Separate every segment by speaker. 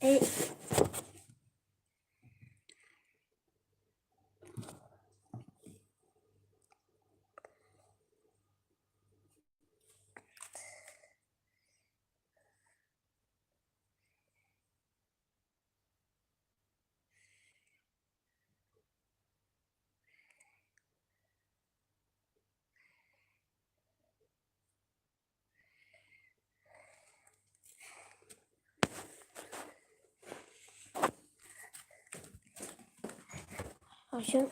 Speaker 1: E Hocam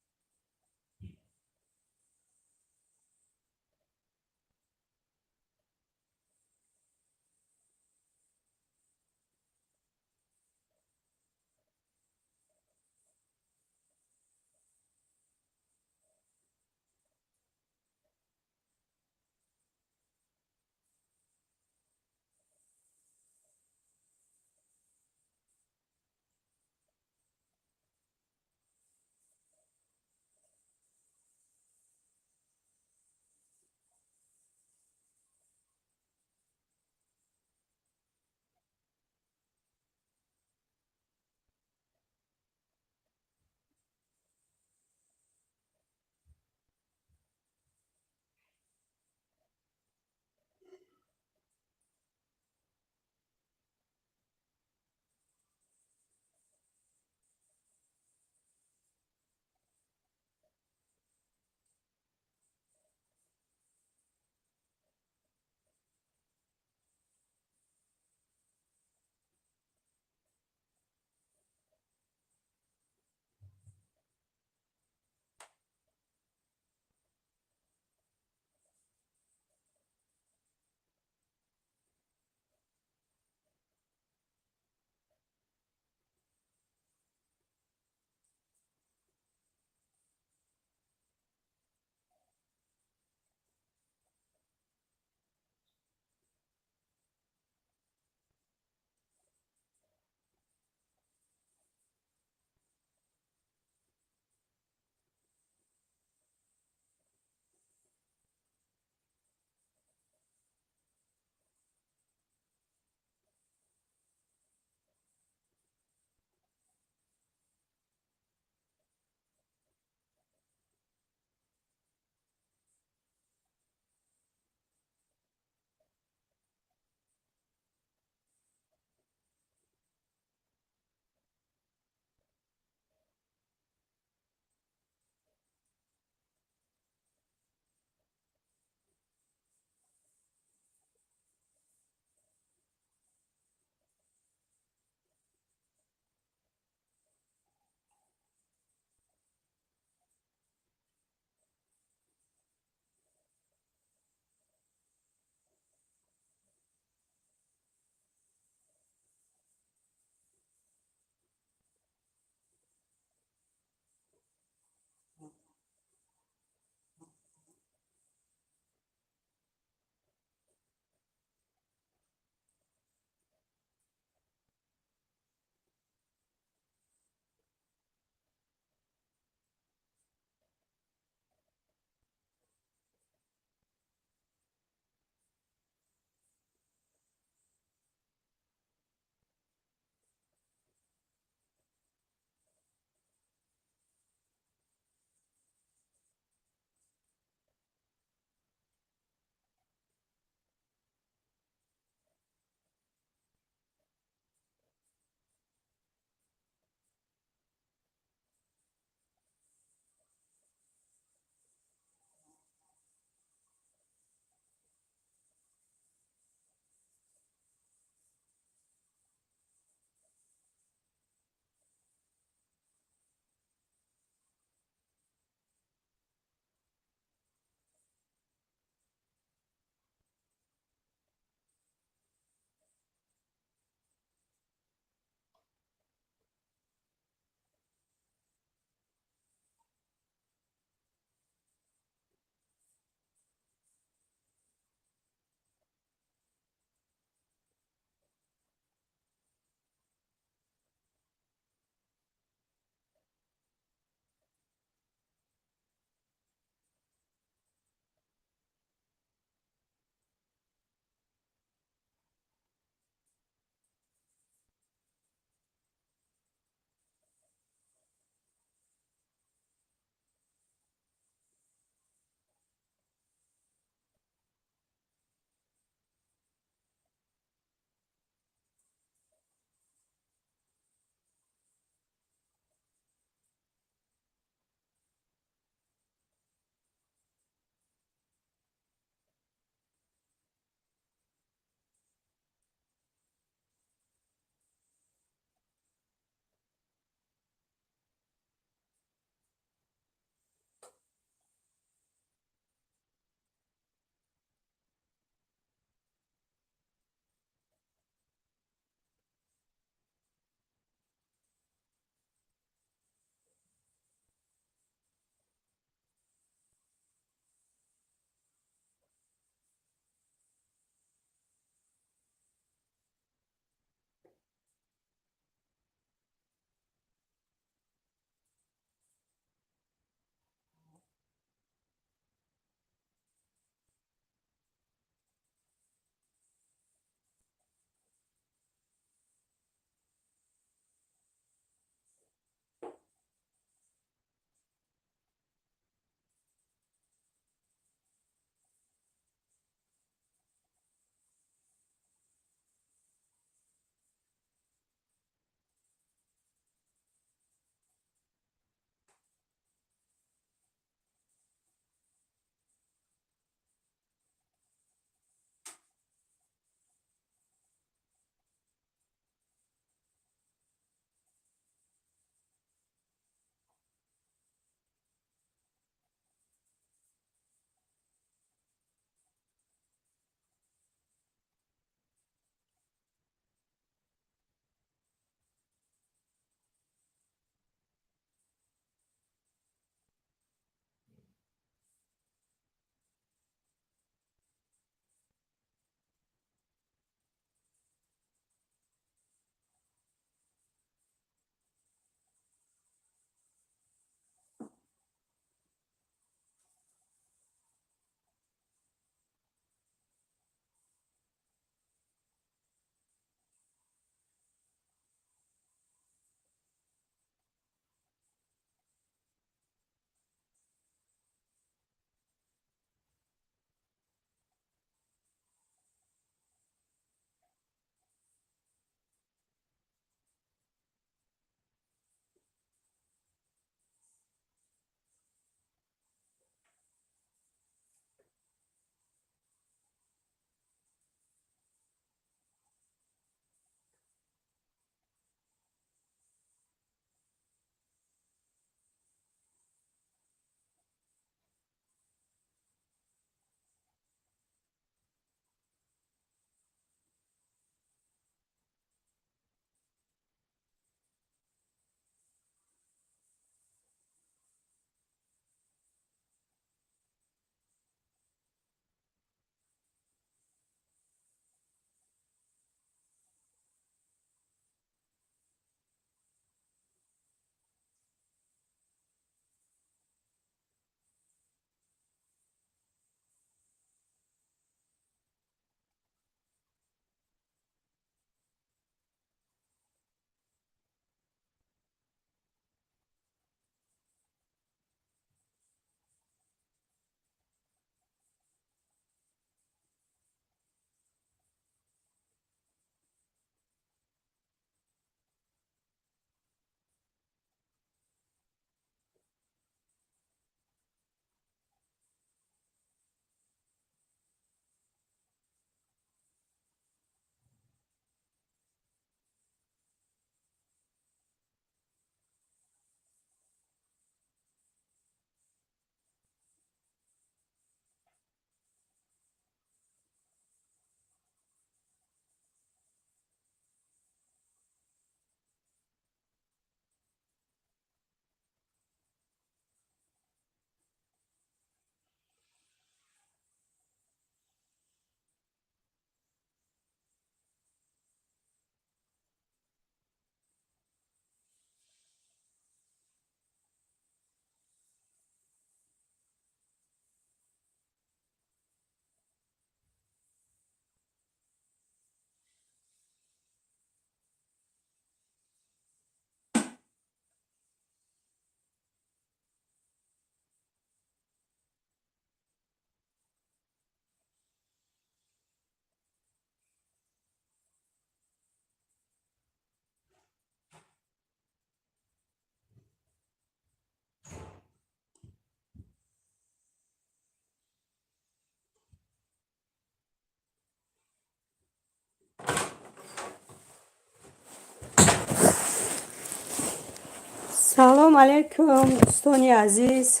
Speaker 1: سلام علیکم دوستانی عزیز.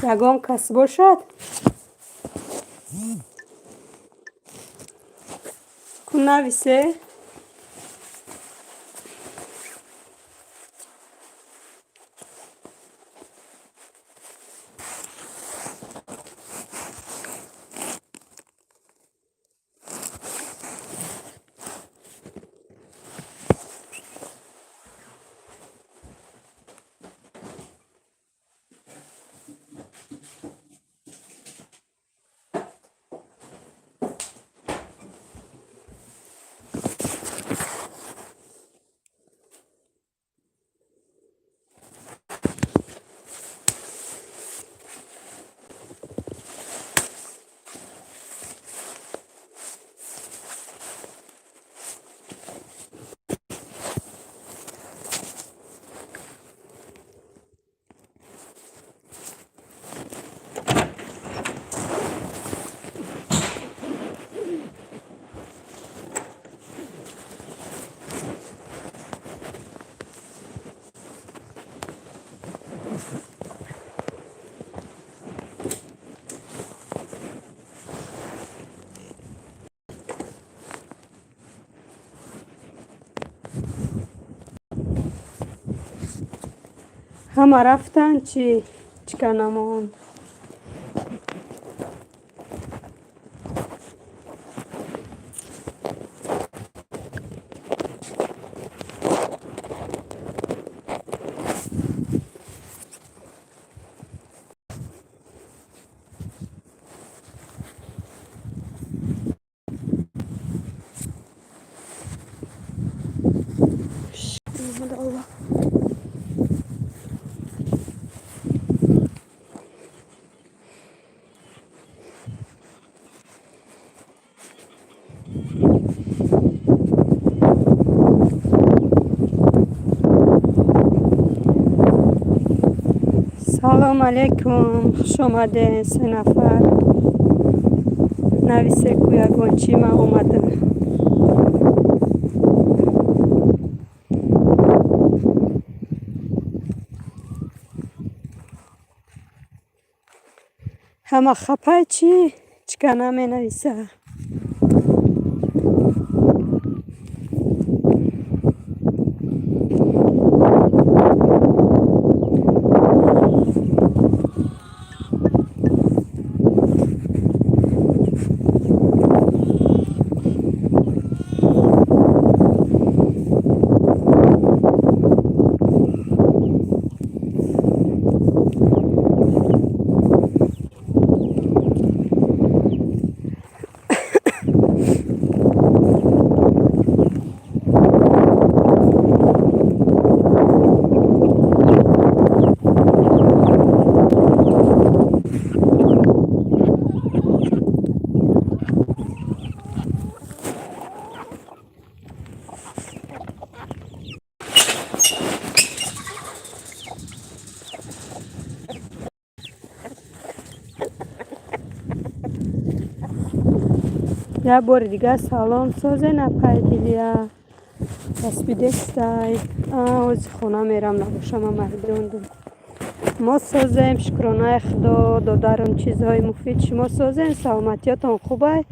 Speaker 1: یگان کس باشد کن نویسه. همه رفتن چکنمان. سلام علیکم، خوش آمده. 3 نفر نویسه کو یگان چی من اومده. همه خپه چکنه می نویسه. یه بار دیگه سلام سازه نپایدیلیا دست بیدستای از خونه میرم نباشم مردوندم. ما سازیم شکرانه خدا دادارم چیزهای مفید شما سازیم. سلامتیاتون خوبه؟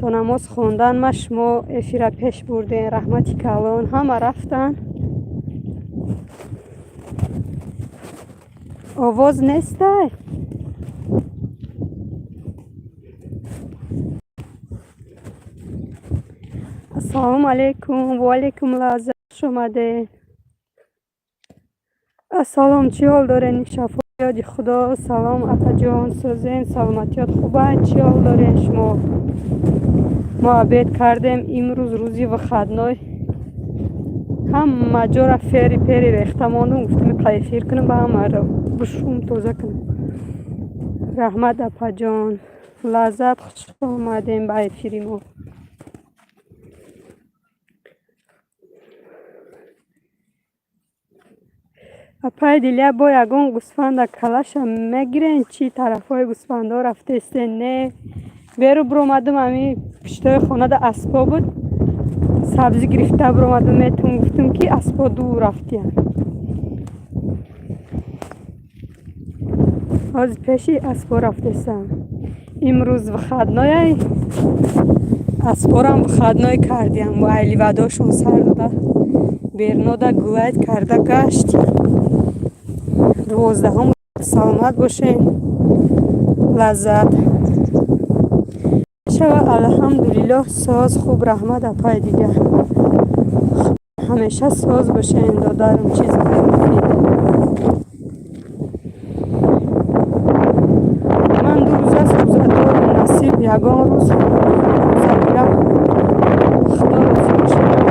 Speaker 1: تا نماز خوندن ما شما افیره پیش بردین رحمتی کلان همه رفتن. آواز نیسته؟ السلام علیکم و علیکم لازم شماده. سلام چی حال دارین؟ شفایت خدا. سلام اپا جان سازین سلامتیات خوبه؟ چی حال دارین شما؟ ما عبید کردیم امروز روزی و خدنای هم مجار فیری پیری ریختمانو گفتم قیفیر کنم با همه رو بشوم توزه کنم. رحمت اپا جان لذت خوش آمدیم با افیری ما. اپای دیلیا با یگان گوسفند کلش میگیرین چی طرف های گوسفند ها رفته است نه بیرو برو اومدم همی پشتای خانه ده اسبا بود سبزی گرفته برآمدم بهتون گفتم که اسبا دور رفتیم. از پیشی اسبا رفتستم. امروز و خدنای اسبا را هم خدنای کردیم و ایلی وداشون سر داده برناده گوید کرده گشت. 12 سلامت باشین، لذت شو. الحمدلله ساز خوب رحمت اپای دیگه همیشه ساز باشین. دادارم چیز من 2 روز است روزدار نصیب یگان روز روزدارم خدا روزی باشه.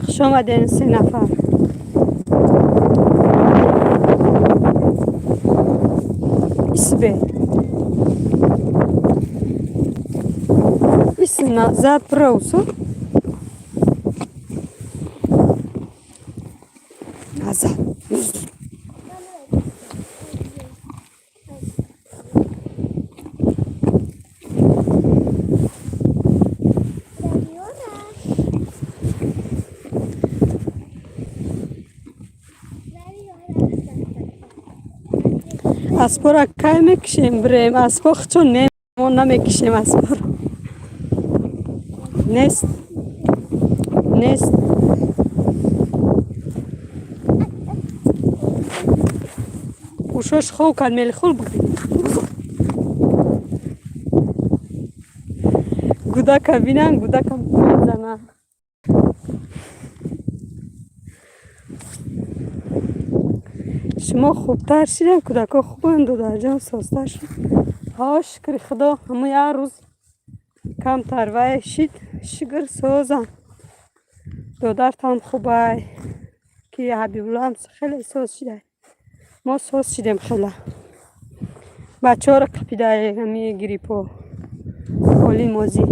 Speaker 1: خوش آمدین 3 نفر. اسبه اسنا زاد بروسو زاد اسبا را کی میکشیم بریم؟ اسبا چون ما نمیکشیم اسبا را. نیست وشوش خوب کن میل خول بگریم گودک بینن گودک هم زنن. شما خوبتر شیرین کودک ها خوبن دادر جان سازتر شد. ها شکر خدا همه یه روز کم تروه شید شکر سازن. دادر تام خوبه که حبیب الله هم خیلی ساز شده. ما ساز شدیم خیلی. بچه ها را قپیده همی گریپ و حالی موزی.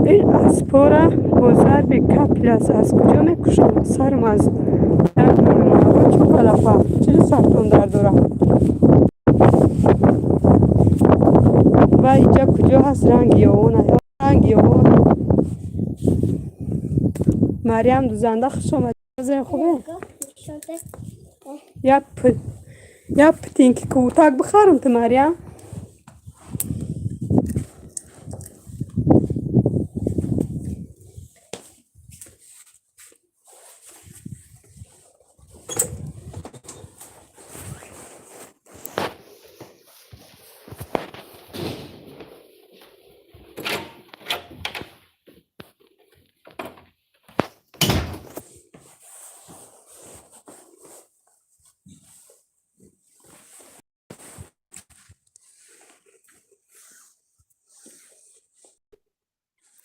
Speaker 1: این اسبا را با ضرب کپل از کجا میکشم؟ سرم از درد میکنم. چوکلفه چرا سرتون درد دارم؟ و اینجا کجا هست رنگ یاونه؟ رنگ یاونه مریم دوزنده خوش آمد. زن خوبه؟ یا پتینک کوتک بخرم تو مریم.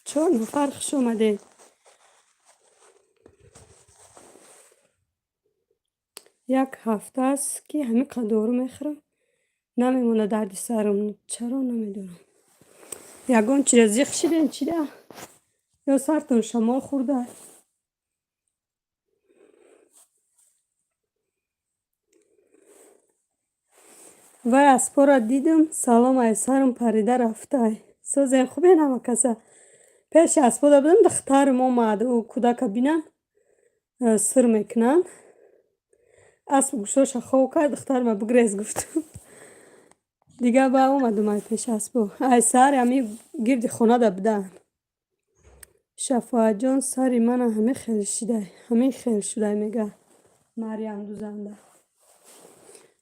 Speaker 1: چون فرقش اومده. یک هفته است که همین قدارو میخورم نمیمونه درد سرم. چرا نمیدونم. یگان چیز زیخ شدین چیده یا سرتون شما خورده. و اسبا را دیدم سلام ای سرم پریده رفته. سوزین خوبه نمه کسه پیش اسبا دا بودم دختر ما اومد و کودک بینن سر میکنن. اسب گوشاش خواه کرد دختر ما بگریز گفتم دیگه با اومدم ای پیش اسبا. ای سر همی گرد خونه دا بدن. شفاعت جان سری من همه خیل شده همه خیل شده میگه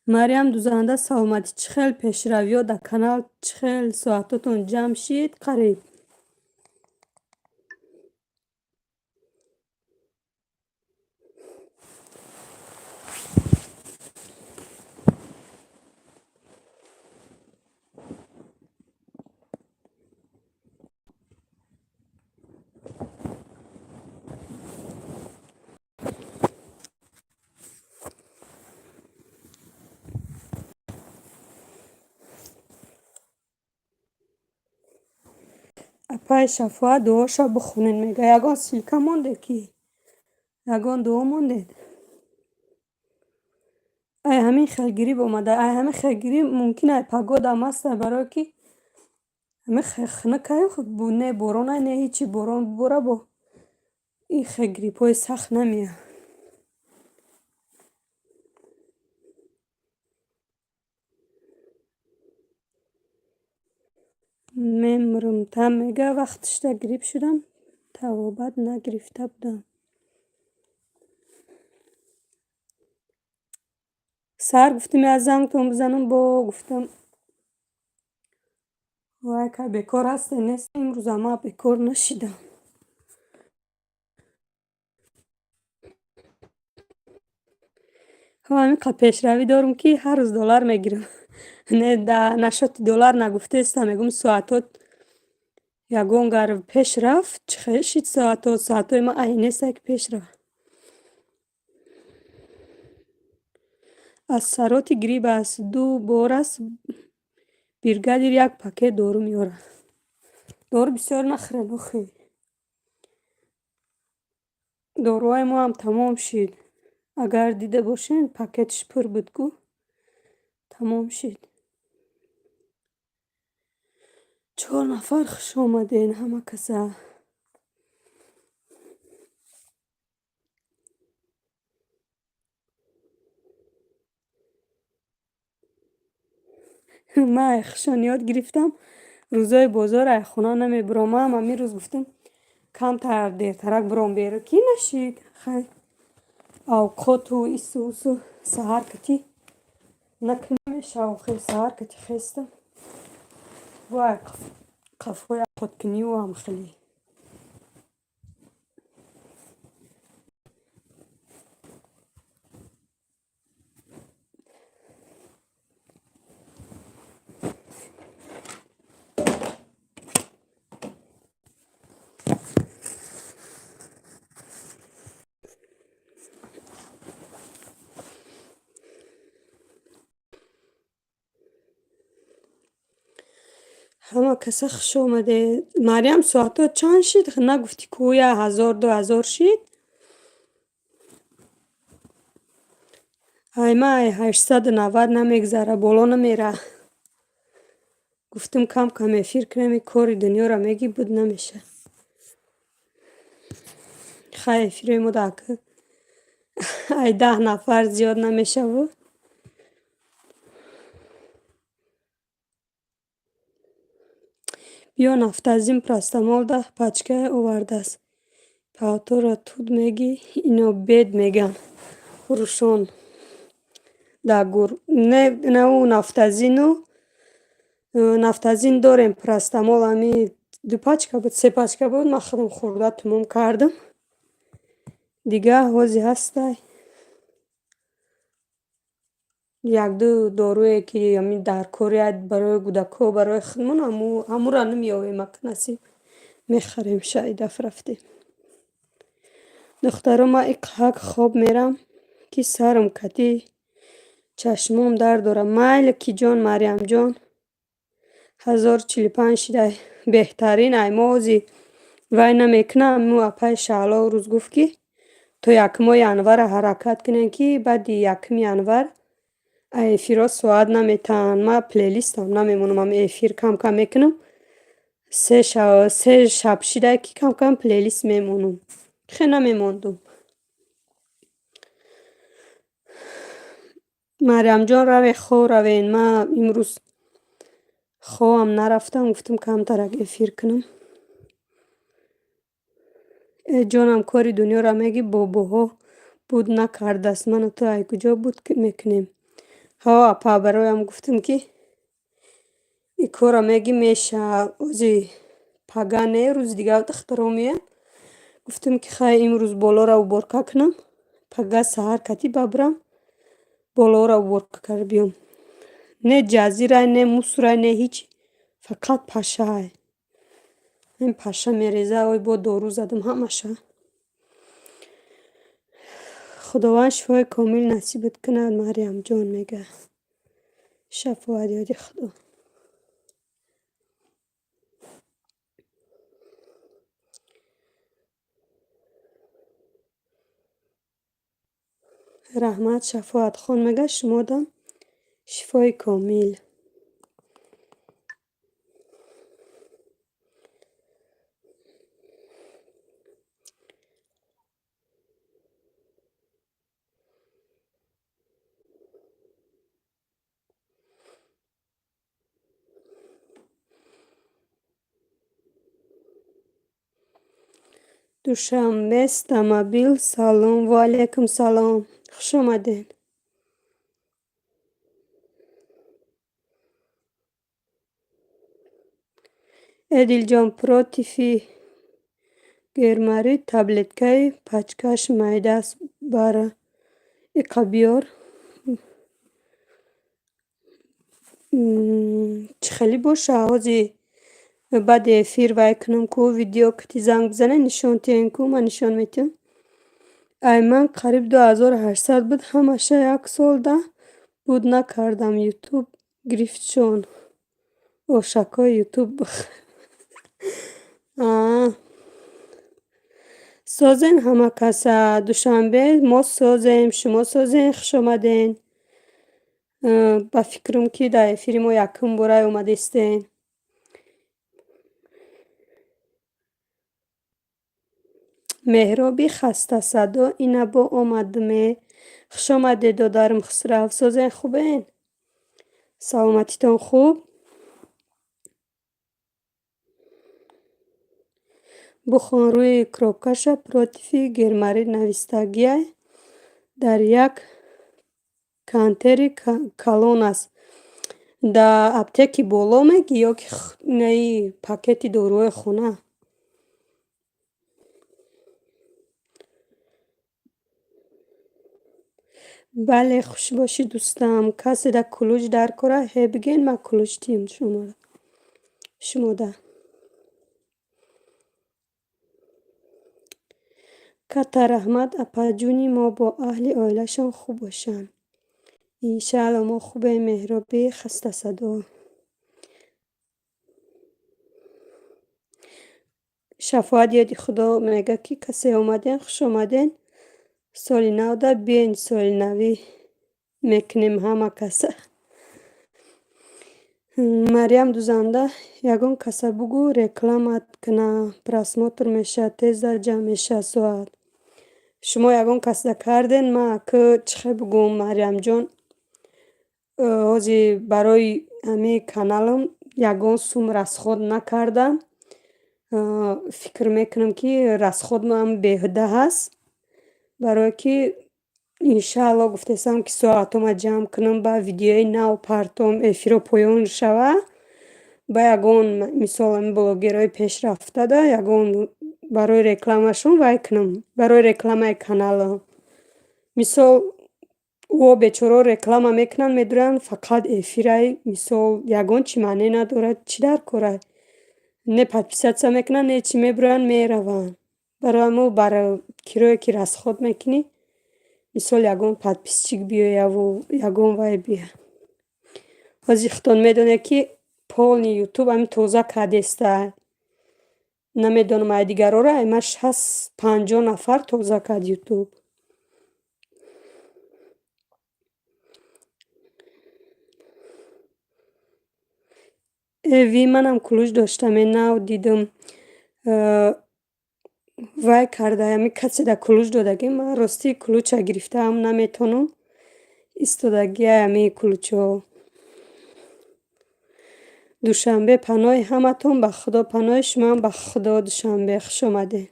Speaker 1: مریم دوزنده سلامتی چخیل پیشروی در کانال چخیل ساعتتون جمع شید قریب. اپای شفا دعاشا بخونین. میگه یگان سیلکه مونده کی، یگان دعا مونده. ای همین خیلی اومده. ای همین خیلی ممکنه پگود هم است برای که همه خنک که خود نه باران نه هیچی باران بوره با این خیلی پای سخت نمیه. میمرم تا میگه وقتش تا گریپ شدم توابت نگرفته بودم. سر گفتم از زنگتون بزنم با گفتم وای که بیکار هست نیست امروز اما بیکار نشیدم. همین که پیشروی دارم که هر روز دلار میگیرم. نه نشد دلار نگفته استم میگم ساعتات یگان گر پیش رفت چه شید ساعتای ما ای نیست که پیش رفت. از سرات گریب است دو بار است بیرگدیر یک پاکت دارو میاره. دارو بسیار نخره نخی. داروهای ما هم تمام شد. اگر دیده باشین پاکتش پر بود گو تمام شد. 4 نفر خوش آمدین همه کسا. من خوشان یاد گرفتم روزای بازار ای خونه نمیبرم. من همین روز گفتم کم تر دیرترک برام بیره کی نشید. خیلی اوقات و ایسو سهر کتی نکنیمش و خیلی سهر کتی خیستم وای قفای خود کنی و هم خیلی همه کسا خوش آمده. مریم ساعتا چند شد نگفتی که 1000 2000 شد. ای ما 890 نمیگذره بالا نمیره. گفتم کم کم افیر کنم کاری دنیا را میگی بود نمیشه. خیلی افیر مده که ای 10 نفر زیاد نمیشه و بیا نفتازیم پرستمال 10 پچکه آورده است. پاوتو را تود میگی اینو بید میگن روشون داغور نه او نفتازین داریم پرستمال همی 2 پچکه بود 3 پچکه بود من خودم خورده تمام کردم دیگه حوضی هسته. یک دو داروی که همی در کاریت برای گودکا برای خودمون همو را نمیاویم نصیب میخریم شاید رفتیم. دخترم ما اقحاق خواب میرم که سرم کتی چشمم در دارم مایل کی جان مریم جان 1045 شده بهترین ایمازی وای نمیکنم مو اپای شعلا روز گفت که تو یکم ینور حرکت کنین که بعد یکم ینور افیرا سواد نمیتن. ما پلیلیستم نمیمونم هم افیر کم کم میکنم 3 شب شده که کم کم پلیلیست میمونم خیلی نمیموندم. مریم جان روی خو روین. ما امروز خواهم نرفتم گفتم کم ترک افیر کنم. جانم کاری دنیا را میگی باباها بود نکرده است من و تو ای کجا بود که میکنیم. ها اپا برایم گفتم که این کار را میگی میشه اوزی پگانه روز دیگه دخترم میان گفتم که خیلی امروز بالا را برکه کنم پگا سهر کتی ببرم بالا را برکه کر بیام. نه جزیره نه موسره نه هیچ فقط پشه های این پشه میریزه وای با دارو زدم همشه. خداوند شفای کامل نصیبت کند مریم جان میگه شفا یادی خدا. رحمت شفاعت خان میگه شما دم شفای کامل. دوشنبه استمابیل سلام و علیکم سلام، خوش آمدین. ادیل جان پرو تیفی گرماری таблеткаи пачкаш майдаст бара иқа биёр. чӣ хеле боша ҳози баъди эфир вай кунам ку видео кати занг бизане нишон тиҳен ку ман нишон метиҳам. ай ман қариб 2800 буд, ҳамаша як сол да буд накардам. ютуб гирифтшон овшакҳои ютуб созен ҳама каса. душанбе мо созем, шумо созен, хуш омаден. ба фикрам ки дар эфири мо якум бора омадистен. меҳроби хастасадо ина бо омадме. хуш омаде додарм хусрав. созен хубен? саломатитон хуб? бухон рӯи крокаша против гермарӣ навистагия дар як кантери калон аст. да аптеки боло меги ё ки наи пакети доруҳои хона? бале хуш бошӣ дӯстам. касе да кулӯҷ дар кора ҳе биген ман кулӯҷ тиҳам шумода. ката раҳмат апаҷуни мо бо аҳли оилашон хуб бошанд. иншаалло мо хубем. меҳроби хастасадо. шафоат ёди худо мега ки касе омаден хуш омаден. соли нав да биен соли навӣ мекунем ҳама каса. марьям дузанда ягон каса бугӯ рекламат кина, просмотр меша, тез дар ҷамъ меша соат. шумо ягон каса карден? ма ки чихе бугӯм марьямҷон, ҳози барои ҳамин каналам ягон сум расход накардам. фикр мекунам ки расходам беҳуда ҳаст, барое ки иншаалло гуфтесам ки соатома ҷамъ кунам ба видеои нав партом эфиро поён шава, ба ягон мисол блогерои пешрафтада ягон барои рекламашон вай кунам, барои рекламаи каналам. мисол о бечораҳо реклама мекунанд, медуранд фақат эфирай, мисол ягон чӣ маъне надорад, чӣ дар корай, не подписатсия мекунанд, не чӣ, мебуранд мераванд. барои ҳамон барои кирое ки расход мекунӣ, мисол ягон подписчик биёяву ягон вай бия. ҳозир худтон медонед ки полни ютуб ҳамин тоза кардестай. намедонам ай дигароро, ай ман 60-50 нафар тоза кард ютуб. эви манам кулӯҷ доштам, нав дидам вай карда ҳамин касе да кулӯҷ додагӣ. ман ростӣ кулӯҷа гирифтаам наметонам истодагия ҳамин кулӯҷҳо. душанбе паноҳи ҳаматон ба худо паноҳи шумоам ба худо. душанбе хуш омаден.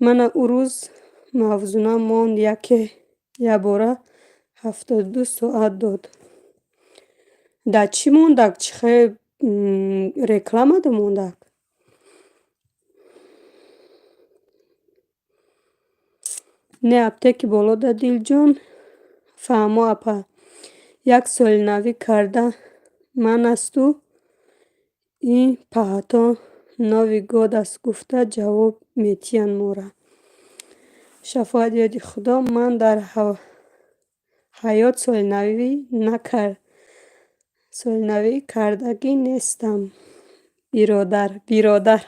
Speaker 1: мана ӯ рӯз мавзунам монд яке ябора 72 соат дод. да чӣ мондак? чӣ хел рекламада мондак? не аптеки боло да дилҷон. фаҳмо апа як соли навӣ карда ман асту ин паҳатон нови год аст гуфта ҷавоб метиҳанд мора. шафоат ёди худо. ман дар ҳаёт солинавӣ кардагӣ нестам. биродар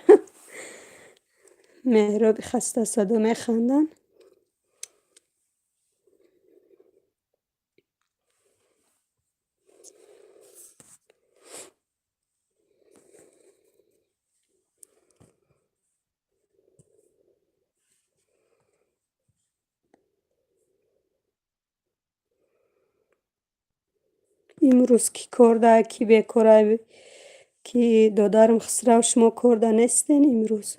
Speaker 1: меҳроби хастасадо механданд. امروز کی کرده کی بکره کی دادرم خسرو شما کرده نیستین امروز.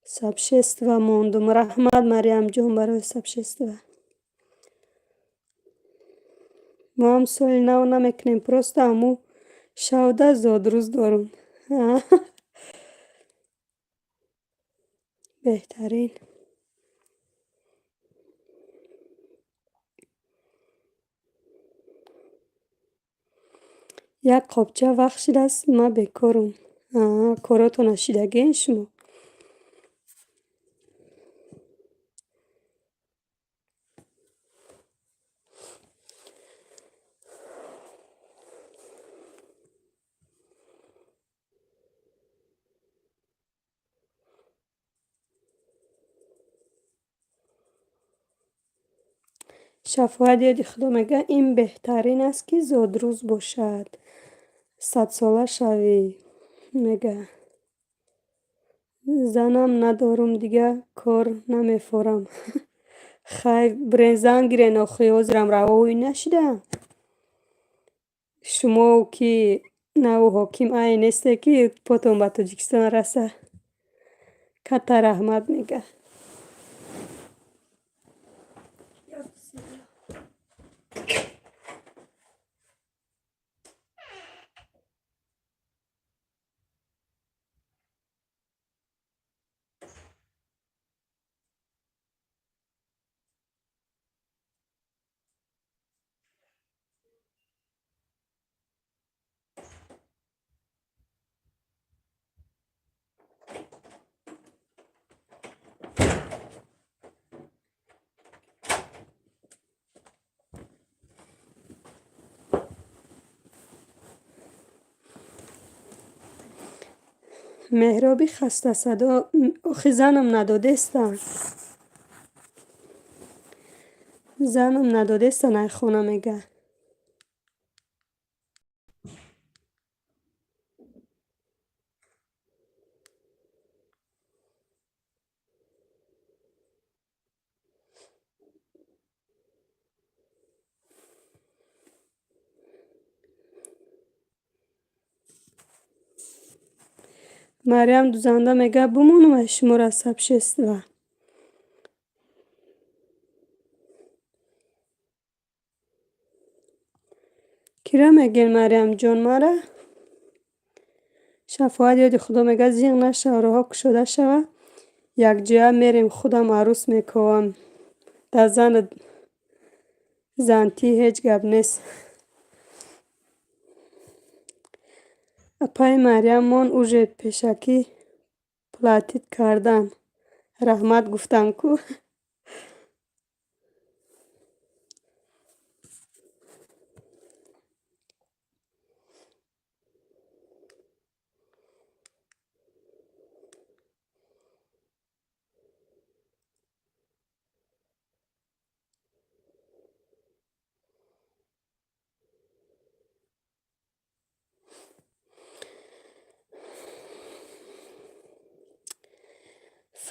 Speaker 1: سبشست و موندم. رحمت مریم جان برای سبشست و ما هم سوال نو نمیکنیم پروست همو شوده زاد روز دارم. بهترین یک قابچه وقت شده است ما بکارم. کاراتو نشیدگین شما. شفاعت یادی خدا میگه این بهترین است که زادروز باشد 100 ساله شوی. میگه زنم ندارم دیگه کار نمیفورم. خیلی برنزن گیرین آخوی حضرم روایی نشده شما که نو حاکم ای نیسته که پاتون به تاجیکستان رسه. کتا رحمت میگه مهرابی خسته صدا آخی زنم ندادستن زنم ندادستن ای خونه میگه مریم دوزنده میگه بمونم شما را سب شست و کیره میگین مریم جان ماره شفاعت یادی خدا میگه زیغ نشه راه کشوده شوه یک جایه میریم خودم عروس میکوام در زنتی هیچ گپ نیست. اپای مریم من اوژه پیشکی پلاتیت کردن رحمت گفتن کو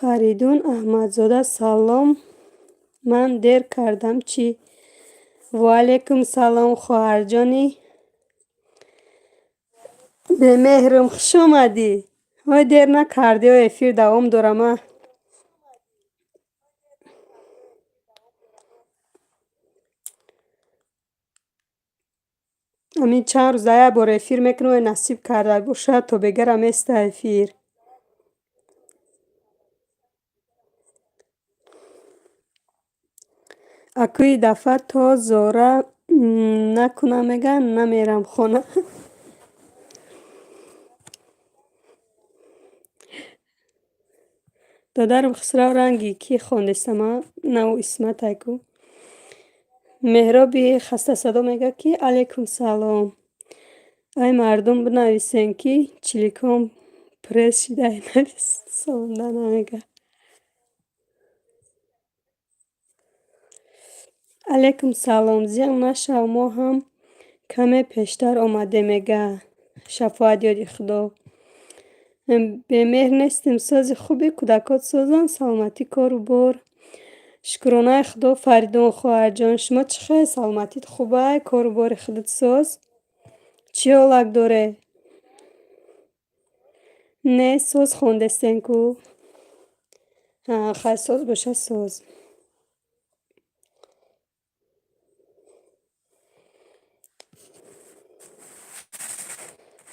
Speaker 1: فریدون احمدزاده سلام من دیر کردم چی؟ و علیکم سلام خواهر جانی به مهرم خوش آمدی وای دیر نکردی و افیر دوام دارم امین چند روز یه بار افیر میکنم و نصیب کرده باشه تا بگرم است افیر اکوی دفعه تا زاره نکنم میگن نمیرم خونه دادرم خسرو رنگی کی خواندستم نو اسمت ایکو مهرابی خسته صدا میگه که علیکم سلام ای مردم بنویسین که چلیکام پرس شده ای نویس سلام ده نمیگه علیکم سلام زیان نشو ما هم کمی پیشتر آمده میگه شفاعت یادی خدا به مهر نیستیم ساز خوبی کودکات سازن سلامتی کار و بار شکرانه خدا. فریدون خواهر جان شما چه خیلی سلامتیت خوبه؟ کار و بار خودت ساز چی حالک داره؟ نه ساز خوندستین کو؟ خیلی ساز باشه ساز.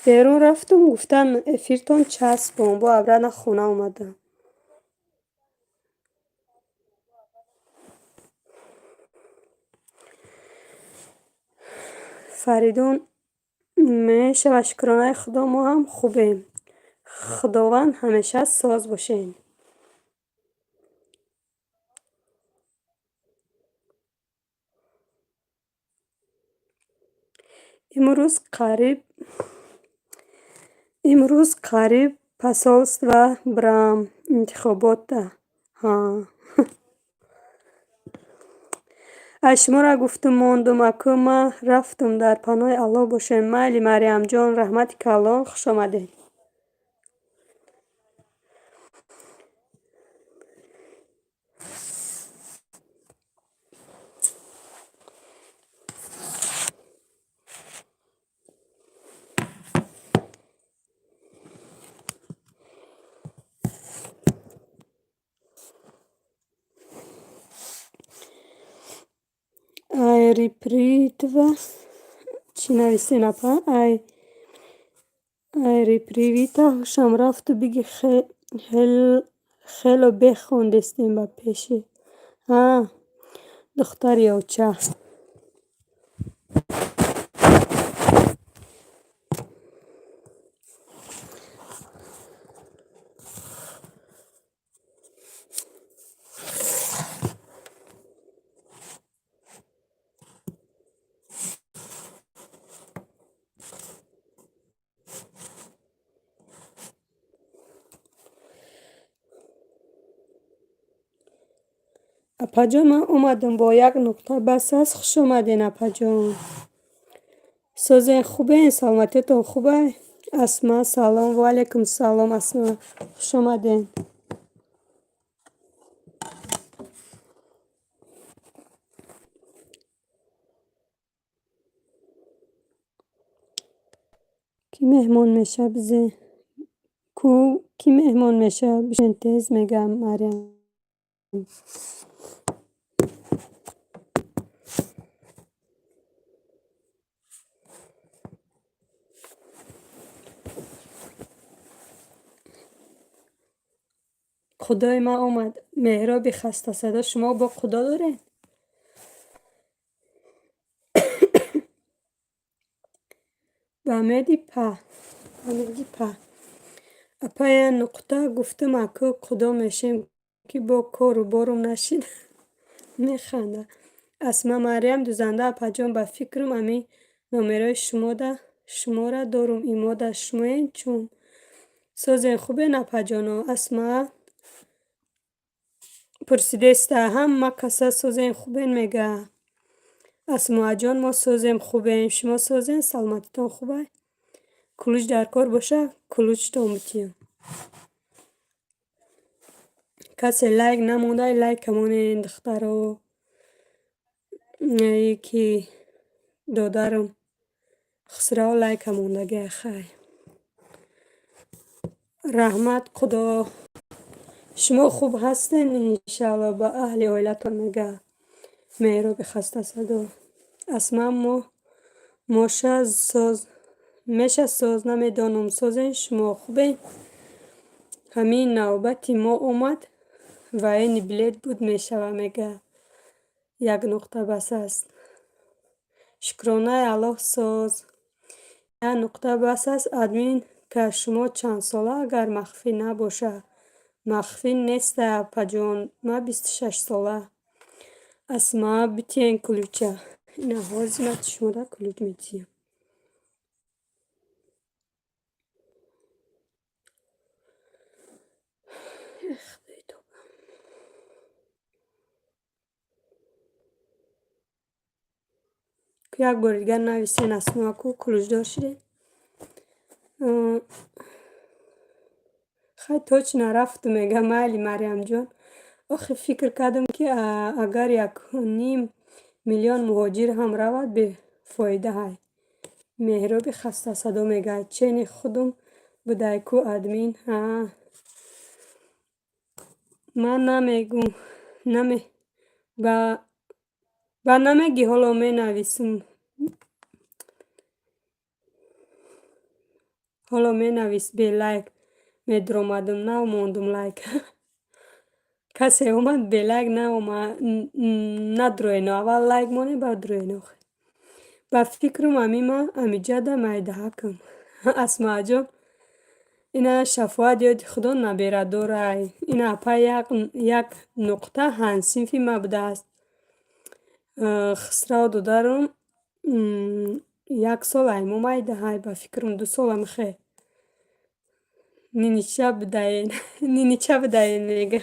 Speaker 1: بیرون رفتم گفتن افیرتون چسبون با ابرد خونه اومدم. فریدون میشه و شکرانه خدا ما هم خوبیم. خداوند همیشه ساز باشین. امروز قریب پساست و برام انتخابات ده. شما را گفتم ماندم اکو ما رفتم در پناه الله باشین. مایلی مریم جان رحمتی کلا خوش آمدین. ای ریپریت و چی نویسین اپا؟ ای ریپریویتا خوشم رفت و بگی خیلی بخوندستیم با پیشی. دختر یوچه اپا جان من اومدم با یک نقطه بس است. خوش اومدین اپا جان. سازین خوبه این سلامتیتون خوبه؟ اسما سلام و علیکم سلام اسما خوش اومدین. کی مهمون میشه بزه کی مهمون میشه بشین تیز میگم مریم. خدای ما اومد. مهراب خسته صدا شما با خدا دارین؟ با امیدی په اپا یه نقطه گفتم اکو کدام میشیم که با کار و بارم نشید. میخنده. اسما مریم دوزنده اپا جان با فکرم امی نامرای شما را دارم ایما در شما این چون سازین خوبه اپا جانا. اسما پرسیدسته هم ما کسا سازین خوبه میگه. اسما جان ما سازیم خوبه شما سازین سلامتیتان خوبه؟ کلوچ در کار باشه کلوچ تو میتیم. کسی لایک نمونده لایک کمونه این دختر رو یکی دادرم خسره و لایک کموندگه خیلی رحمت خدا. شما خوب هستین انشاءالله با اهل عائلتون میگه میرو به خسته صدا. اسما میشه ساز نمیدانم سازین شما خوبه؟ همین نوبتی ما اومد و این بلیت بود میشه و میگه یک نقطه بس است. شکرانه الله ساز یک نقطه بس است. ادمین که شما چند ساله اگر مخفی نباشه مخفی نیست اپا جان ما 26 ساله. اسما بیتین کلوچه این حوازی شما را کلوچ میتیم. یک بار دیگر نویسین اسما کو کلوچ دار شده. خیلی توچ نرفت میگه مالی مریم جان آخه فکر کردم که اگر 1.5 میلیون مهاجر هم رود به فایده های. مهراب خسته صدا میگه چین خودم بوده کو ادمین. من نمیگم نمی با نمیگی حالا می نویسم. حالا می نویس به لایک می درآمدم نه موندم لایک. کسی اومد به لایک نه اومد ندروینو اول لایک مونه با دروینو. با فکرم امی جاده مایده حکم. اسما جان اینا شفاعت یاد خدا نبیره داره. اینا پا یک نقطه هنسیفی مبده است. خسرو دارم 1 سال ایمو مایده های با فکرم 2 سالم خیلی. نینیچه بدهین نینیچه بدهین میگه.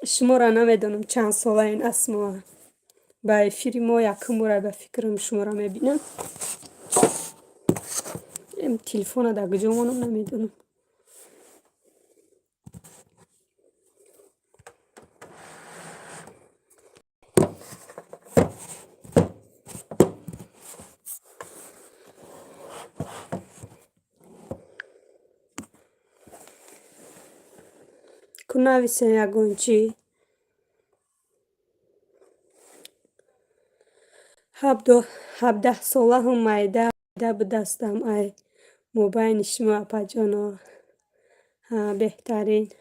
Speaker 1: شما را نمیدونم چند ساله این اسما. با افیری ما یکم را با فکرم شما را میبینم. این تلفون در کجا مانم نمیدونم. کناویسه یگون چی؟ 17 ساله هم مایده بدستم. ای موبایل شما اپا جانا بهترین.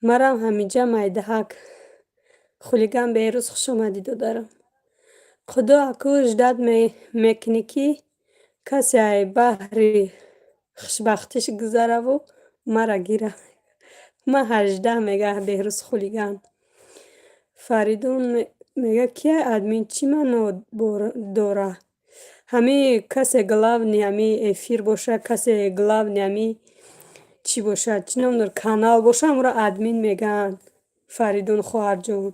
Speaker 1: مرام همینجا مایده حق خلیگم به روز خوش آمدید دارم. خدا اکوش داد میکنی که کسی ای بحری خوشبختش گذره و مرا گیره. ما 18 میگه به روز خلیگم. فریدون میگه که ادمین چی منو داره. همی کسی گلاو نیامی افیر باشه کسی گلاو نیامی چی باشه چی نمیدونم کانال باشه همون را ادمین میگن. فریدون خواهر جان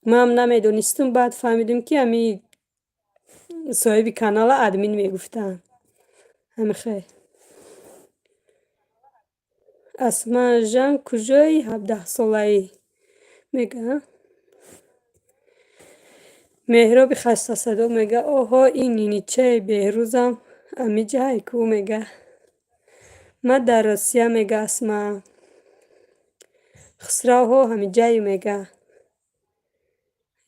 Speaker 1: ما هم نمیدونستم بعد فهمیدیم که همی صاحب کانال ادمین میگفتن. همی خیلی اسما جان کجایی 17 ساله ای میگه. مهراب خسته صدا میگه آها این نینیچه بهروزم امی جای کو میگه. ما در روسیه میگه اسما. خسرو ها همی جای میگه.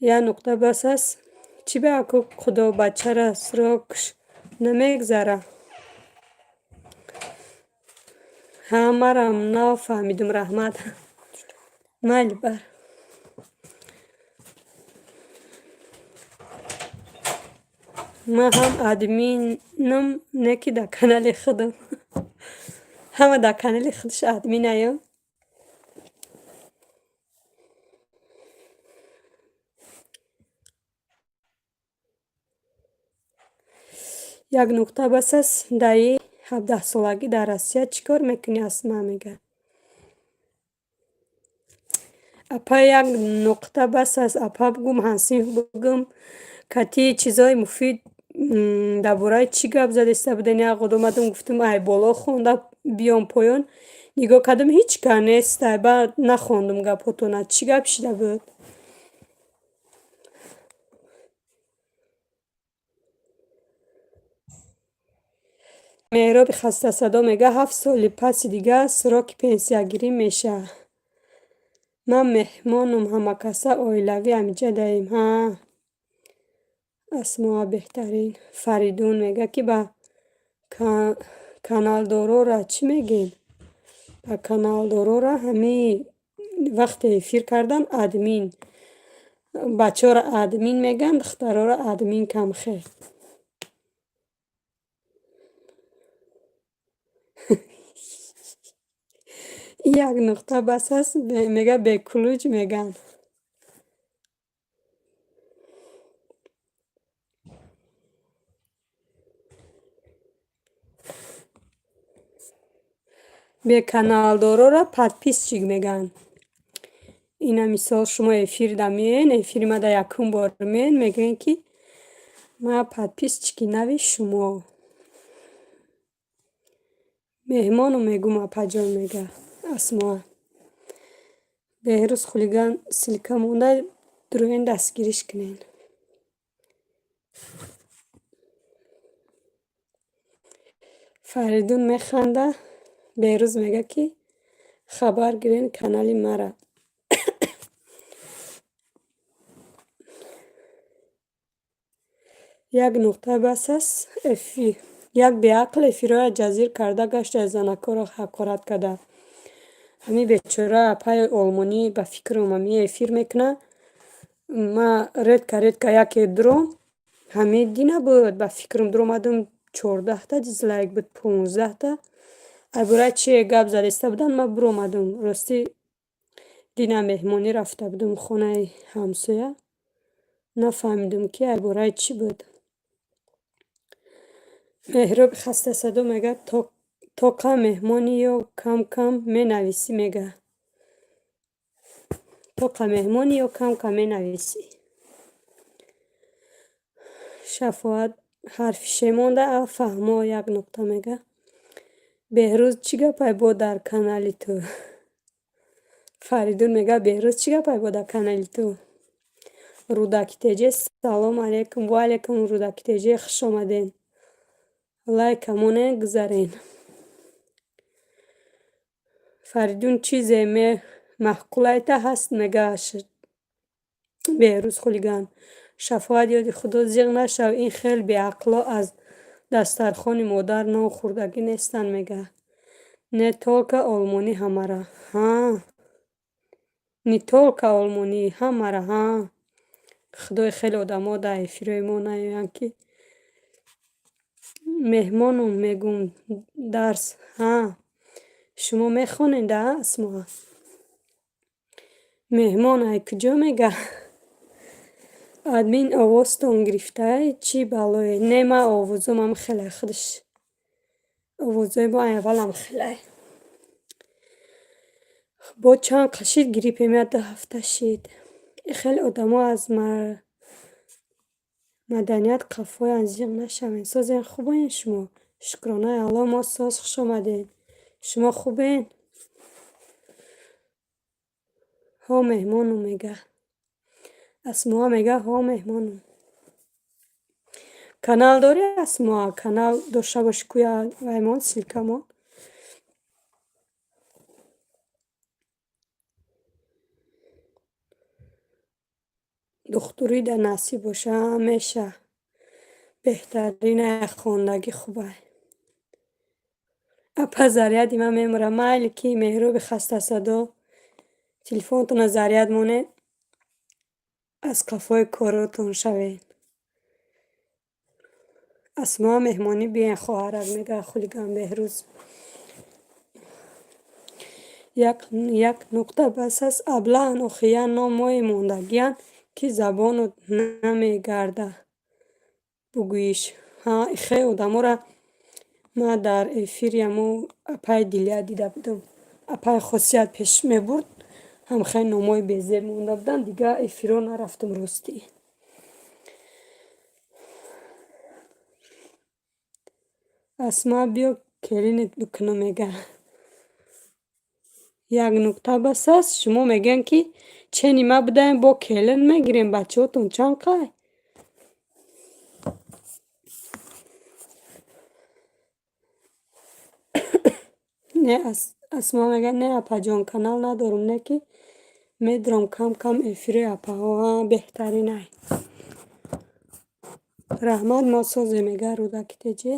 Speaker 1: یا نقطه بس است چی به اکو خدا بچه را سراکش نمیگذاره. همه را نو فهمیدم رحمت مال بر. ما هم ادمینم نکی در کانال خودم. همه در کانال خودش ادمین ایم. یک نقطه بس است دایی 17 سالگی در روسیه چیکار میکنی اسما میگه. اپا یک نقطه بس است اپا بگم هنسیم بگم کتی چیزای مفید درباره چی گپ زده است بودن. یک قدومتم گفتم ای بالا خونده بیام پایان نگاه کردم هیچ کار نیست. بعد نخوندم گپاتون چی گپ شده بود. مهراب خسته صدا میگه 7 سال پس دیگه سراک پنسیا گیری میشه. من مهمانم همه کسا اویلوی همینجا داریم. اسما بهترین. فریدون میگه که با کانال دارو را چی میگین؟ با کانال دارو را همی وقت افیر کردن ادمین بچه را ادمین میگن دخترها را ادمین کم خیر. یک نقطه بس است میگه به کلوج میگن. به کانال دارو را پادپیس چیگ میگن. اینا مثال شما افیر دامین افیر ما دا یکم بار میگن که ما پادپیس چیکی نوی شما меҳмону мегум апаҷон мега асмоа. беҳрӯз хулиган силка монда дуруен дастгириш кунен. Фаридун механда. беҳрӯз мега ки хабар гирен канали мара. як нуқта бас аст як беақл эфироя ҷазир карда гашта занакоро ҳақорат карда. ҳами бечора апаи олмонӣ ба фикрам ҳами эфир мекуна. ма редка яке дуром ҳами дина буд ба фикрам дуромадам 14 дизлайк буд 15 айбура чие гап задиста будан ма буромадам. рости дина меҳмонӣ рафта будам хонаи ҳамсоя. нафаҳмидам ки айбораи чӣ буд. меҳроб хастасадо мега тоқа меҳмонӣ ё кам менависӣ мега. тоқа меҳмонӣ ё кам менависӣ. шафоат ҳарфи шемонда фаҳмо як нуқта мега. беҳрӯз чӣ гапай бо дар канали ту? Фаридун мега беҳрӯз чӣ гапай бо дар канали ту? Рӯдакитеҷе салом алейкум. Ва алейкум рӯдакитеҷе хушомаден. лайкамоне гузарен. Фаридун чизе маҳкулайта ҳаст мега беҳрӯз хулиган. шафоат ёди худо зиқ нашав ин хел беақло аз дастархони модар нон хӯрдагӣ нестанд мега. не толка олмонӣ ҳамара. не толка олмонӣ ҳамара. худои хеле одамо дар эфирои мо наёянд ки меҳмону мегум дарс. шумо мехонед асмо? меҳмон ай куҷо мега? админ овозтон гирифтае чӣ балое? Не ма овозумам хеле худш овозои мо аввалам хеле бо чанд қашид гирипем я 2 ҳафта шид. хеле одамо аз маданият қафоянд зиқ нашавен. созен хубен шумо? шукрона алло мо соз хушомаден. шумо хубен? ҳо меҳмону мега. асмоа мега ҳо меҳмону. канал дори асмоа? канал дошта боши куя ваймон силкамон. духтурида насиб боша ҳамеша беҳтарина хондагӣ хубай. апа заряди ман мемура майли ки меҳроби хастасадо телефонтона заряд монед аз қафои коротон шавед. асмоа меҳмонӣ биен хоҳарак мега хулиган беҳрӯз. як нуқта бас аст аблаъан охиян номҳое мондагиянд ки забонут намегарда бугӯиш. хеле одамора ма дар эфири ҳамун апаи дилия дида будам. апаи хосият пеш мебурд ҳам хеле номҳои безеб монда буданд. дига эфирро нарафтам ростӣ. асма биё келинит дукунам мега. як нуқта бас аст шумо мегӯен ки че нима будаем бо келин мегирем бачаҳотон чанд қай? не асма мега не апаҷон канал надорум не ки медурам кам эфири апаҳо беҳтаринай. раҳмат мо созе мега рӯдакитеҷе.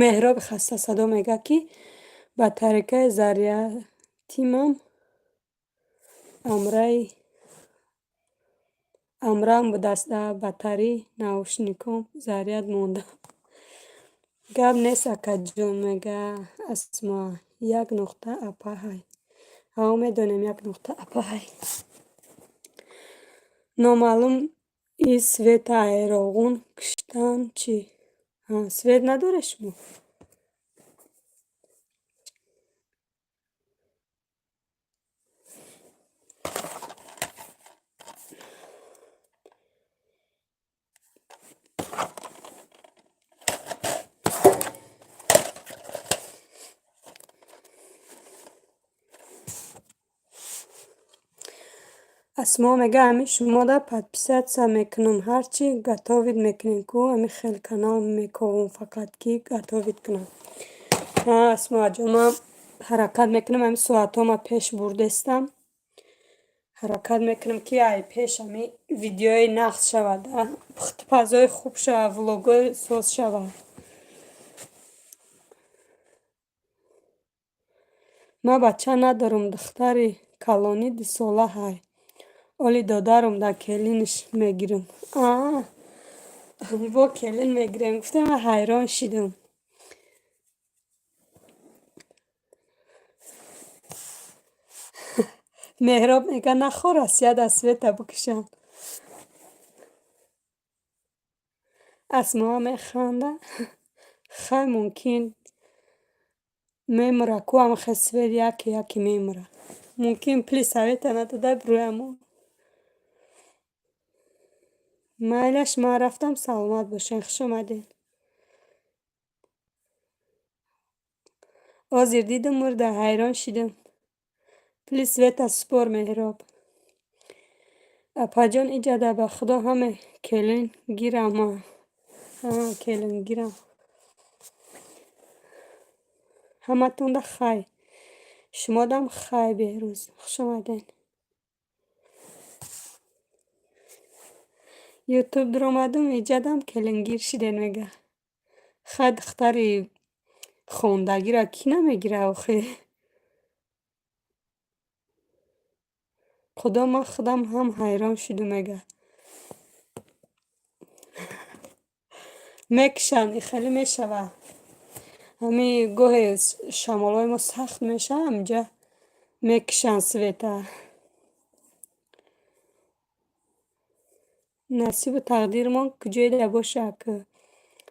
Speaker 1: меҳроб хастасадо мега ки батарейкаи зарядтимам амраам будааст. дар батарии наушником заряд монда. гап нест акаҷон мега асмоа. як нуқта апаҳай. медонем як нуқта апаҳай. номаълум и света айроғун киштан чӣ? свет надоре шумо? اسما میگه همین شما دا подписаться میکنم هرچی گتاوید میکنین کو همین خیلی کانال میکنم فقط کی گتاوید کنم. اسما جان من حرکت میکنم همین ساعت ما پیش بردستم حرکت میکنم که ای پیش همین ویدیوی نقص شود پخت پزای خوب شود ولوگای ساز شود. من بچه ندارم دختری کلانی 2 ساله های ولی دادرم در کلینش میگیرم. با کلین میگیرم گفتم من حیران شدم. مهراب میگه نخور اسید اسویتا بکشم. اسما میخنده خیلی ممکن میمره کو هم خسوید یکی میمره ممکن پلی سویتا نداده برویمو میلش ما رفتم سلامت باشین خوش اومدین. آزیر دیدم مرده حیران شدم. پلی سویتا سپور مهراب اپا جان ایجاده به خدا همه کلین گیرم کلین گیرم همه تونده خی شما دم خی بهروز خوش آمدین. یوتیوب در اومدم ایجادم کلنگیر شدین میگه خی دختری خوندگی را کی نمیگیره آخه خدا من خودم هم حیران شدم میگه میکشن خیلی میشوه همین گوه شمالای ما سخت میشه همجا میکشن سویتا نصیب و تقدیر من کجای ده باشه که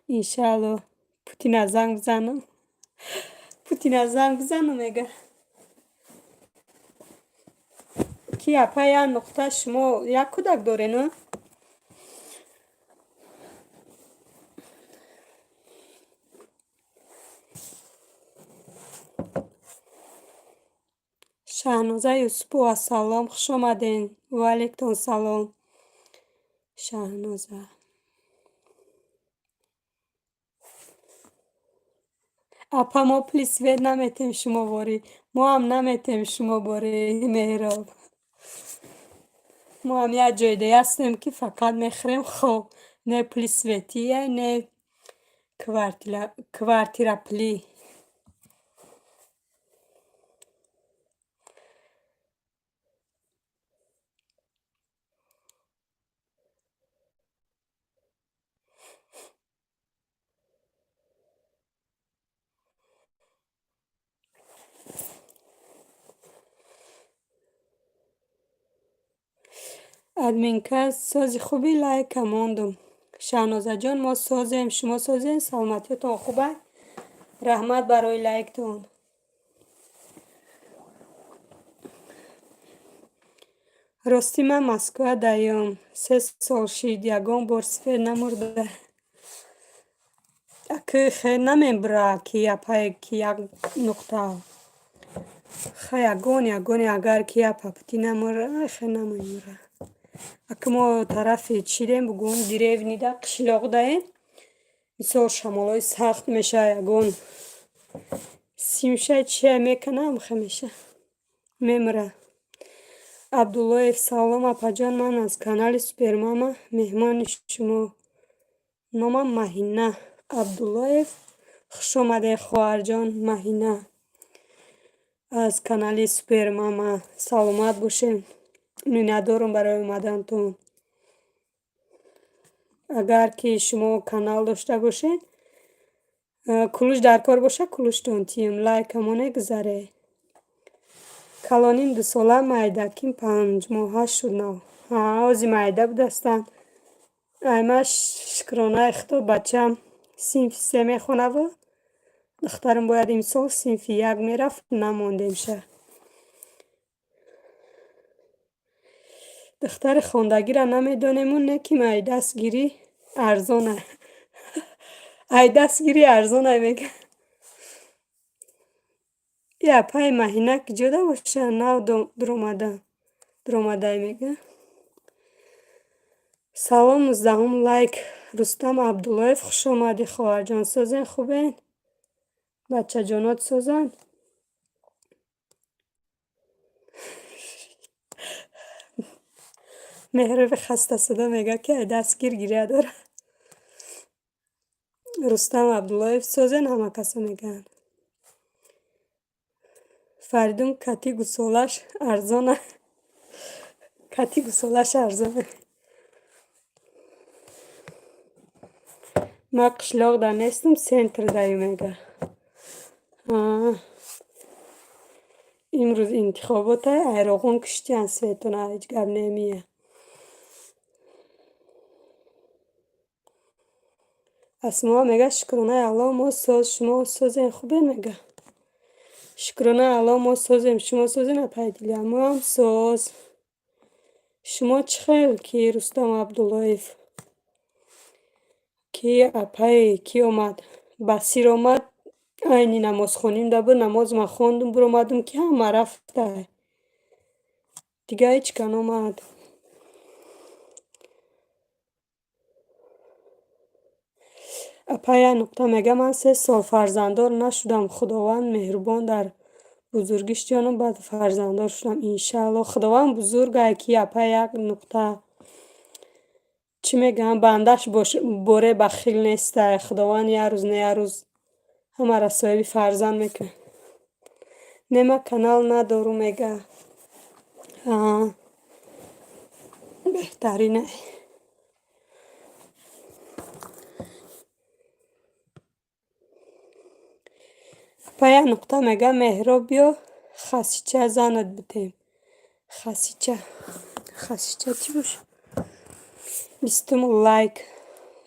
Speaker 1: انشالله پوتین زنگ بزنم میگه کی اپا یا نقطه شما یک کودک داره نه شهنازه یوسفو و سلام خوش آمدین و علیکم سلام شهنازه اپا ما پلیس وید نمیتیم شما باری ما هم نمیتیم شما باری مهراب ما هم یک جای دیگه هستیم که فقط میخریم خب نه پلیس ویتیه نه کوارتیرا پلی ادمینکه سازی خوبی لایک ماندم شهنازه جان ما سازیم شما سازین سلامتیتون خوبه رحمت برای لایکتون. راستی من مسکو دایم 3 سال شید یگان بار سفید نمورده اکی خیلی نمیبره که یپای که یک نقطه خیلی یگانی اگر که یپا پتی نموره خیلی نمیموره اکی ما طرف چیدیم بگون دیریو نیده قشلاق دهیم مثال شمالای سخت میشه یگان سیمشه چیه میکنه خیلی میشه میموره. عبدالله سلام اپا جان من از کانال سوپر ماما مهمان شما نامم مهینه عبدالله خوش آمده خواهر جان مهینه از کانال سوپر ماما سلامت باشین ندارم برای اومدنتون اگر که شما کانال داشته باشین کلوش در کار باشه کلوش تونتیم لایک همون نگذاره کلانیم 2 ساله مایدکیم 5 ماه شد نه آزی مایده بودستن ایمه شکرانه اختا بچم سینف 3 میخونه و دخترم باید امسال سینف 1 میرفت نمانده میشه دختر خواندگی را نمیدانیم نه که ای دستگیری ارزانه ای دستگیری ارزانه میگه یا پای مهینه که جدا باشه نو در اومده درآمده میگه. سلام 19 لایک رستم عبداللهیف خوش آمدی خواهر جان. سازن خوبین؟ بچه جانات سازن؟ مهرب خسته صدا میگه که دستگیر گیره داره. رستم عبداللهیف سازن همه کسا میگن. فریدون کتی گسولش ارزانه. کتی گسولش ارزانه. ما قشلاق در نیستم سنتر دایی میگه. امروز انتخابات ایراقون کشتیان سیتونه هیچ گب نمیه. اسما میگه شکرانه الله ما ساز شما سازین خوبه میگه. شکرانه الله ما سازیم شما سازین اپایدیلی ما هم ساز. شما چه خیل کی رستم عبداللهیف کی اپای کی اومد بسیر اومد اینی نماز خونیم دبه نماز ما خوندم برو اومدم که همه رفته دیگه هیچ کن اومد. اپای نقطه میگه من 3 سال فرزنددار نشدم. خداوند مهربان در بزرگیش جانم بعد فرزنددار شدم انشالله. خداوند بزرگه که اپای یک نقطه چی میگم بندش بوره بخیل نیسته. خداوند یه روز نه یه روز همه را صاحب فرزند میکنه. نما کانال ندارم میگه. بهترینه. پای نقطه میگه مهراب بیا خسیچه زنت بتیم. خسیچه چی باشه؟ 20 لایک.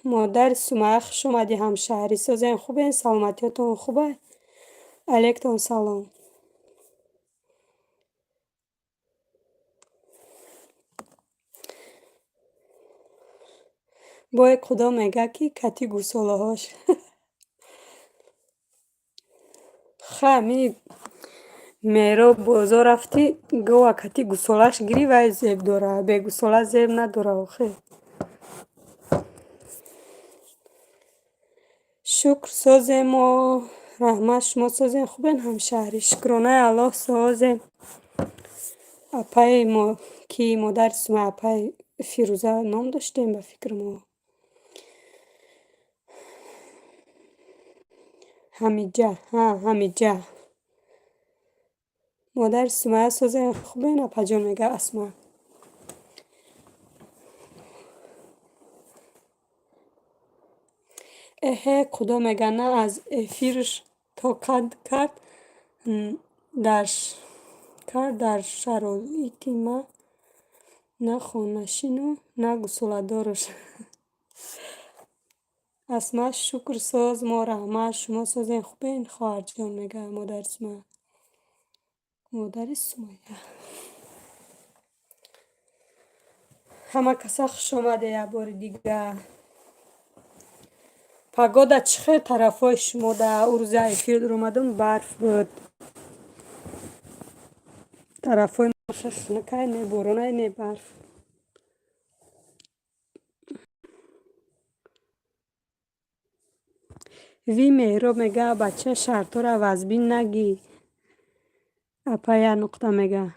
Speaker 1: مادر سمیه خوش اومدی همشهری سازین خوبه؟ سلامتیتون خوبه؟ علیکم سلام. بای خدا میگه که کتی گوساله هاش خمی میرا بازار رفتی گوه کتی گوسالش گیری و زیب داره به گوساله زیب نداره آخه. شکر سازیم و رحمت شما سازیم خوبین همشهری. شکرانه الله سازیم. اپای ما کی مادر سمه اپای فیروزه نام داشتیم به فکر ما. حمیجه حمیجه مادر سمه سازیم خوبین اپا جان میگه اسمه. خدا میگه نه از افیرش تا قد کرد در شرایطی ما نه خونشینو نه گسوله دارش. اسمه شکر ساز ما رحمت شما سازین خوبین خواهر جان میگه مادر سمه. مادر سمه همه کسا خوش آمده یه بار دیگه. پگاده چخه طرفای شما در ارزه ایفیل رو اومدم برف بود. طرفای مخش نکه نه بارونه نه برف. وی مهراب میگه بچه شرطا رو وزبین نگی. اپا یه نقطه میگه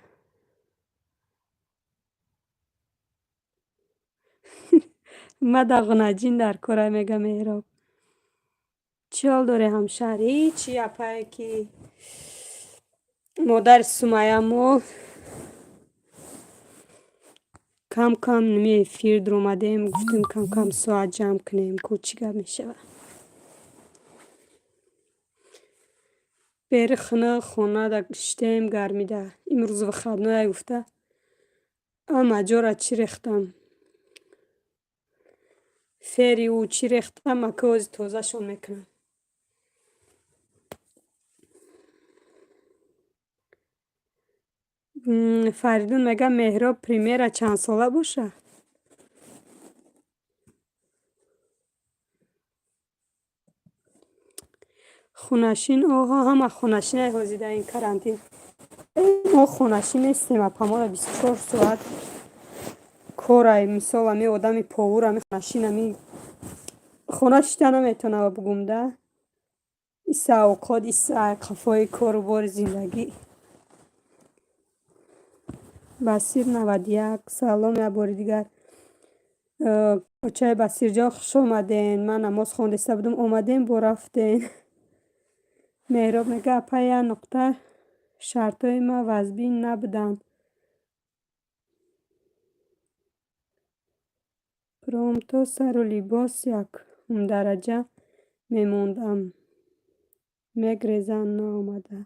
Speaker 1: ما دغنجین در کاره میگه مهراب. چی حال داره همشهری؟ چی اپایی که مادر سمیه ما کم کم نمی فیر در اومدیم گفتیم کم کم ساعت جمع کنیم کوچیگه میشه. بری خونه دا گشتیم گرمی ده. امروز و خدنای گفته اما جارا چی ریختم فری و چی ریختم مکاز تازه شون میکنم. فریدون میگه مهراب پریمیر چند ساله باشه؟ خونشین آها همه خونشین هازیده این کرانتین ما خونشی نیستیم اپا ما 24 ساعت کارای مثال همی آدمی پاور همی خونشی نمی خونشی تا نمیتونه بگم ده ایسا اوقات ایسا قفای کار و بار زندگی بسیر 91 سلام یه بار دیگر کوچه بسیر جا خوش آمدین من نماز خوندسته بودم اومدین با رفتین مهراب میگه اپا یه نقطه شرطای ما وزبین نبودن پرامتا سر و لباس یک درجه میموندم مگریزن نامده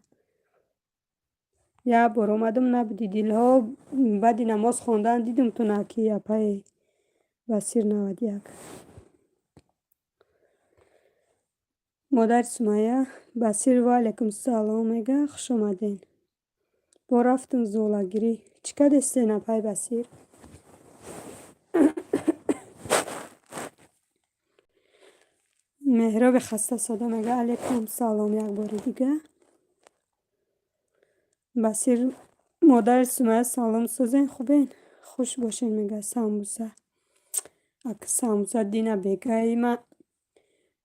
Speaker 1: یه بار اومدم نبودی دیلها بعدی نماز خوندن دیدم تو نکی اپای بسیر 91 مادر سمیه بسیر و علیکم سلام میگه خوش آمدین با رفتم زولگیری چیکار دستین اپای بسیر مهراب خسته صدا میگه علیکم سلام یک بار دیگه بسیر مادر سمیه سلام سوزین خوبین خوش باشین میگه ساموسه اک ساموسه دینه بگه من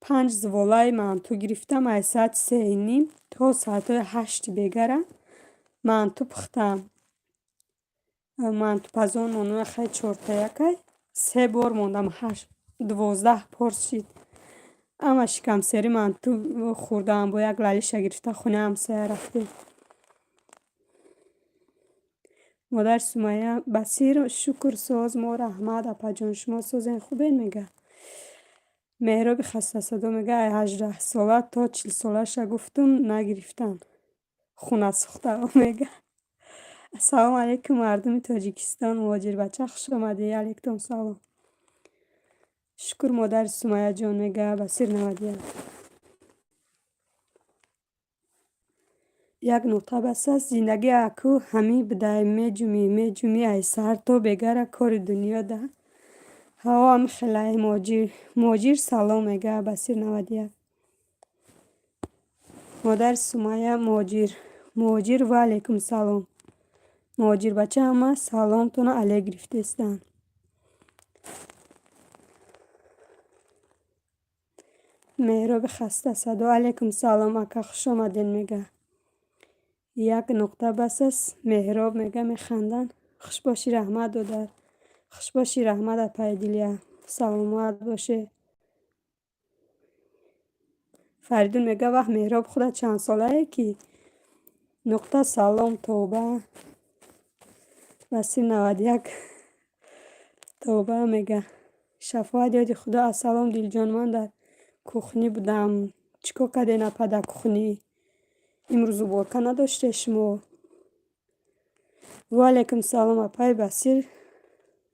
Speaker 1: 5 زوالای من تو گرفتم از ساعت 3:30 تا ساعت 8 بگره من تو پختم من تو پزون اونو خیلی چورتا یکی 3 بار موندم 12 پارس شید اما شکم سری من تو خوردم با یک لالیشه گرفته خونه همسایه رفتیم مادر سمیه بسیر شکر ساز ما رحمت اپا جان شما سازین خوبین میگه مهراب خسته صدا میگه 18 ساله تا 40 ساله شه گفتم نگرفتن خونه سخته میگه السلام علیکم مردم تاجیکستان مهاجر بچه خوش آمده علیکم سلام شکر مادر سمیه جان میگه بسیر 91 یک نقطه بس است زندگی اکو همی بده میجومی ای سر تا بگره کار دنیا ده هوا هم خیلی ماجیر سلام میگه بسیر 91 مادر سمیه ماجیر و علیکم سلام ماجر بچه همه سلام تونه علی گرفته استن مهراب خسته صدا علیکم سلام اکا خوش آمدین میگه یک نقطه بس است مهراب میگه میخندن خوش باشی رحمت دادر خوش باشی رحمت پای دیلیه سلامت باشه فریدون میگه وقت مهراب خودت چند ساله که نقطه سلام توبه بسیر 91 توبه میگه شفاعت یادی خدا السلام دیل جان من در کخنی بودم چیکار کردین اپا در کخنی امروز بارکه نداشته شما و علیکم سلام اپای بسیر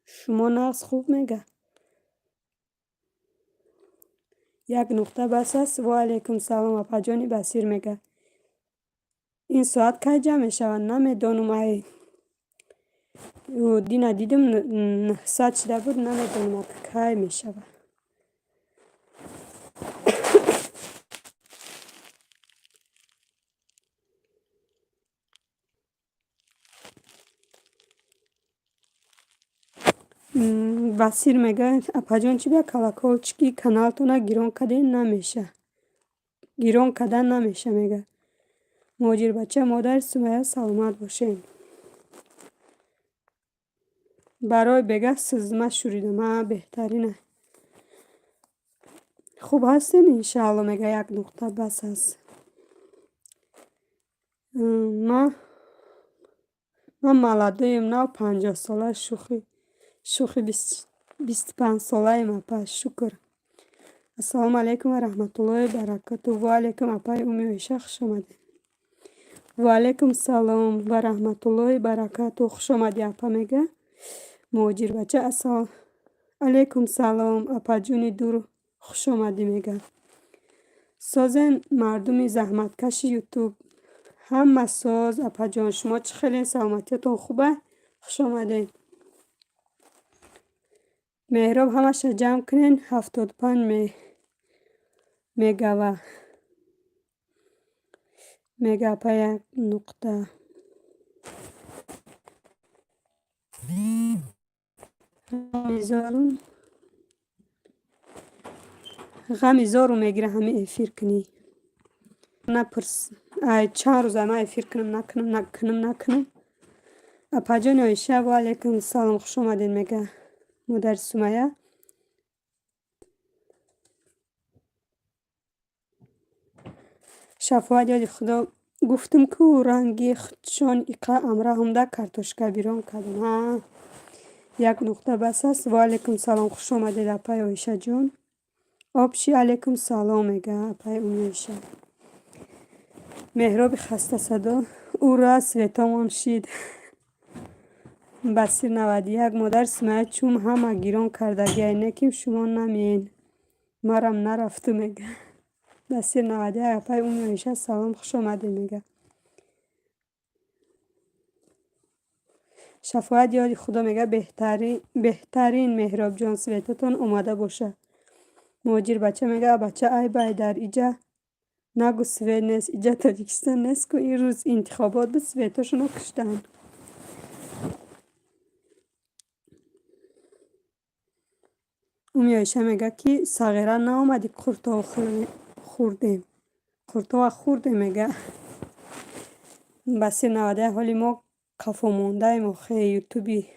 Speaker 1: شما نقص خوب میگه یک نقطه بس است و علیکم سلام اپا جانی بسیر میگه این ساعت که جمع میشود نمیدانم ای دینا دیدم 900 شده بود نمیدانم که میشود بسیر میگه اپا جان چی بیا کلاکول چکی کانال تو نه گیرون کدین نمیشه گیرون کدن نمیشه میگه ماجر بچه مادر سمیه سلامت باشین برای بگه سزمه شوریدم ها بهترینه خوب هستین انشاءالله میگه یک نقطه بس هست من ملدویم نو 50 ساله شوخی 25 ساله ایم اپا شکر السلام علیکم و رحمت الله و برکاته و علیکم اپای امی ویشه خوش آمده و علیکم سلام و رحمت الله و برکاته خوش آمدی اپا میگه مهاجر بچه السلام علیکم سلام اپا جون دور خوش آمدی میگه سازن مردم زحمتکش یوتیوب همه ساز اپا جان شما چه خیلی سلامتیتون خوبه خوش آمدین مهراب همش جمع کنین 75 میگه اپا یک نقطه میذارم غمی زارو میگیره همه افیر کنی نپرس چند روز همه افیر کنم نکنم اپا جان عایشه و علیکم سلام خوش آمدین میگه مادر سمیه شفاعت یاد خدا گفتم که رنگی خودشان ایقا امره همده کارتوشکا بیرون کردن ها یک نقطه بس است و علیکم سلام خوش آمدید اپای عایشه جان آبشی علیکم سلام میگه اپای عایشه مهراب خسته صدا او را سویتامان شید بسیر 91 مادر سمیه چون همه گیران کرده اینه که شما نمین مرم نرفته میگه بسیر 91 اپای عایشه سلام خوش آمدید میگه شفاعت یاد خدا میگه بهترین مهراب جان سویتاتون اومده باشه مهاجر بچه میگه بچه ای بای در ایجا نگو سوید نیست ایجا تاجیکستان نیست که این روز انتخابات بود سویتاشونو کشتن امی عایشه میگه که صغیره نامدی قرطا خوردیم میگه بسی 90 حالی ما کفا مونده ایم آخه یوتیوبی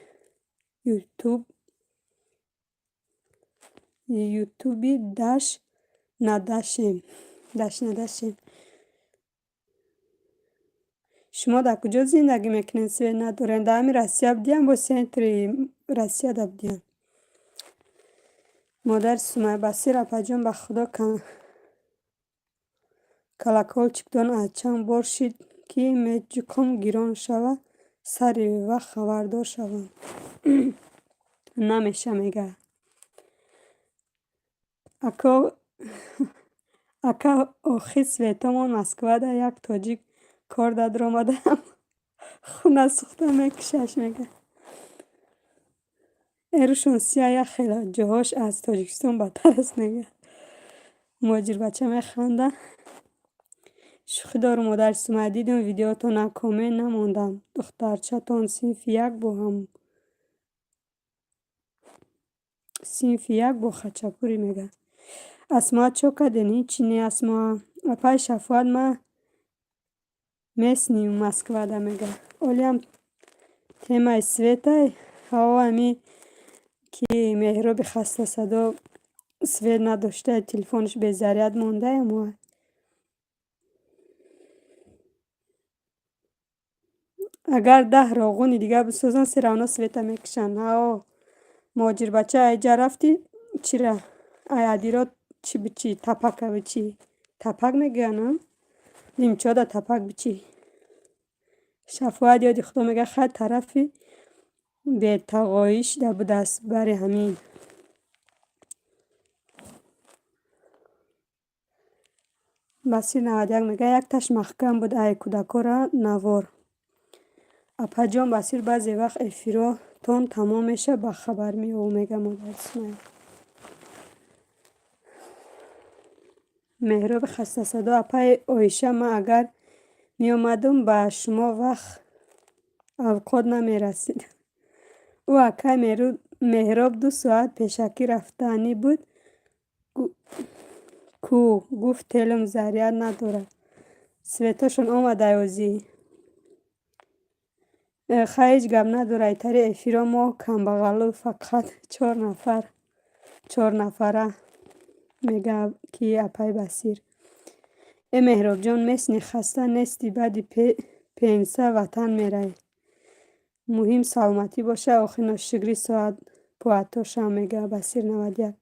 Speaker 1: نداشیم شما در کجا زندگی میکنین سوی ندارین در همین رسیه بدیم با سنتری رسیه دا بدیم مادر سمیه بسیر اپا جان به خدا کلکال چکدان اچم بار شید که میجکم گیران شوه سری و خبردار شوم نمیشه میگه اکا آخی سویتامان مسکوه ده یک تاجیک کار دادر آمده هم خونه سخته میکشش میگه ایروشون سیاه خیلی جاهاش از تاجیکستان بدتر است میگه مهاجر بچه میخنده شوخی دارم مادر سمیه دیدم ویدیوتون نکامه نماندم دخترچه تان صنف یک با خچپوری میگه اسما چو کدنی چینی اسما اپای شفاعت ما میسنیم مسکوه ده میگه اولی هم تیمای سویتای هوا همی که مهراب خسته صدا سویت نداشته تلفنش به ذریعت مونده اما اگر 10 راغونی دیگه بسازن سر اونا سویتا میکشن ها مهاجر بچه ایجا رفتی چی را ای عدیرات چی بچی تپک بچی تپک میگن نیمچه دا تپک بچی شفاعت یادی خدا میگه خط طرفی به تقایش ده بود است برای همین بسیر 91 میگه یک تش محکم بود ای کودکا را نوار اپا جان بسیر بعضی وقت افیرا تون تمام میشه با خبر می او میگه مادر سمیه مهراب خسته صدا اپای عایشه ما اگر می آمدم با شما وقت اوقات نمی رسید او اکای مهراب 2 ساعت پیشکی رفتنی بود کو گفت تلم ذریعت نداره سویتاشون آمده یازی خیلی گم نداره ایتری افیرا ما کم بغلو فقط 4 نفره میگه که اپای بسیر ای مهراب جان میسنی خسته نیستی بعدی پینسه وطن میره مهم سلامتی باشه آخی ناشگری ساعت پواتاشم میگه بسیر 91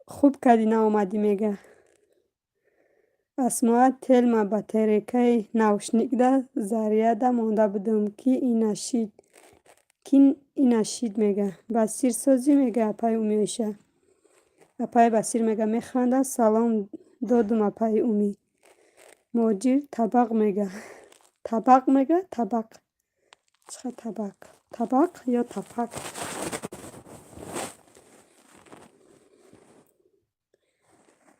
Speaker 1: خوب کردی نامدی میگه اسما تلما با تریکه نوشنیک ده ذریعه ده مانده بودم که این نشید میگه بسیر سازی میگه اپای اومی میشه اپای بسیر میگه میخنده سلام دادم اپای اومی مهاجر طبق میگه طبق چخه طبق یا طبق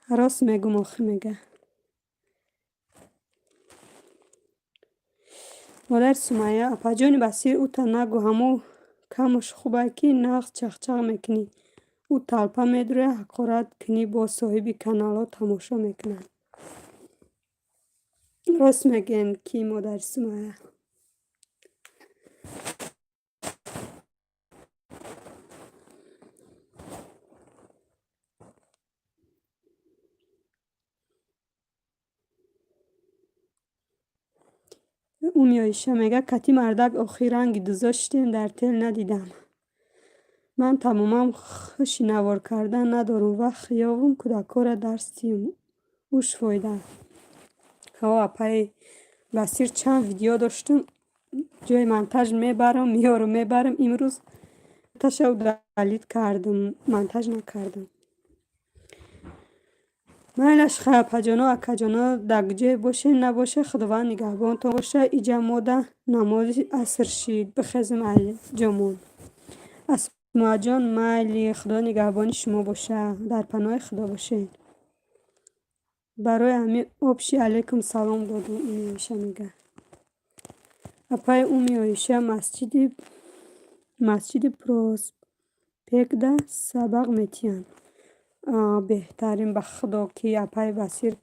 Speaker 1: راست میگم آخه میگه مادر سمیه اپاجان بسیر او تا نگو همو کمش خوبه که نقص چخچق میکنی او تلپه میدره حقارت کنی با صاحب کانال ها تماشا میکنن. راست میگن کی مادر سمیه. او میایشه میگه کتی مردک آخیرنگی دوزاشتیم در تل ندیدم. من تماما خوشی نوار کردن ندارم و خیابون کودکار درستیم اوش فایده. ها پای بسیر چند ویدیو داشتم جای منتج میبرم میارم میبرم امروز تشو دلیت کردم منتج نکردم. مایلش خیلی پجانا اکجانا دگجه باشه نباشه خداوند نگهبان تو باشه ایجا ماده نماز اثر شید بخزم علی جمون اسما جان مایلی خدا نگهبانی شما باشه در پناه خدا باشه. برای همین آبشی علیکم سلام دادم. این میشه میگه اپای اون میایشه مسجد پروس پکده سبق میتین بهترین به خدا که اپای بسیر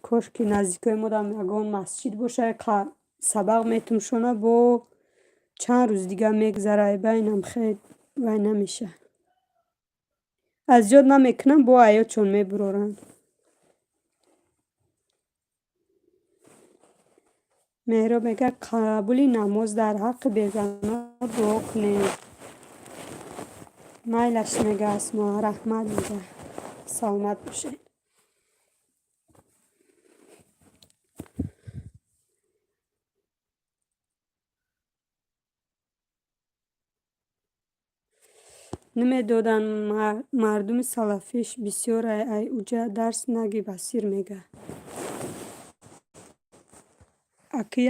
Speaker 1: کاش که نزدیکای ما دم یگان مسجد باشه که سبق میتونشونه با چند روز دیگه میگذره بینم خیلی وای نمیشه از جاد نمیکنم با عیاد چون میبرارن. مهرا میگه قبولی نماز در حق بیزنا دعا کنید. مایلش میگه اسما رحمت میگه سلامت باشید. نمیدادن مردم سلفیش بسیار ای اوجه درس نگی بسیر میگه اکی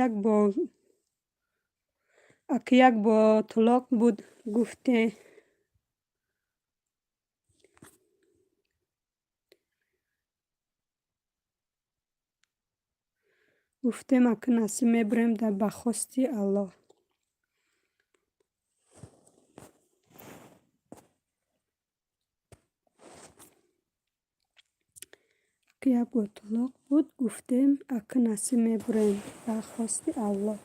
Speaker 1: یک با طلاق بود گفتم اکی نصیب میبریم در بخواستی الله. اکی یک با طلاق بود گفتم اکی نصیب میبریم بخواستی الله.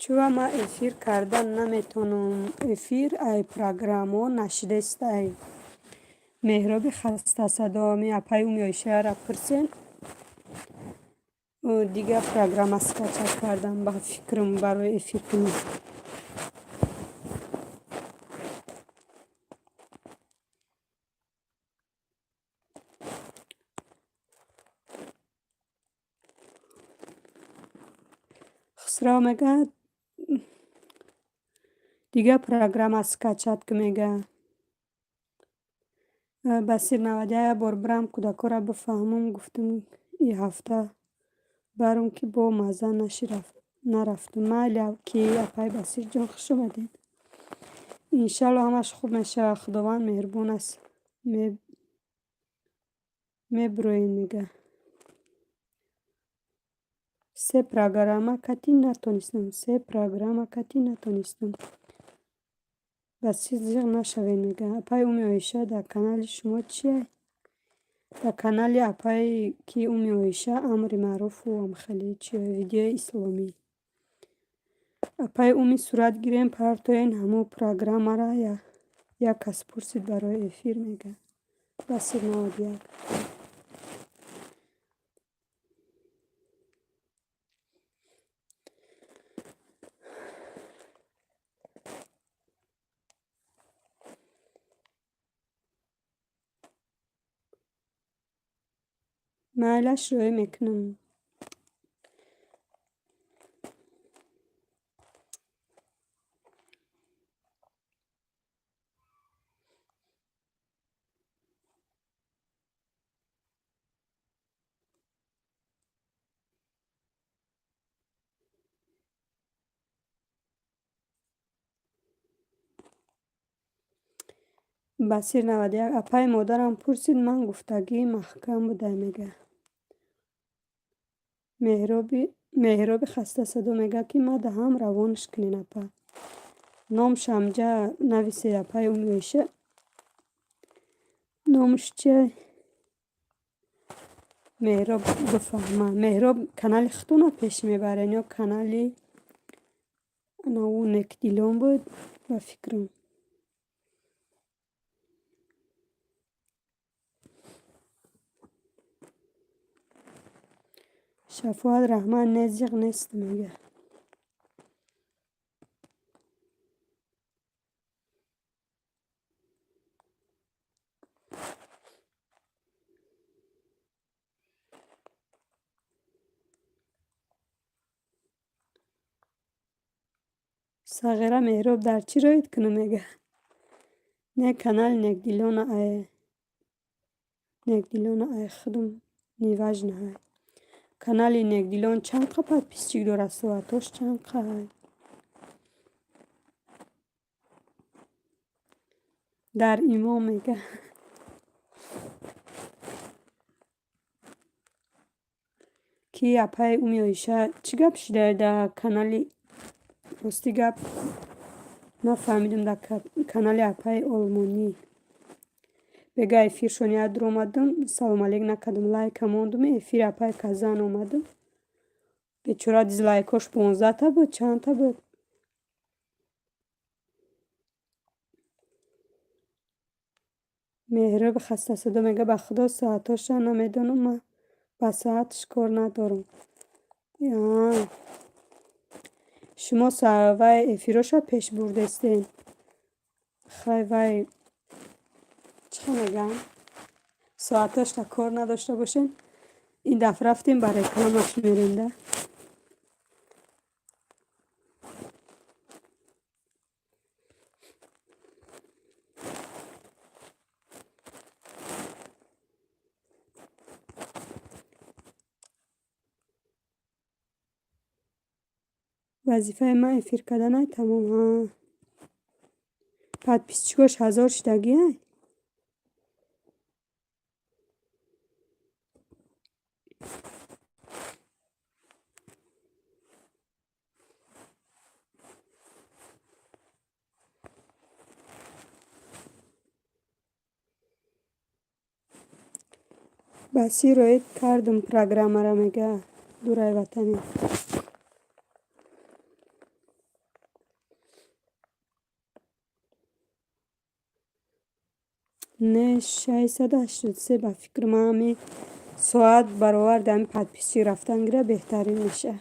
Speaker 1: چون ما افیر کردن نمیتونم افیر ای پروگرام ها نشدست ای مهراب خسته صدا می اپای میایشه را پرسین دیگه پروگرام اسکچ کردم با فکرم برای افیر کنیم. خسرا میگه دیگه پروگرام اسکچت که میگه بسیر نودیه بار برم کودکا را بفهمم گفتم این هفته برم که با مزه نشی نرفتم مالی که اپای بسیر جان خوش آمدید انشالله همش خوب میشه خداوند مهربون است. میبروین میگه سه پروگرام کتی نتونستم بسیر زیغ نشوین میگه اپای اومی آیشه در کانال شما چیه؟ در کانال اپای که اومی آیشه امر معروف و هم خیلی چیه ویدیو اسلامی اپای اومی صورت گیریم پرتوین همو پروگرام را یک کس پرسید برای افیر میگه بسیر نوادیه محلش روی میکنم. بسیر 91 اپای مادرم پرسید من گفتگی محکم بوده میگه. مهراب خسته صدا میگه که ما ده هم روانش کنین اپا نام شمجه نویسی اپای امیشه نامش چیه مهراب بفهمه. مهراب کانال ختونه پیش میبره یا کانالی نو نکدیلون بود و فکرم شفاعت رحمان نزیق نیست میگه. صغیره مهراب در چی رایت کنه میگه نه کانال نگدیلون ای خودم نیواج نه کانال نگدیلون چند قپت پیسچیک دور است و توش چند قای در ایمان میگه کی اپای اومی ایشه چی گپ شده در کانالی راستی گپ نفهمیدم در کانال اپای آلمانی بگه افیر شونیه در اومدم سلام علیک نکدم لایک هموندم افیر اپای کزن اومدم بیچاره دیزلایکاش 15 تا بود چند تا بود مهراب خسته صدا میگه به خدا ساعتاش نمیدونم من با ساعتش کار ندارم شما وای افیروش پیش برده استین خیلی وای چه میگم ساعتاش تا کار نداشته باشین این دفعه رفتیم برای کلامش میرنده وظیفه من افیر کردن های تمام ها پد پیسچگاش 1000 شدگی های بسی روید کردم پروگرام را میگه دورای وطنی نه 683 به فکر من همی ساعت برابر دمی پد پیسچی رفتن گره بهترین میشه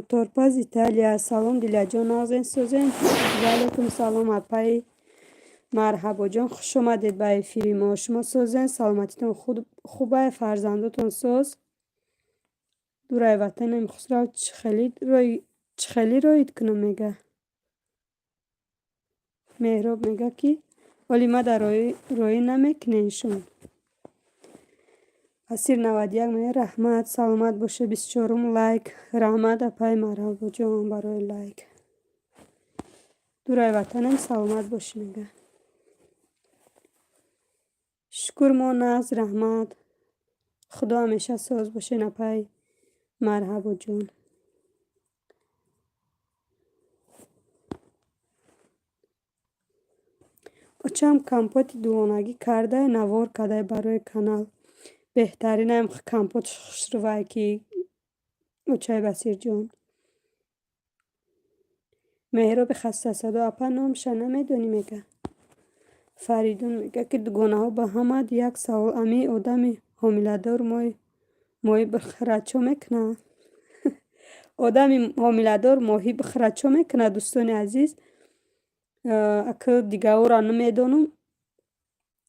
Speaker 1: تورپاز ایتالیا سلام دیلیا جان نازن سوزن علیکم سلام اپای مرحبا جان خوش آمدید به افیری ما شما سوزن سلامتیتون خوبه فرزندتون سوز دورای وطن نمیخوست چخلی روید کنم میگه مهراب میگه که ولی ما در روی نمیکنینشون اسیر 91 میگه رحمت سلامت باشه 24 لایک رحمت اپای مرحبا جان برای لایک دورای وطنم سلامت باشه میگه شکر مانز رحمت خدا همیشه ساز باشه نپای مرحبا جان اچم کمپوت دوانگی کرده نوار کرده برای کانال بهترین هم کمپوت خشروای که اچای بسیر جان مهراب خسته صدا اپا نامش نمیدونی میگه فریدون میگه که دوگانه ها با همه یک سوال امی آدمی حاملدار ماهی بخره چو میکنه آدمی حاملدار ماهی بخره چو میکنه دوستان عزیز اکه دیگه او را نمیدونم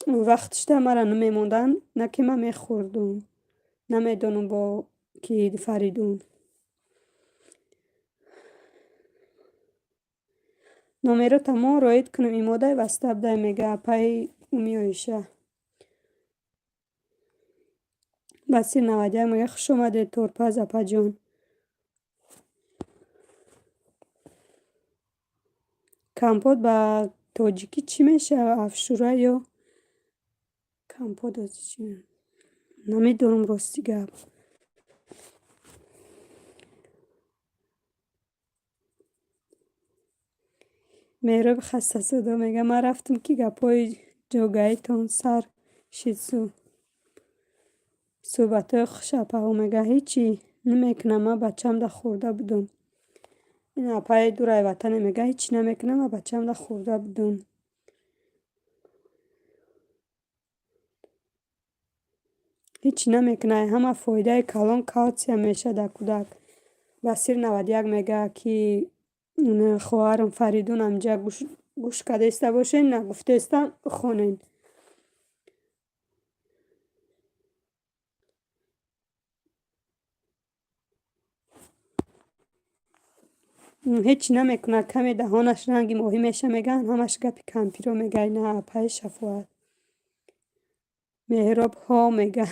Speaker 1: وقتش ده مرا نمیموندن نه که من میخوردم نمیدونم با کی فریدون نمیره تمام رایت کنم این ماده وسته بده میگه پای امیایشه بسی 91 میگه خوش اومده تورپاز اپا جان کمپوت با тоҷикӣ чӣ мешава? Афшура ё компот чӣ? Намедонам рости гап. меҳроб хастасудо мега ман рафтам ки гапҳои ҷогаитон сар шидсу суҳбатҳои хушапаҳо. мега ҳичӣ намекунам, ман бачамда хӯрда будам. ин апаи дурай ватане мега ҳичӣ намекунам, ман бачамда хӯрда будам. ҳичӣ намекунай, ҳама фоидаи калон калтсия мешад дар кӯдак. Басир 91 мега ки хоҳарам Фаридун амҷа гӯш кардеста бошед, нагуфтестам хонед. ҳичӣ намекунад, каме даҳонаш ранги моҳӣ меша, меган ҳамаш гапи кампиро мегай. На апаи шафоат. меҳроб ҳо мега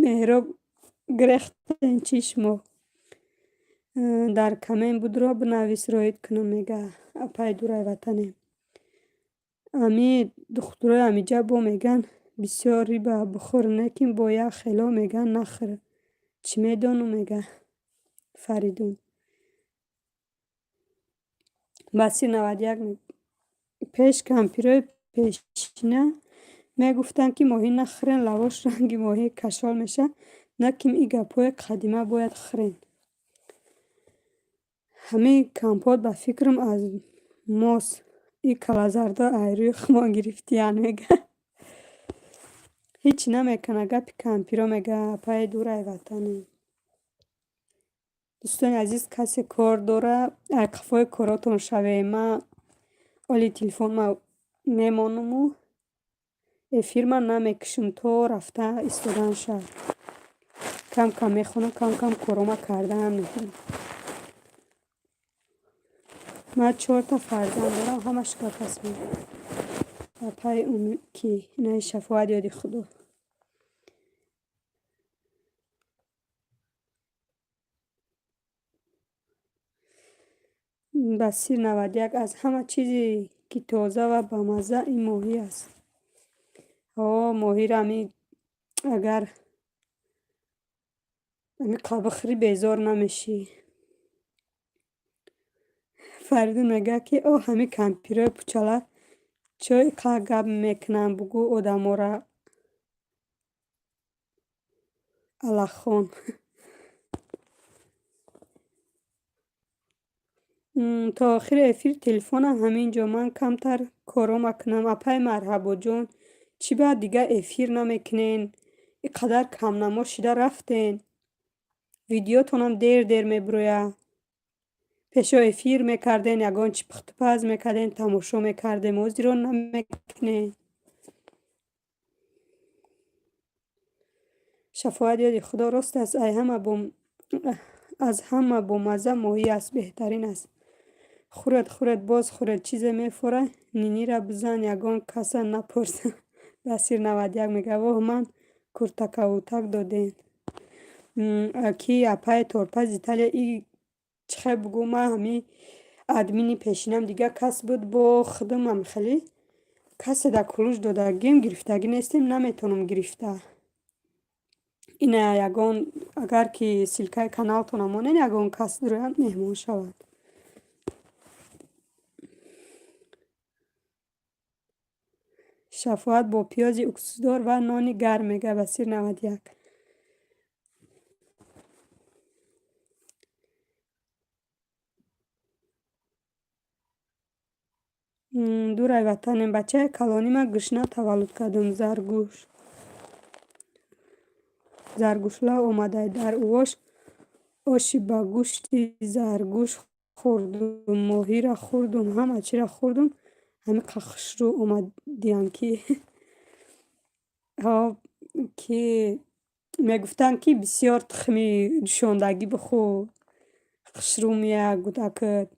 Speaker 1: меҳроб грехтен чишмо дар камен будро бинавис роид кунам, мега апаи дурай ватане. ами духтурои амиҷа бо меган бисёр риба бухӯр, лекин бо як хело меган нахӯр. чӣ медону, мега Фаридун. Басир 91 пеш кампирои пешина мегуфтанд ки моҳӣ нахӯрен, лавош ранги моҳӣ кашол меша. Наким и гапҳои қадима бояд хӯрен. ҳамин компот ба фикрам аз мост. И калазардо айрӯи хумо гирифтиян, мега ҳичӣ намекунад гапи кампиро, мега апаи дурай ватане. дӯстони азиз, касе кор дора, айқафои коротон шаве. Ман оли телефонма мемонуму эфирма намекушам то рафта истодан шав. кам кам мехонам, кам кам корома кардаам мекунам. ман 4 фарзанд дорам, ҳамаш гап аст. апаи ки инаи шафоат ёди худо. Басир 91 аз ҳама чизе ки тоза ва бамазза ин моҳӣ аст. моҳиро агар қабихӯрӣ безор намешӣ. Фаридун мега ки ҳамин кампирои пучала чо иқадр гап мекунанд, бугӯ одамора алахон. то охири эфир телефонам ҳаминҷо. Ман камтар корома кунам. апай марҳабоҷон, чӣ баъд дигар эфир намекунен? иқадар камнамо шида рафтен. видеотонам дер дер мебирояд. пешо эфир мекарден, ягон чӣ пухтупаз мекарден, тамошо мекардем, ҳозиро намекунем. шафоат ёди худо рост аст. аз ҳама бомазза моҳӣ аст, беҳтарин аст. хӯред боз хӯред, чизе мефора, нинира бизан, ягон каса напурса. Басир 91 мега воҳ ман куртакавутак доден. ки апай торпаз Италия и чихе бугӯ, ман ҳами админи пешинам дига кас буд бо худумам хеле касе да кулуш дода гем гирифтагӣ нестем, наметонам гирифта. ина ягон агар ки силкаи каналтона монен, ягон кас дурояд меҳмон шавад. шафоат бо пиёзи уксусдор ва нони гарм, мега Басир 91. дурай ватанем, бачаи калонима гушна таваллуд кардам. заргушла омадай дар увош оши ба гӯшти заргӯш хӯрдум, моҳиро хӯрдум, ҳама чиро хӯрдум, ҳамиқа хушрӯ омадиам ки мегуфтанд ки бисёр тухми душондагӣ бихӯр, хушрӯ меяд гудакат.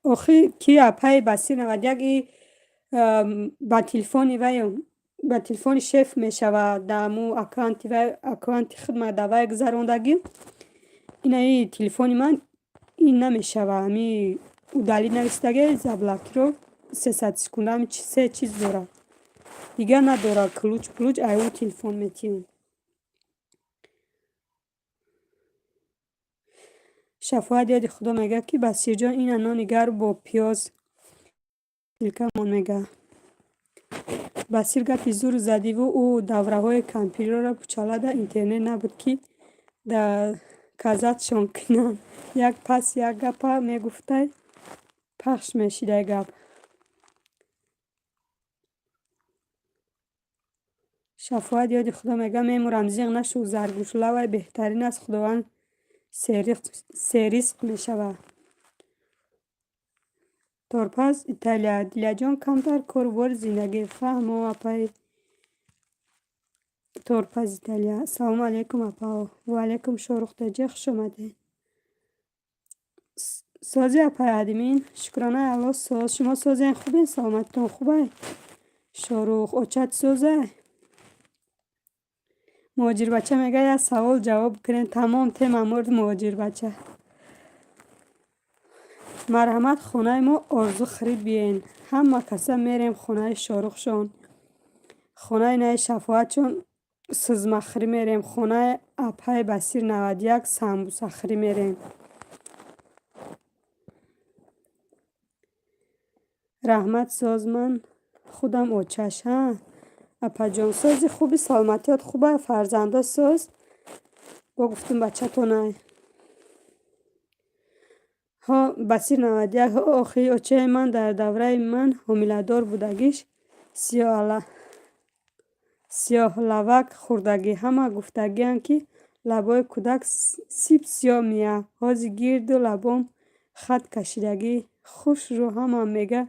Speaker 1: охир ки апай Басир 91 ба телефони вай ба телефони шеф мешавад даму аккаунти хидмат да вай гузарондагӣ инаи телефони ман ин намешава ами удали навистаги заблокиров 300 секунда ами се чиз дорад дига надора ключ плуч аю телефон метиён шафоат яди худо мега ки басирҷон ина нони гарм бо пиёз илкамон мега басир гапи зур задиву ӯ давраҳои компютерро пучалада интернет набуд ки да казатшон кунанд як пас як гапа мегуфтай пахш мешидай гап шафоат яди худо мега мемурам зиғ нашу заргӯшлавай беҳтарин аст худованд серисқ мешавад торпаз италия диляҷон камтар кору бори зиндагӣ фаҳмо апай торпаз италия салому алейкум апао ва алейкум шорухтаҷи хушомадед сози апай адимин шукрона алло соз шумо созен хубен саломатитон хубай шорух очат созай муҳоҷирбача мега як савол ҷавоб кунем тамом тема мурд муҳоҷирбача марҳамат хонаи мо орзу хирид биен ҳама каса мерем хонаи шорухшон хонаи наи шафоатшон сизмахирӣ мерем хонаи апай басир 91 самбусахирӣ мерем раҳмат соз ман худам очаш ҳа апаҷон сози хуби саломатиёт хуба фарзандо соз бо гуфтум бачатонай ҳо басир 91 ҳо охири очаи ман дар давраи ман ҳомиладор будагиш сиёҳлавак хӯрдагӣ ҳама гуфтагиям ки лабои кӯдак сиб сиёҳ мия ҳози гирду лабом хат кашидагӣ хуш рӯ ҳама мега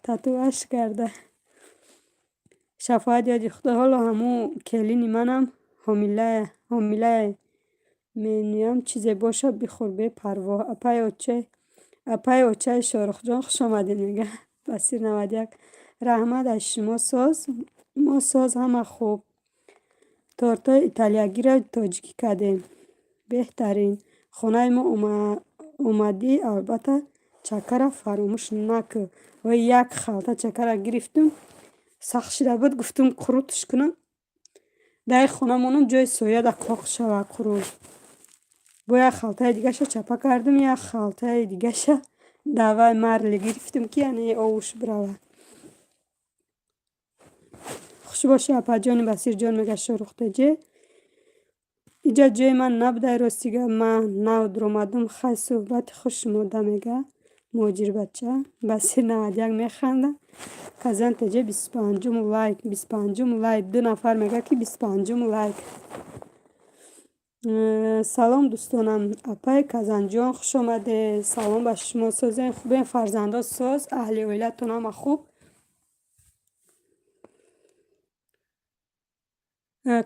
Speaker 1: татуаш карда шафоат яди худо ҳоло ҳамун келини манам ҳомилае менӯям чизе боша бихӯр бепарво апай очаи шорухҷон хушомадед мега басир 91 раҳмат аз шумо соз мо соз ҳама хуб тортои италиягиро тоҷикӣ кардем беҳтарин хонаи мо омадӣ албатта чакара фаромӯш накӯ вай як халта чакара гирифтум сахт шуда буд гуфтум қурутш кунам дар хона монам ҷои сояда коқ шава қурут бо як халтаи дигаша чапа кардум як халтаи дигаша давай марли гирифтум ки яъне овуш бирава хуш бошӣ апаҷони басирҷон мега шорухтаҷе иҷа ҷои ман набудай ростига ман нав дуромадум хай суҳбати хуш мода мега муҳоҷирбача басир 91 механда казантаҷе 25 лайк 2 нафар мега ки 25 лайк салом дӯстонам апай казанҷон хушомадед салом ба шумо созен хубен фарзандо соз аҳли оилатон ҳама хуб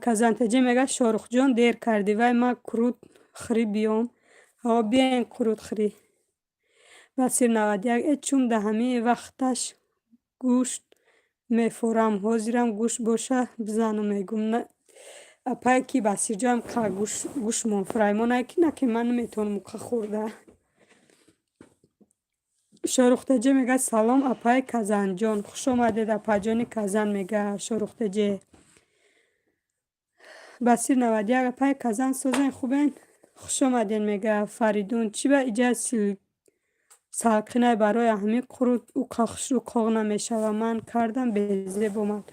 Speaker 1: казантаҷе мега шорухҷон дер карди вай ма курут хирӣ биём ҳо биен курут хирӣ басир 91 эчум да ҳамин вақташ гӯшт мефорам ҳозирам гӯшт боша бизану мегум апай ки басирҷон ка гӯшт мофурай монай ки наки ман наметавонам уқа хӯрда шорухтаҷе мега салом апай казанҷон хушомадед апаҷони казан мега шорухтаҷе басир 91 апай казан созен хубен хушомадед мега фаридун чи ба иҷа салқинай барои ҳамин қурут уқа хушу коқ намешава ман кардам безеб омад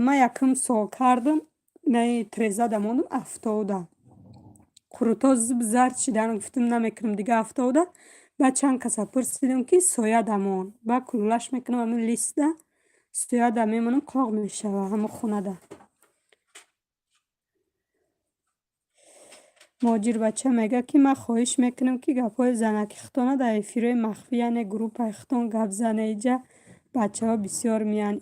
Speaker 1: ман якум сол кардам наи трезада мондум 70 қурутҳо зуб зард шидан гуфтум намекунам дига 70 ба чанд каса пурсидам ки сояда мон ба кулулаш мекунам ҳамин листа сояда мемонам коқ мешава ҳамин хонада муҳоҷирбача мега ки ман хоҳиш мекунам ки гапҳои занаки хитона дар эфирои махфӣ яъне группаи хитон гап зане иҷа бачаҳо бисёр меянд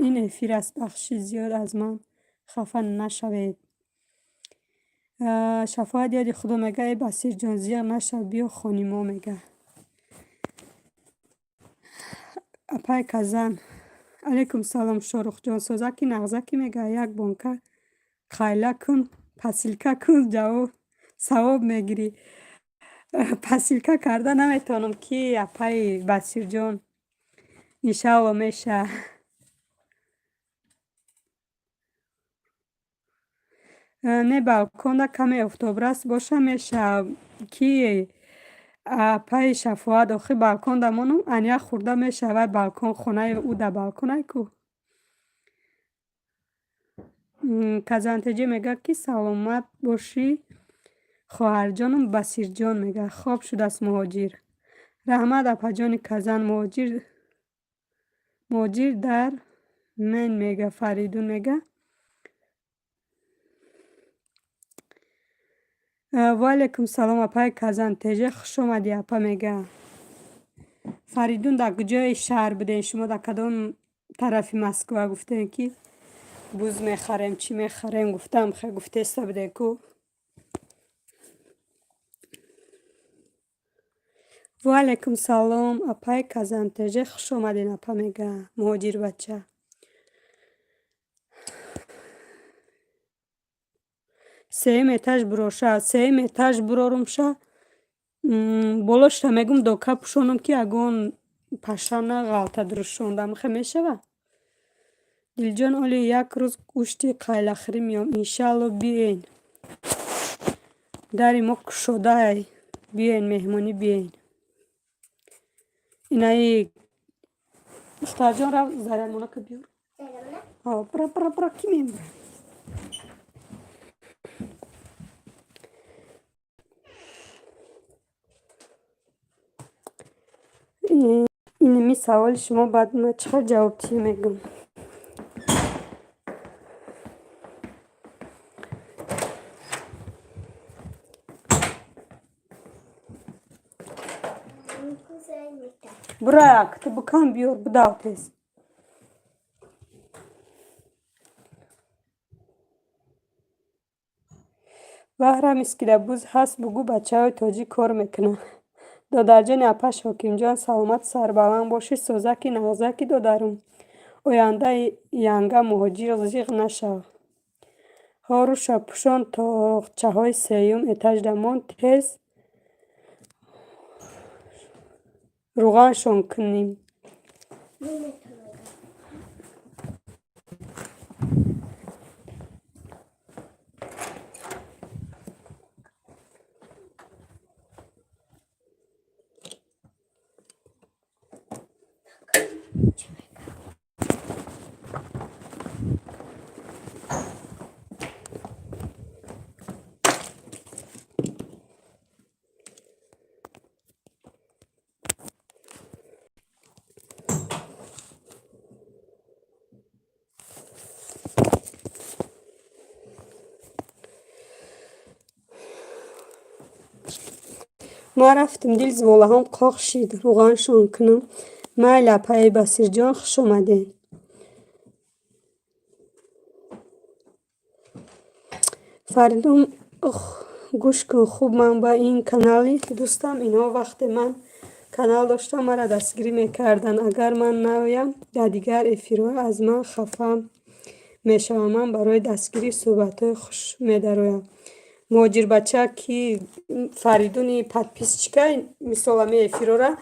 Speaker 1: ин эфир аст бахши зиёд аз ман хафа нашавед шафоат яди худо мега эй басирҷон зиғ нашав биё хони мо мега апай казан علیکم سلام شارخ جان سوزاکی نغزاکی میگه یک بانکه خیله کن پسیلکه کن جواب ثواب میگیری. پسیلکه کرده نمیتونم کی اپای بسیر جان ایشالا میشه. نه بالکن کمی افتابرس باشه میشه کی پای شفاعت آخی بالکن دمانم انیا خورده میشه و بالکن خونه او در بالکن کو. کزانتجی میگه که سلامت باشی خواهر جانم بسیر جان میگه خواب شده است مهاجر. رحمت اپا جان کزان مهاجر در من میگه. فریدون میگه و علیکم سلام اپای کزانتجی خوش آمدی اپا میگه. فریدون در کجای شهر بودین شما در کدام طرف مسکو گفتین که بوز میخریم چی میخریم گفتم خیلی گفته است بده کو. و علیکم سلام اپای کزانتجی خوش آمدین اپا میگه مهاجر بچه. سیم اتاج بروشه سیم اتاج برارم شه بالاش میگم دوکا پوشانم که اگون پشانه غلطه درست شوندم خیلی میشه. دلجان اولی یک روز گوشتی قیلاخری میام انشالله بیاین داری ما کشوده بیاین مهمانی بیاین. اینایی مختار جان را زرمونه که بیار برا کی میمونه. اینمی سوال شما بعد من چقدر جواب چی میگم. Bırak, bu kan biyor, bu da tez. بهرام اسکیده بوز هست بگو بچه های تاجی کار میکنه. دادرجان اپش حاکم جان سلامت سربلند باشی سوزکی نغزکی دادرم اوینده ینگه مهاجر زیغ نشو. هارو شپشان تا چه های سیوم اتش دمان تز روغنشان کنیم. ما رفتیم دیل زواله هم قاق شید روغنشان کنم. ما لپای بسیر جان خوش اومدین. فریدون گوش کن خوب من با این کانالی دوستم اینا وقت من کانال داشتم مرا دستگیری میکردن. اگر من نویم در دیگر افیرو از من خفه میشوم. من برای دستگیری صحبت خوش میدرویم. مهاجر بچه که فریدونی پدپیس چکه مثال می افیرو را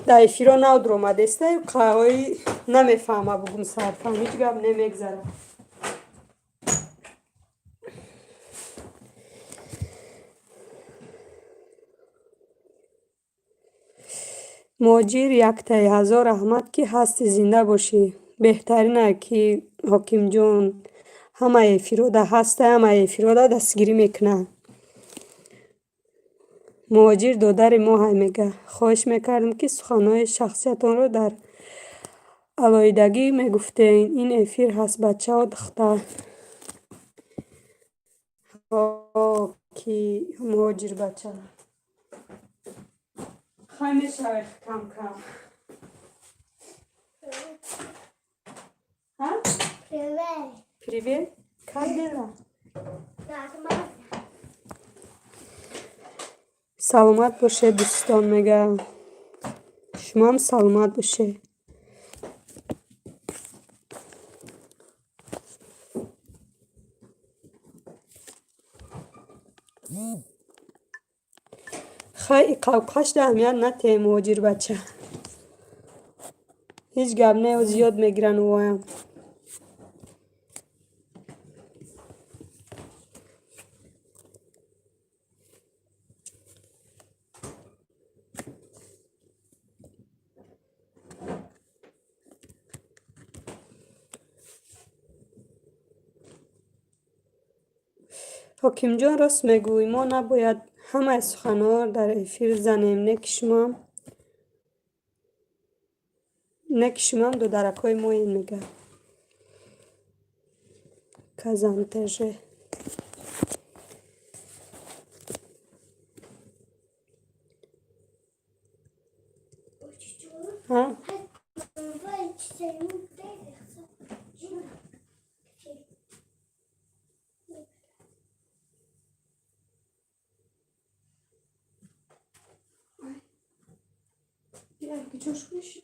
Speaker 1: در افیرو نو درآمده است قوی نمیفهمه بگم صرفا هیچ گپ نمیگذره. مهاجر یک تای هزار رحمت که هستی زنده باشی. بهترینه که حاکم جان همه افیروده هسته همه افیروده دستگیری میکنه. مهاجر دادر ما های میگه خواهش میکردم که سخنهای شخصیتان رو در علایدگی میگفتین. این افیر هست بچه ها دختر که مهاجر بچه خواهی میشوید کم کم. ها؟ پریوه؟ کردیلا سلامت باشه دوستان میگه شما هم سلامت باشه. خیلی قوقش در میاد نه مهاجر بچه هیچ گپ نه و زیاد میگیرن و وایم حکیم جان راست میگوی ما نباید همه سخنها در افیر زنیم نه که شما هم دو درکای ما این میگه کازانتجه ها bir coşmuş.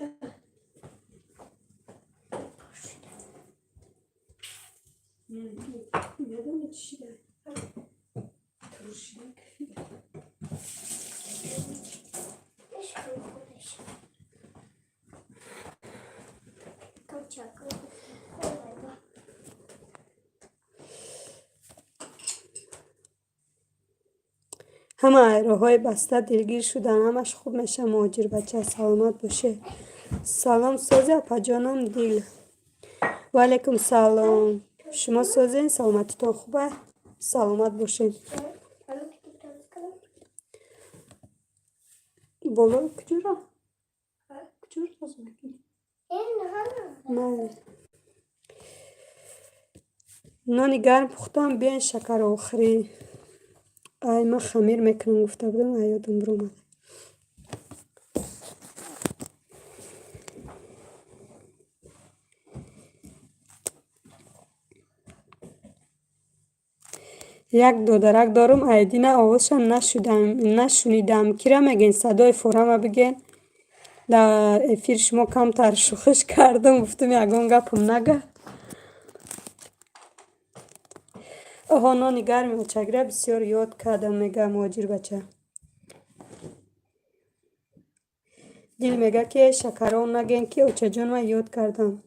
Speaker 1: Neden yetişiyor? Turşuya kafir. همه ایراهای بسته دلگیر شدن همش خوب میشه مهاجر بچه سلامت باشه سلام سازی اپا جانم دیل و علیکم سلام شما سازین سلامتتان خوبه سلامت باشین بالا کجورا کجور لازم بگی نانی گرم پختم بیاین شکر آخری ای من خمیر میکنم گفته بودم یادم برآمد یک دودرک دارم ایدی نه آوازشان نشنیدم کیره میگین صدای فورمه بگین در افیر شما کمتر شوخش کردم گفتم یگان گپم نگه آها نانی گرمی و چگره بسیار یاد کردم میگه مهاجر بچه دیل میگه که شکران نگین که اوچه جان من یاد کردم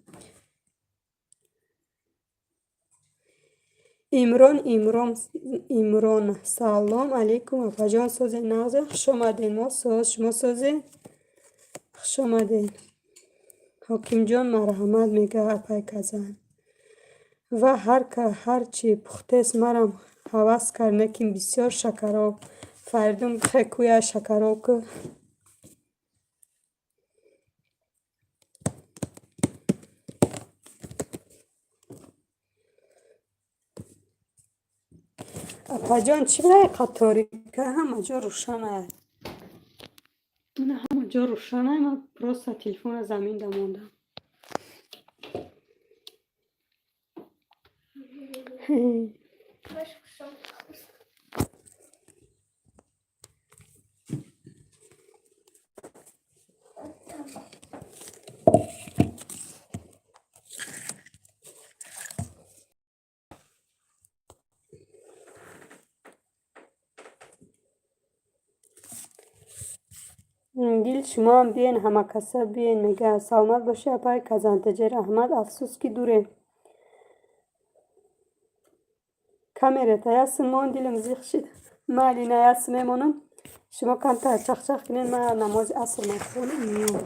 Speaker 1: ایمران سلام علیکم اپا جان سوزی نازه خوش آمدین ما سوز شما سوزی خوش آمدین حکیم جان مرحمت میگه اپای کزن و هر چی پختست مرم حوض کرد نکیم بسیار شکرها فردم خیکویا شکرها که اپا جان چی برای قطاری که همه جا روشنه نه همه جا روشنه من پروست تلفن زمین دموندم گیل شما هم بیین همه کسا بیین میگه سلامت باشه اپای کزن تجر احمد افسوس که دوره کمیره تایست من دیلم زیخ شد مالی نیست میمونم شما کم تا چخ کنین من نماز اصر مخونم میام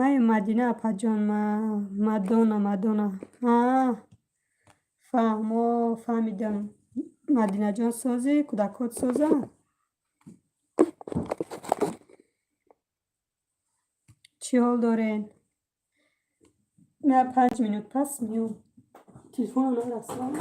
Speaker 1: من مدینه اپا جان مدونه فهمیدم مدینه جان سازی کودکات سازه چی حال دارین؟ من 5 minut پس میام تلفن نرسم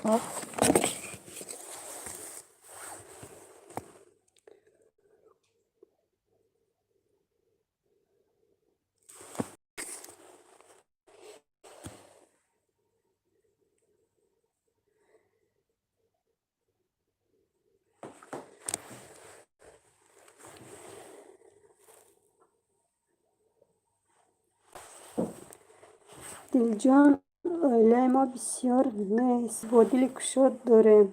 Speaker 1: دلجان عائله ما بسیار نیست با دل گشاد داریم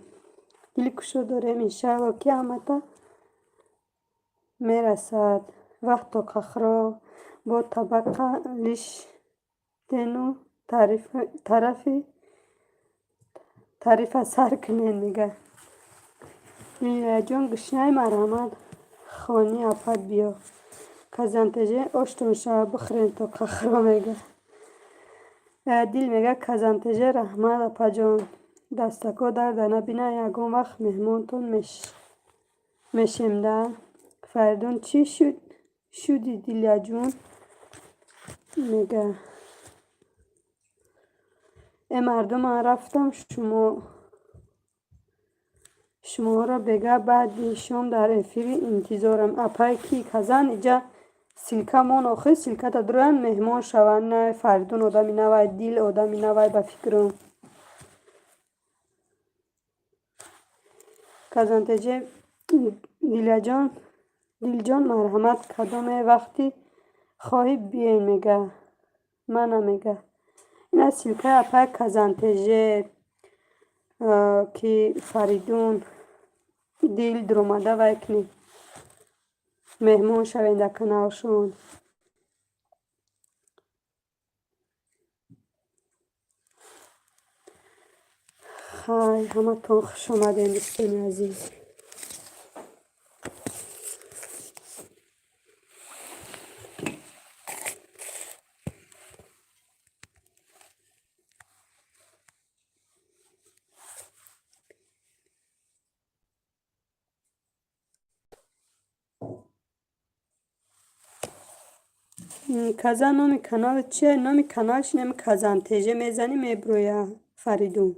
Speaker 1: این شب که همتا میرسد وقت تا کخرا با طبقه لیش دنو تعریف سر کنین میگه لیلا جان گشنه مرحمت خانی اپت بیا کزنتجه اشتون شب بخرین تا کخرا میگه دل میگه کزنتجه رحمت اپا جان دستکا درد نبینه یکون وقت مهمانتون میشیم ده فردون چی شدی دیلیا جون میگه ای مردم رفتم شما را بگه بعد شام در افیر انتظارم اپای کی کزن ایجا سیلکه من آخه سیلکه تا دران مهمان شوند نه فردون آدمی نوای دیل آدمی نوای به فکرم کزن تجه دیل جان مرحمت کدام وقتی خواهی بیاین میگه منم میگه این از سیلکه اپای کزن تجه که فریدون دیل درآمده و اکنی مهمان شوین در کنارشون خیلی همه تون خوش آمدین دوستان عزیز کزن نام کانال چیه؟ نام کانالش نمی کزن تجه میزنی میبرویه فریدون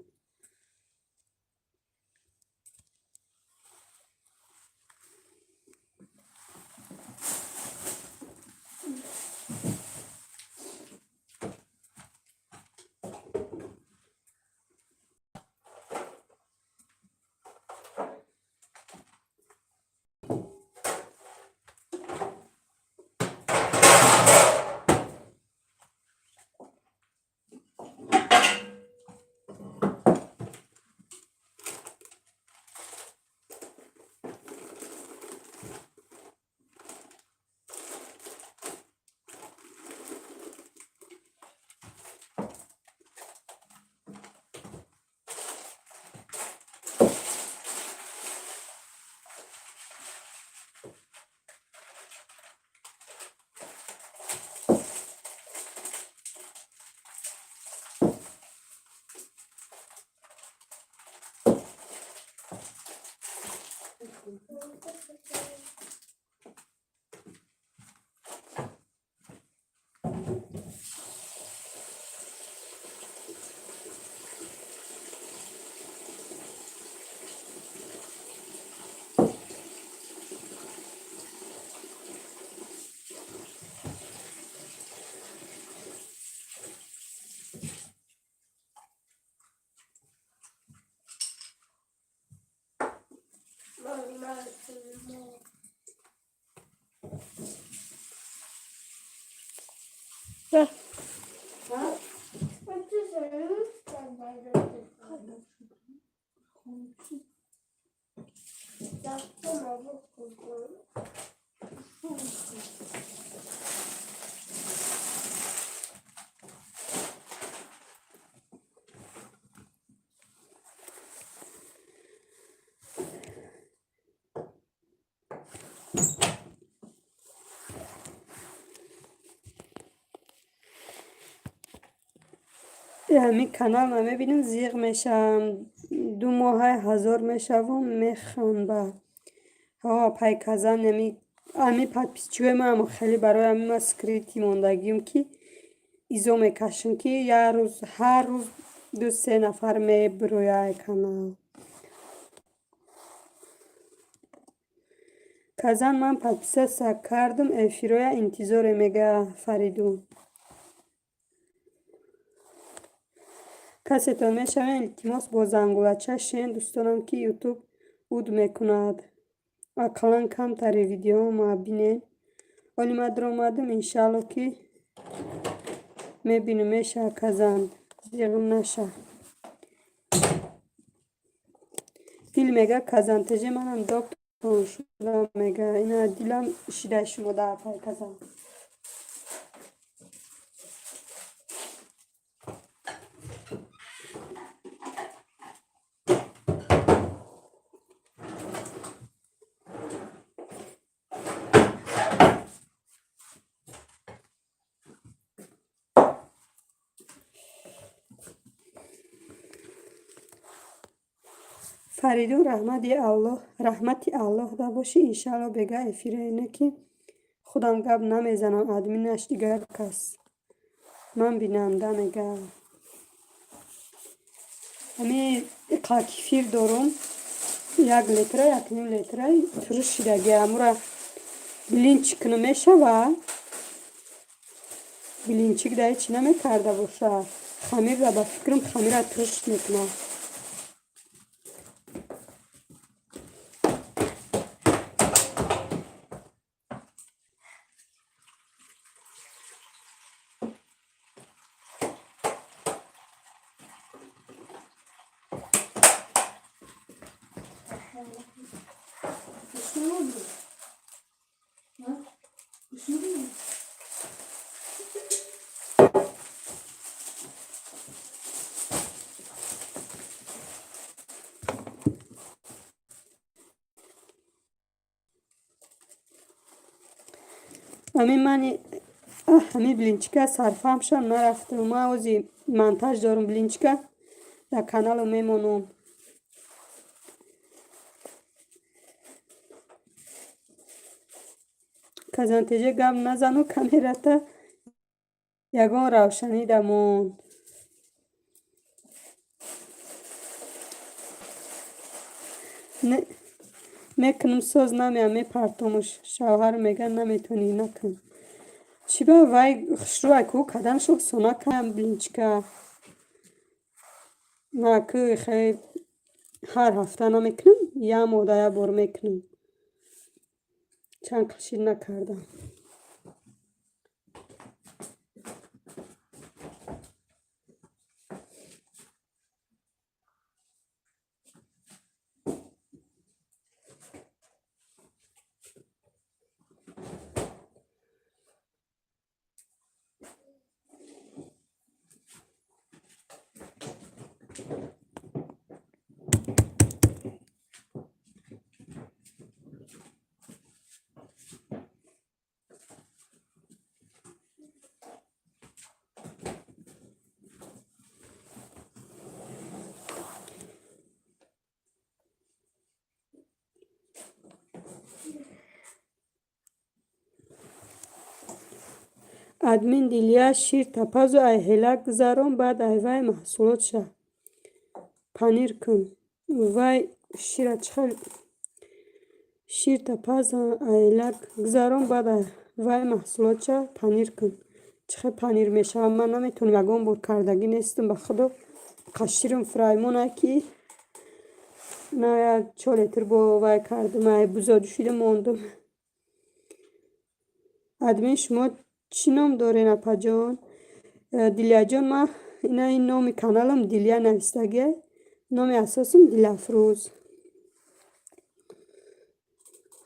Speaker 1: ده همین کانال ما میبینیم زیغ میشم 2 ماه 1000 میشوم میخوام ها پای کزن امی پادپیسچوی ما هم خیلی برای امی ما سکریتی موندگیم که ایزو میکشم که هر روز دو سه نفر میبرویای کانال. کازان من подписаться کردم افیرویا انتظار میگه فریدون. کسی تان میشوه التماس با زنگولچه شین دوستانم که یوتیوب اود میکند. اقلا کم تری ویدیو ما بینین. ولی ما در آمدم انشالله که میبینم میشه کازان زیغم نشه. دیل میگه کازان تجه منم دکتر شده میگه اینا دیلم شیده شما در پای کازان. فریدون رحمتی الله دا باشی انشالله بگه افیره اینه که خودم گب نمیزنم ادمینش دیگر کس من بیننده میگه همین قاکفیر دارم 1 لیتره 1.5 لیتره ترش شیدگی امورا بلینچ کنه میشوه بلینچیک دایی چی نمیکرده باشه خمیر را با فکرم خمیر را ترش میکنه. همین بلینچکه صرفم شد نرفتم ما اوزی منتاج دارم بلینچکه در کانال میمونم. کازان تیجه گم نزنو کامیرتا یگان روشنی دمون میکنم سوز نمیم میپرتمش شوهر میگن نمیتونی نکن چی با وای خشروع کو کدن شو سونا کم بلینچکه نه که خیلی هر هفته نمیکنم یه موده بار میکنم چند کشید نکردم. ادمین دیلیا شیر تپز و ایهلک گذارم بعد ایوای محصولات شه پنیر کن وای شیر چخل شیر تپز و ایهلک گذارم بعد ایوای محصولات شه پنیر کن چخه پنیر میشه من نمیتونم یگان بار کردگی نیستم بخدا قشیرم فرایمونه که نه 4 لیتر با وای کردم ای بزادو شیده موندم. ادمین شما چی نام دارین اپا جان؟ دیلیا جان ما این نام کانالم دیلیا نویستگی نام اساسم دیلیا فروز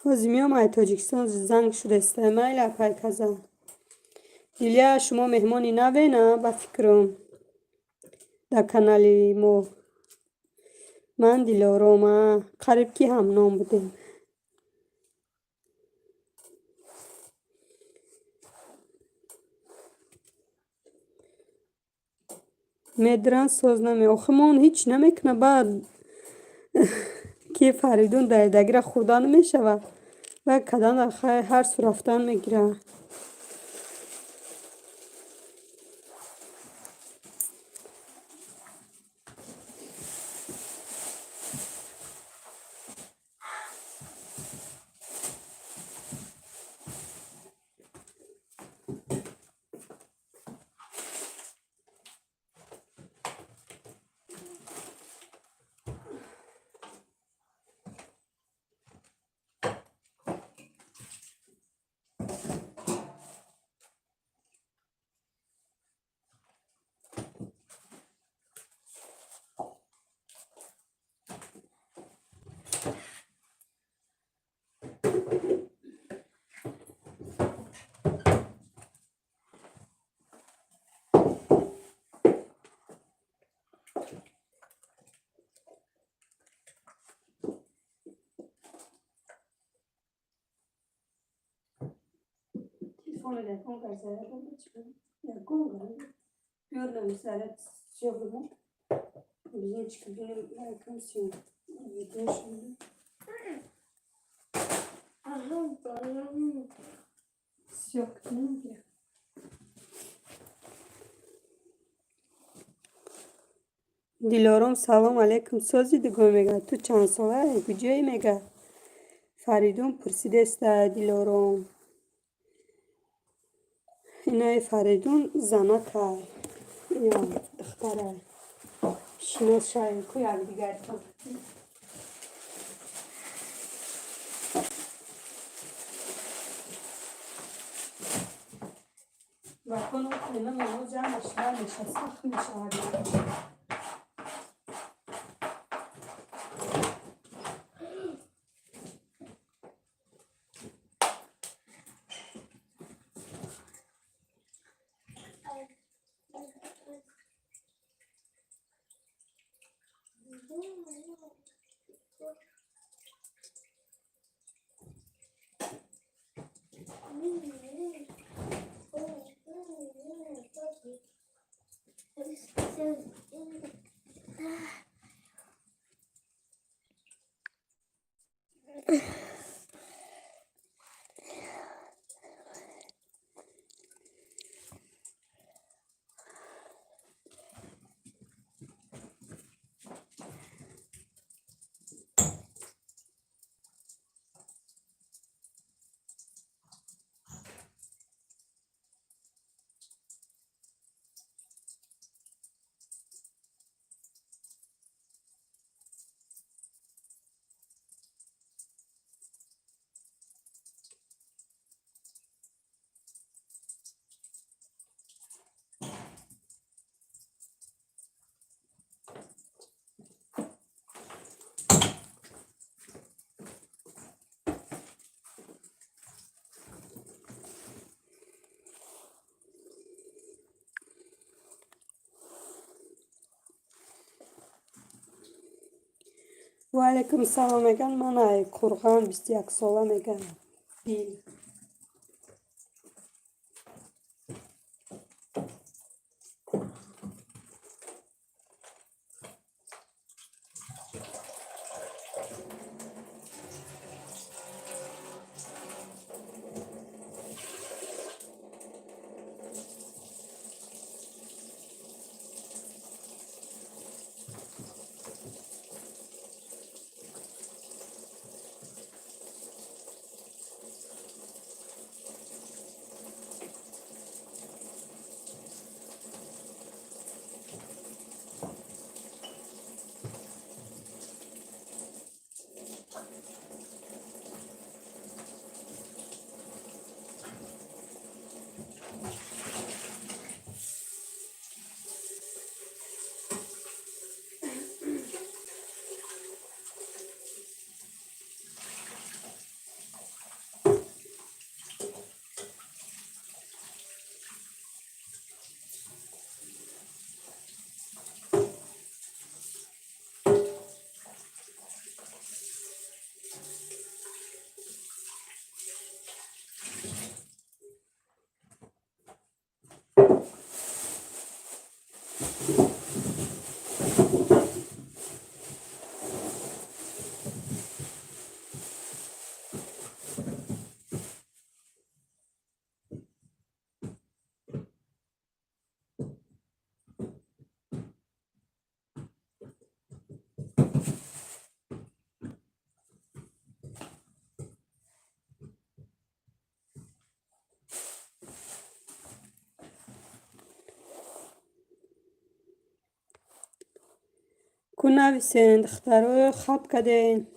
Speaker 1: میام ای تاجیکستان زنگ شده استعمال اپای کزن دیلیا شما مهمانی نوینه با فکرم در کانالی ما من دیلیا روما قریب کی هم نام بدیم میدرن ساز نمی آخه من هیچ نمیکنه بعد که فریدون دگره خدا نمیشه و کدن هر سو رفتن میگیره خونه ده کن که سره کن یا کن pior não, isso era se eu vou gente que vem na canção e deixa se eu que não quer دیلارم سلام علیکم سازی دگو میگه تو چند ساله کجایی میگه فریدون پرسیده است دیلارم اینای فریدون زنکه یا دختره شناس شاید که یک دیگر کن و کنو کنم امو جمعش برمیشه سخت میشه و علیکم سلام میگن من قرغان 21 ساله میگن بیل کنویسین دخترای خواب کردین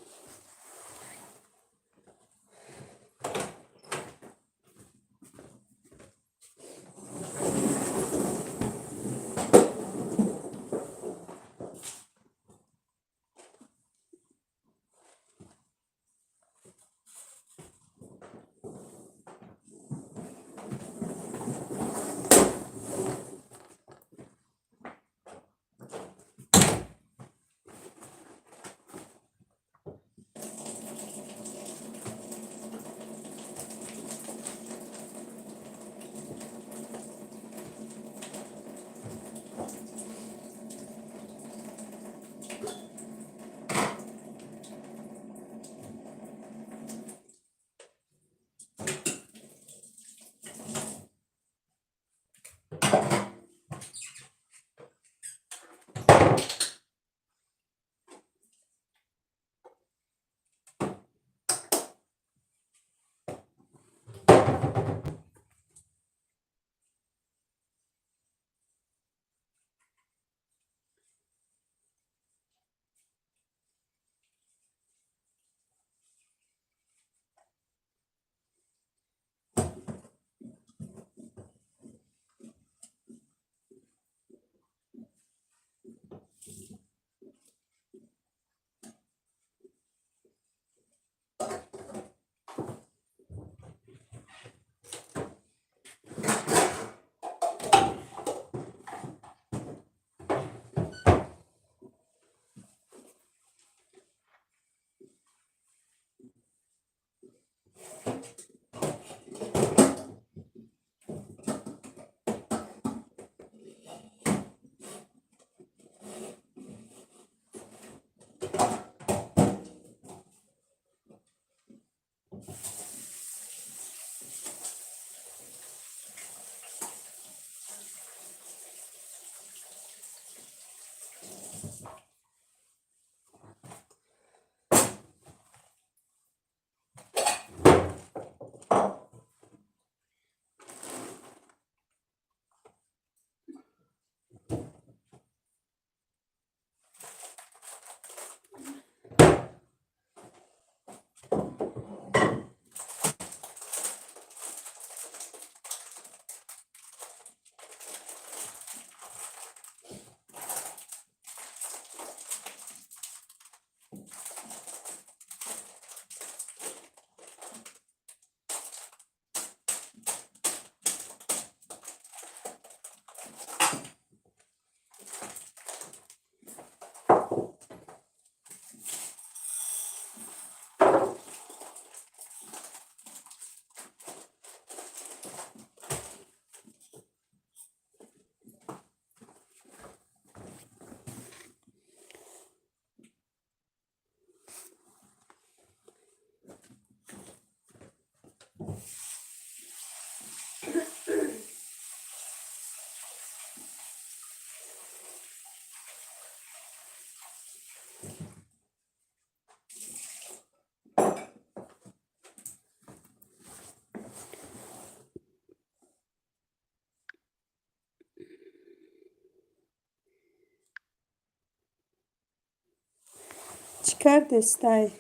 Speaker 1: کرد استای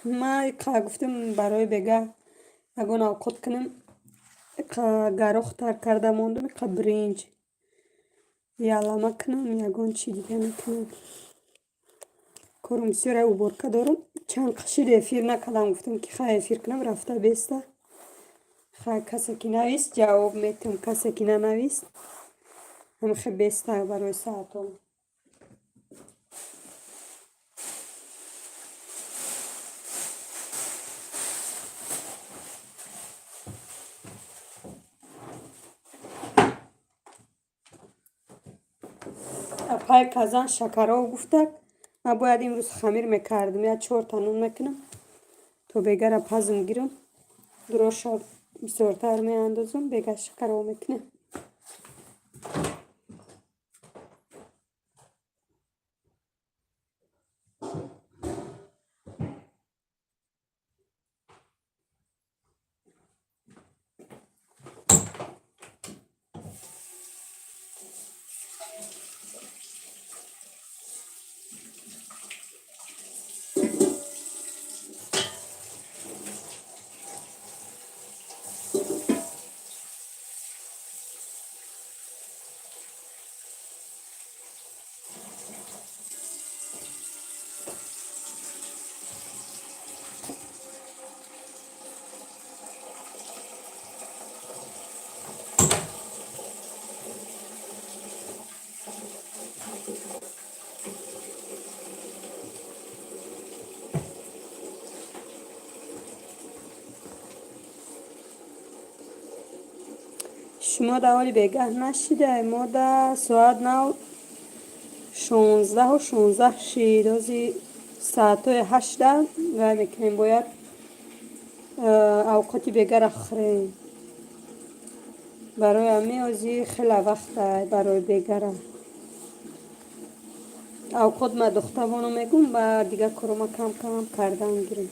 Speaker 1: ما گفتم برای بگه اگه اوقات کنم گاروخ تر کرده موندم برنج یالما کنم یگان چی دیگه میکنم کارم سیره او برکه دارم چند قشیر افیر نکردم گفتم که خواهی افیر کنم رفته بیسته خواهی کسی که نویست جواب میتونم کسی که ننویست همه خیلی بیسته برای ساعتم اپای کازان شکره گفته ما باید امروز خمیر میکردم یا 4 تا نون میکنم تو بگر پزم گیرم دروش بسیارتر می اندازم بگر شکره میکنم شما در حال بگه نشیده ما در ساعت 9 16 و 16 شیرازی ساعت 18 و میکنیم باید اوقاتی بگر اخرین برای همه ازی خیلی وقت برای بگره اوقات ما دخترانو میگم و دیگه کارما کم کم کردن گیرم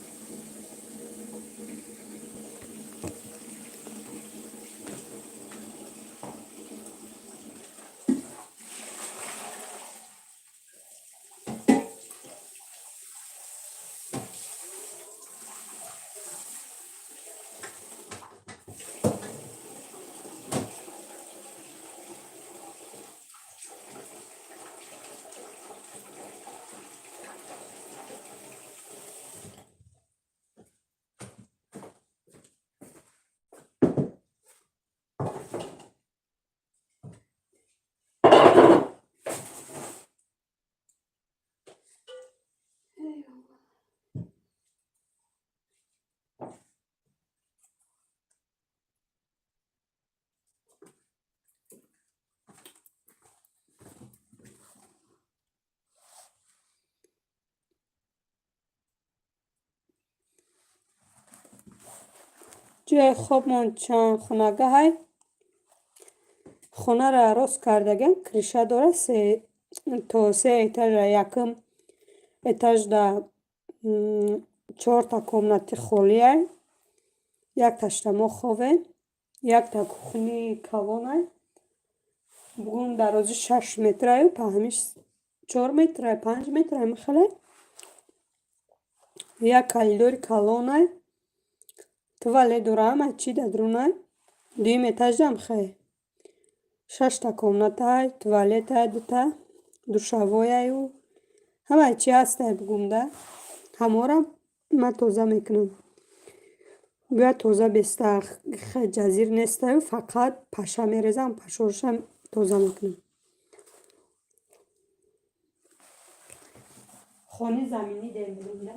Speaker 1: جای خواب من چند خونگه های خونه را راست کردگم کریشه داره تا 3 ایتاژ یکم ایتاژ در 4 تا کامناتی خالی های یک تاشتا ما خوابه یک تا کخونی کلان های بگون درازی 6 متره و پهمیش 4 متره 5 متره میخواه یک کلیدور کلان های توالет داره همه چی در درون های دویم ایتاژ هم خواه 6 تا کامنات های توالت های 2 تا دوشوای های و همه چی هست های بگم ده همه را من تازه میکنم باید تازه بیسته خیلی جزیر نیسته و فقط پشه میریزم پشورشم تازه میکنم خانه زمینی دیم بگم ده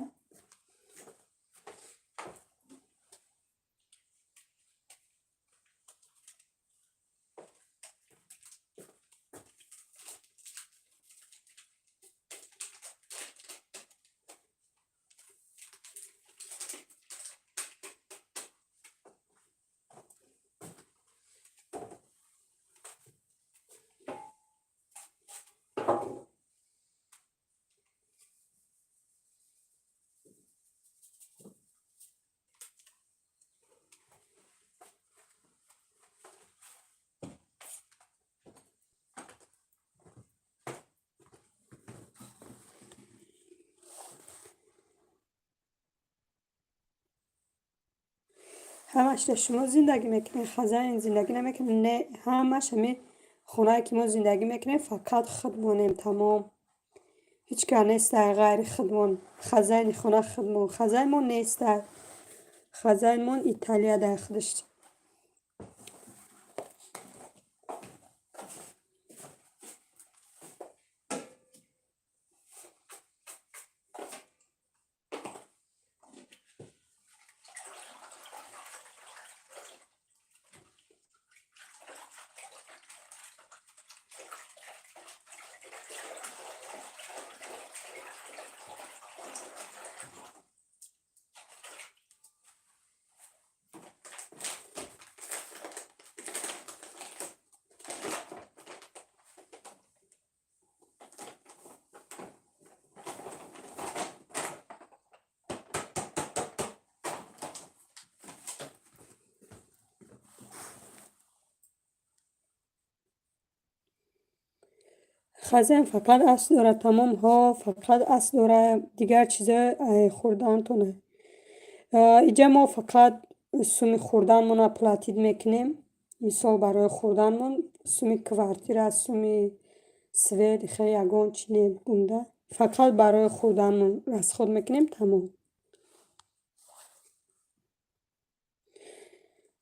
Speaker 1: همش در شما زندگی میکنین، خزن زندگی نمیکنین؟ نه، همش همین خونه که ما زندگی میکنیم فقط خودمونیم تمام. هیچ کار نیست غیر خودمون. خزن خونه خودمون، خزنمون نیست. خزنمون ایتالیا در خودش. خزن فقط اصل داره، تمام ها فقط اصل داره، دیگر چیزا خوردن تو نه. اینجا ما فقط سومی خوردنمون پلاتید میکنیم. مثال برای خوردنمون سومی کوارتیر است، سومی سوید خیلی یگان چینه گونده، فقط برای خوردنمون رسخود میکنیم تمام.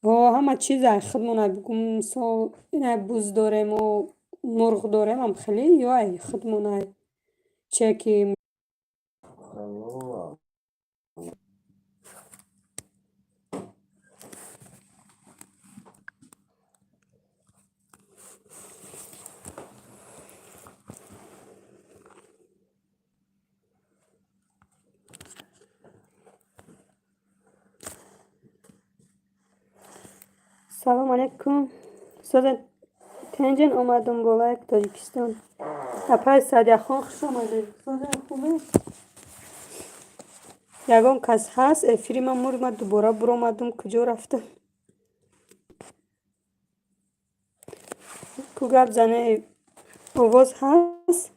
Speaker 1: همه چیز خودمون بگم، مثال این بوز داریم و مرغ داریم هم خیلی یا خودمون چکی. سلام علیکم. سازن تنجن آمدم بالای تاجیکستان. اپای سادیا خان خوش آمدید. سازن خوبه؟ یگان کس هست افری من مرد دوباره برآمدم. کجا رفتم؟ کو گپ زنه آواز هست؟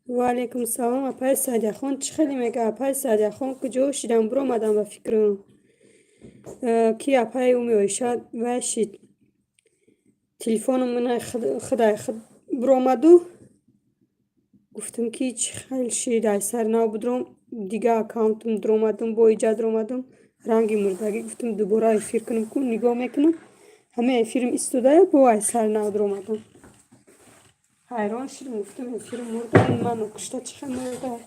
Speaker 1: و علیکم السلام. اپای صادقان چه خیلی میگه اپای صادقان کجا شدم برو آمدم و فکرم کی اپای اومی ویشاد وشید تلفنم من خدای خد برو آمدو گفتم که چه خیلی شید ای سر نو بدرم دیگه اکاونتم در آمدم با ایجاد در آمدم رنگی مردگی گفتم دوباره افیر کنم کن نگاه میکنم همه افیرم استوده با ای سر نو در آمدم حیران شدم گفتم افیر مرده این منو کشته چه مرده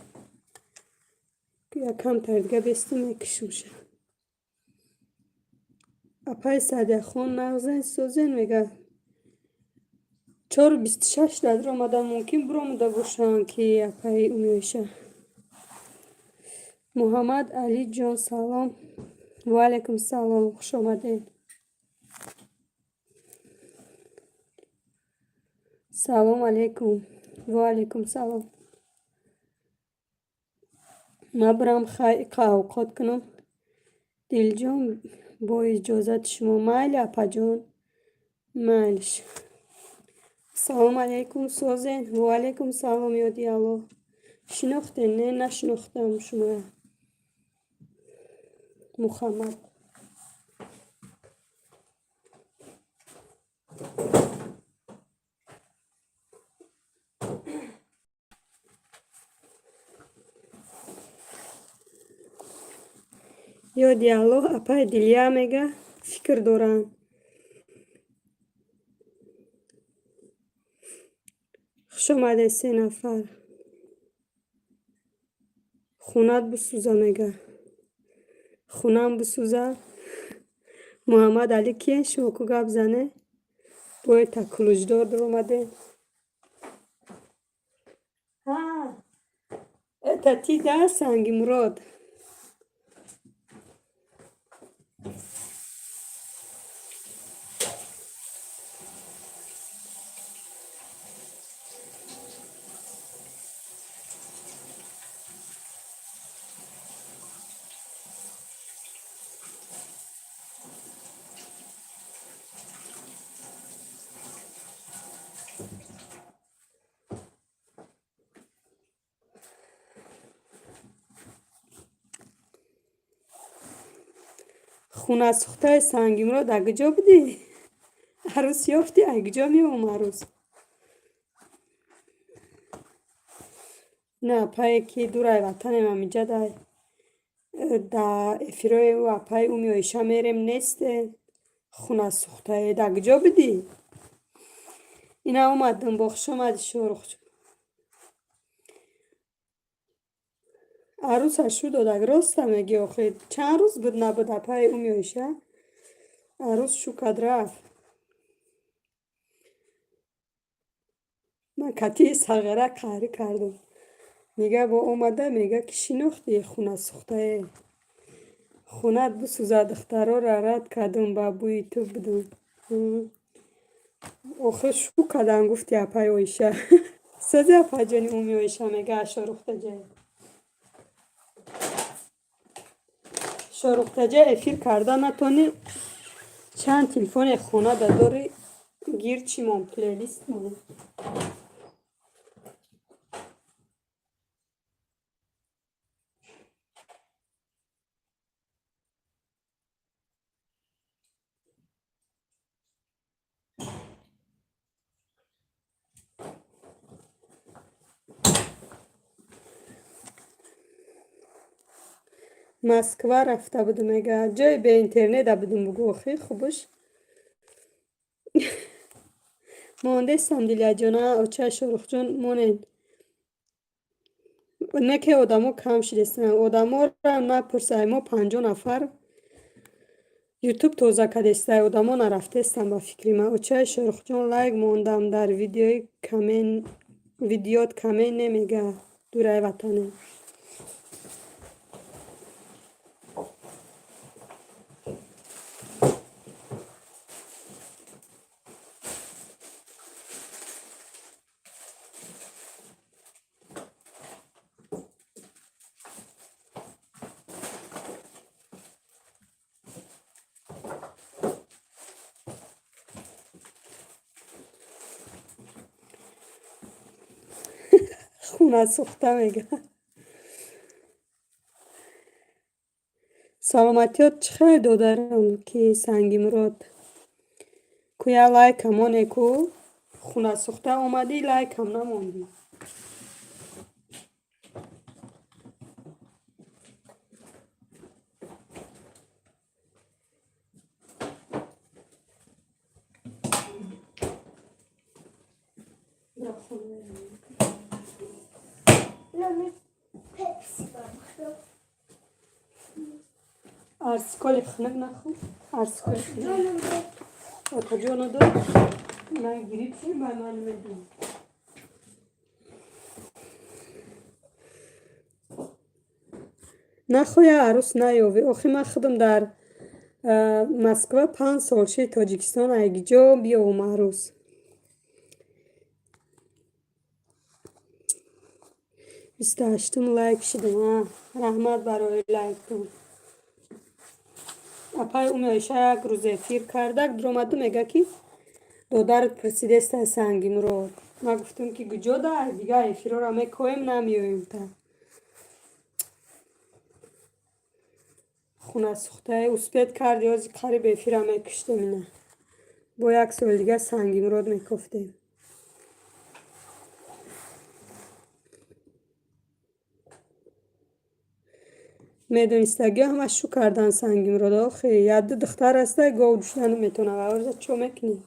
Speaker 1: که کم تر دیگه بسته میکشم شد اپای صادقان مغزن سوزن میگه 4:26 در آمدن ممکن برآمده باشن که اپای امیشه محمد علی جان سلام و علیکم سلام خوش آمدین سلام علیکم و علیکم سلام ما برم اوقات کنم دل جان با اجازت شما میل اپا جان میلش سلام علیکم سوزن و علیکم سلام یادی الله شناختین نه نشناختم شما محمد یادی الله اپای دلیا میگه فکر دارن خوش آمده 3 نفر خونت بسوزه میگه خونم بسوزه محمد علی که شما کو گپ زنه باید تا کلوجدار در اومده ها اتا تی ده سنگی مراد خونه سوخته سنگی مراد اگجا بودی عروس یافتی اگجا میام عروس نه پای که دورای وطن ما میجا دا افیرای و پای اومی ایشا میرم نیسته خونه سوخته اگجا بودی اینا اومدم بخش اومد شروع عروس شد داد راست میگی آخه چند روز بود نبود پای اومی ایشا عروس شو کد رفت من کتی صغیره قهری کردم میگه با اومده میگه که شناختی خونه سوخته خونت بسوزه دخترها را رد کردم با بوی تو بدون آخه شو کدن گفتی اپای اویشه سازی اپای جانی اومی اویشه میگه شاروخته جه افیر کرده نتونی چند تلفن خونه داری گیر چی من پلیلیست من مسکوا رفته بودم میگه جای به اینترنت بودم بگو خیلی خوبش مهندسم دیلیا جانا اوچه شروخ جون مونین نه که آدمو کم شدستن آدمو را نپرسه ما 50 نفر یوتیوب توزه کدسته آدمو نرفتستم با فکری من اوچه شروخ جون لایک موندم در ویدیوت کمین نمیگه دوره وطنه خونه سوخته میگه سلامتیات چخیر دادارم که سنگی مراد کویا لایک همانه کو خونه سوخته آمدی لایک هم نماندی ارسکال خنک نخون ارسکال خنک اتا جانو دو من گریب چی من میدونم نخواه عروس نیاوی آخی من خودم در مسکو 5 سال شد تاجیکستان اگه جا بیاوم عروس 28 لایک شدم رحمت برای لایک کن اپای اومیشه یک روز افیر کردک درامده میگه که دادرت پرسیده است سنگی مراد ما گفتم که گجا در دیگه افیرا را میکویم نمیویم تا خونه سوخته اسپید کردی از قریب افیرا میکشتیم نه با یک سال دیگه سنگی مراد میکفتیم میدونستگی همه شو کردن سنگی مراد آخه یاد دختر هسته گاو دوشتن میتونه و ورزه چو میکنی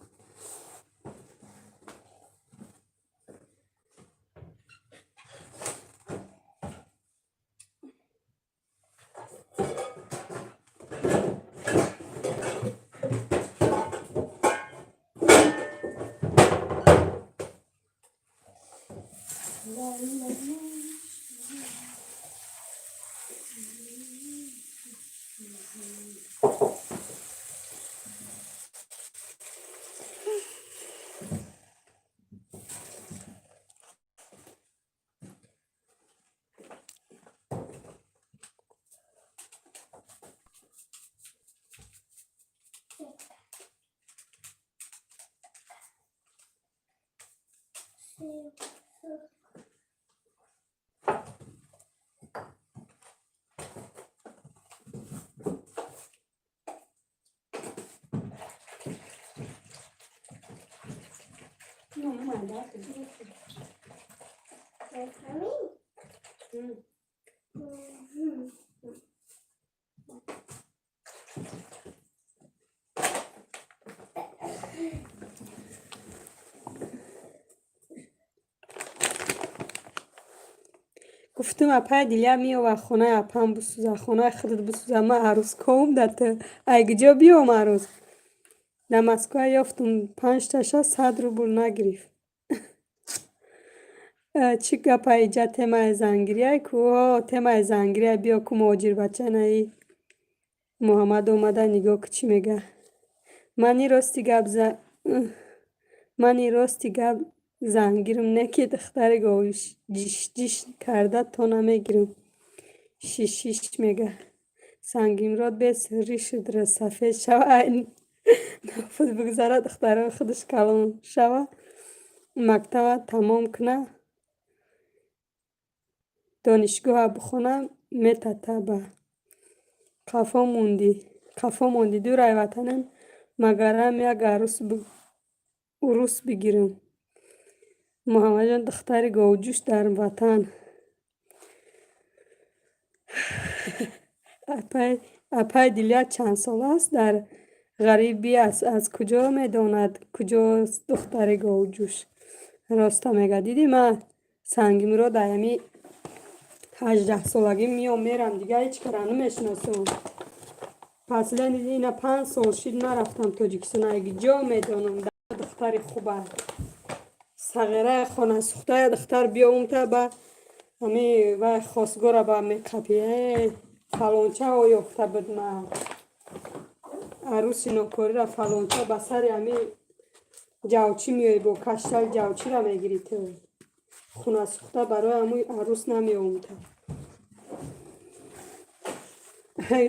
Speaker 1: گفتم اپای دیلیا میو و خونه اپام بسوزه خونه خودت بسوزه من عروس کوم دت اگه جا بیام عروس در مسکو یافتم 5 تا 100 روبل نگرفت چی گپای جا تمای زنگیریه کو تمای زنگیریه بیا کو مهاجر بچه نهی محمد اومده نگاه که چی میگه منی راستی گپ زنگیرم نه که دختر گاوش جیش کرده تا نمیگیرم شیش میگه سنگیم راد به سری شد را سفید شوه این نفت بگذاره دختره خودش کلام شوه مکتب تمام کنه دانشگاه بخونه میتته به قفا موندی دور ای وطنم مگرم یک عروس بگیرم محمد جان دختر گاوجوش در وطن اپای دیلیا چند سال است در غریبی است. از کجا میداند کجاست دختر گاوجوش؟ راستا میگه دیدی من سنگیم رو دایمی 18 سالگی میام میرم دیگه هیچ کرا نمیشناسم. پس دیدی اینا 5 سال شد نرفتم تاجیکستان. اگه جا میدانم دختر خوبه صغیره خانه سوخته دختر بیا اون تا با همی و خواستگاره با می قپیه فلانچه ها یافته بود من عروسی نوکاری را فلانچه با سر همی جوچی میای با کشتل جوچی را میگیری تو خونه سوخته برای همون عروس نمی اومده.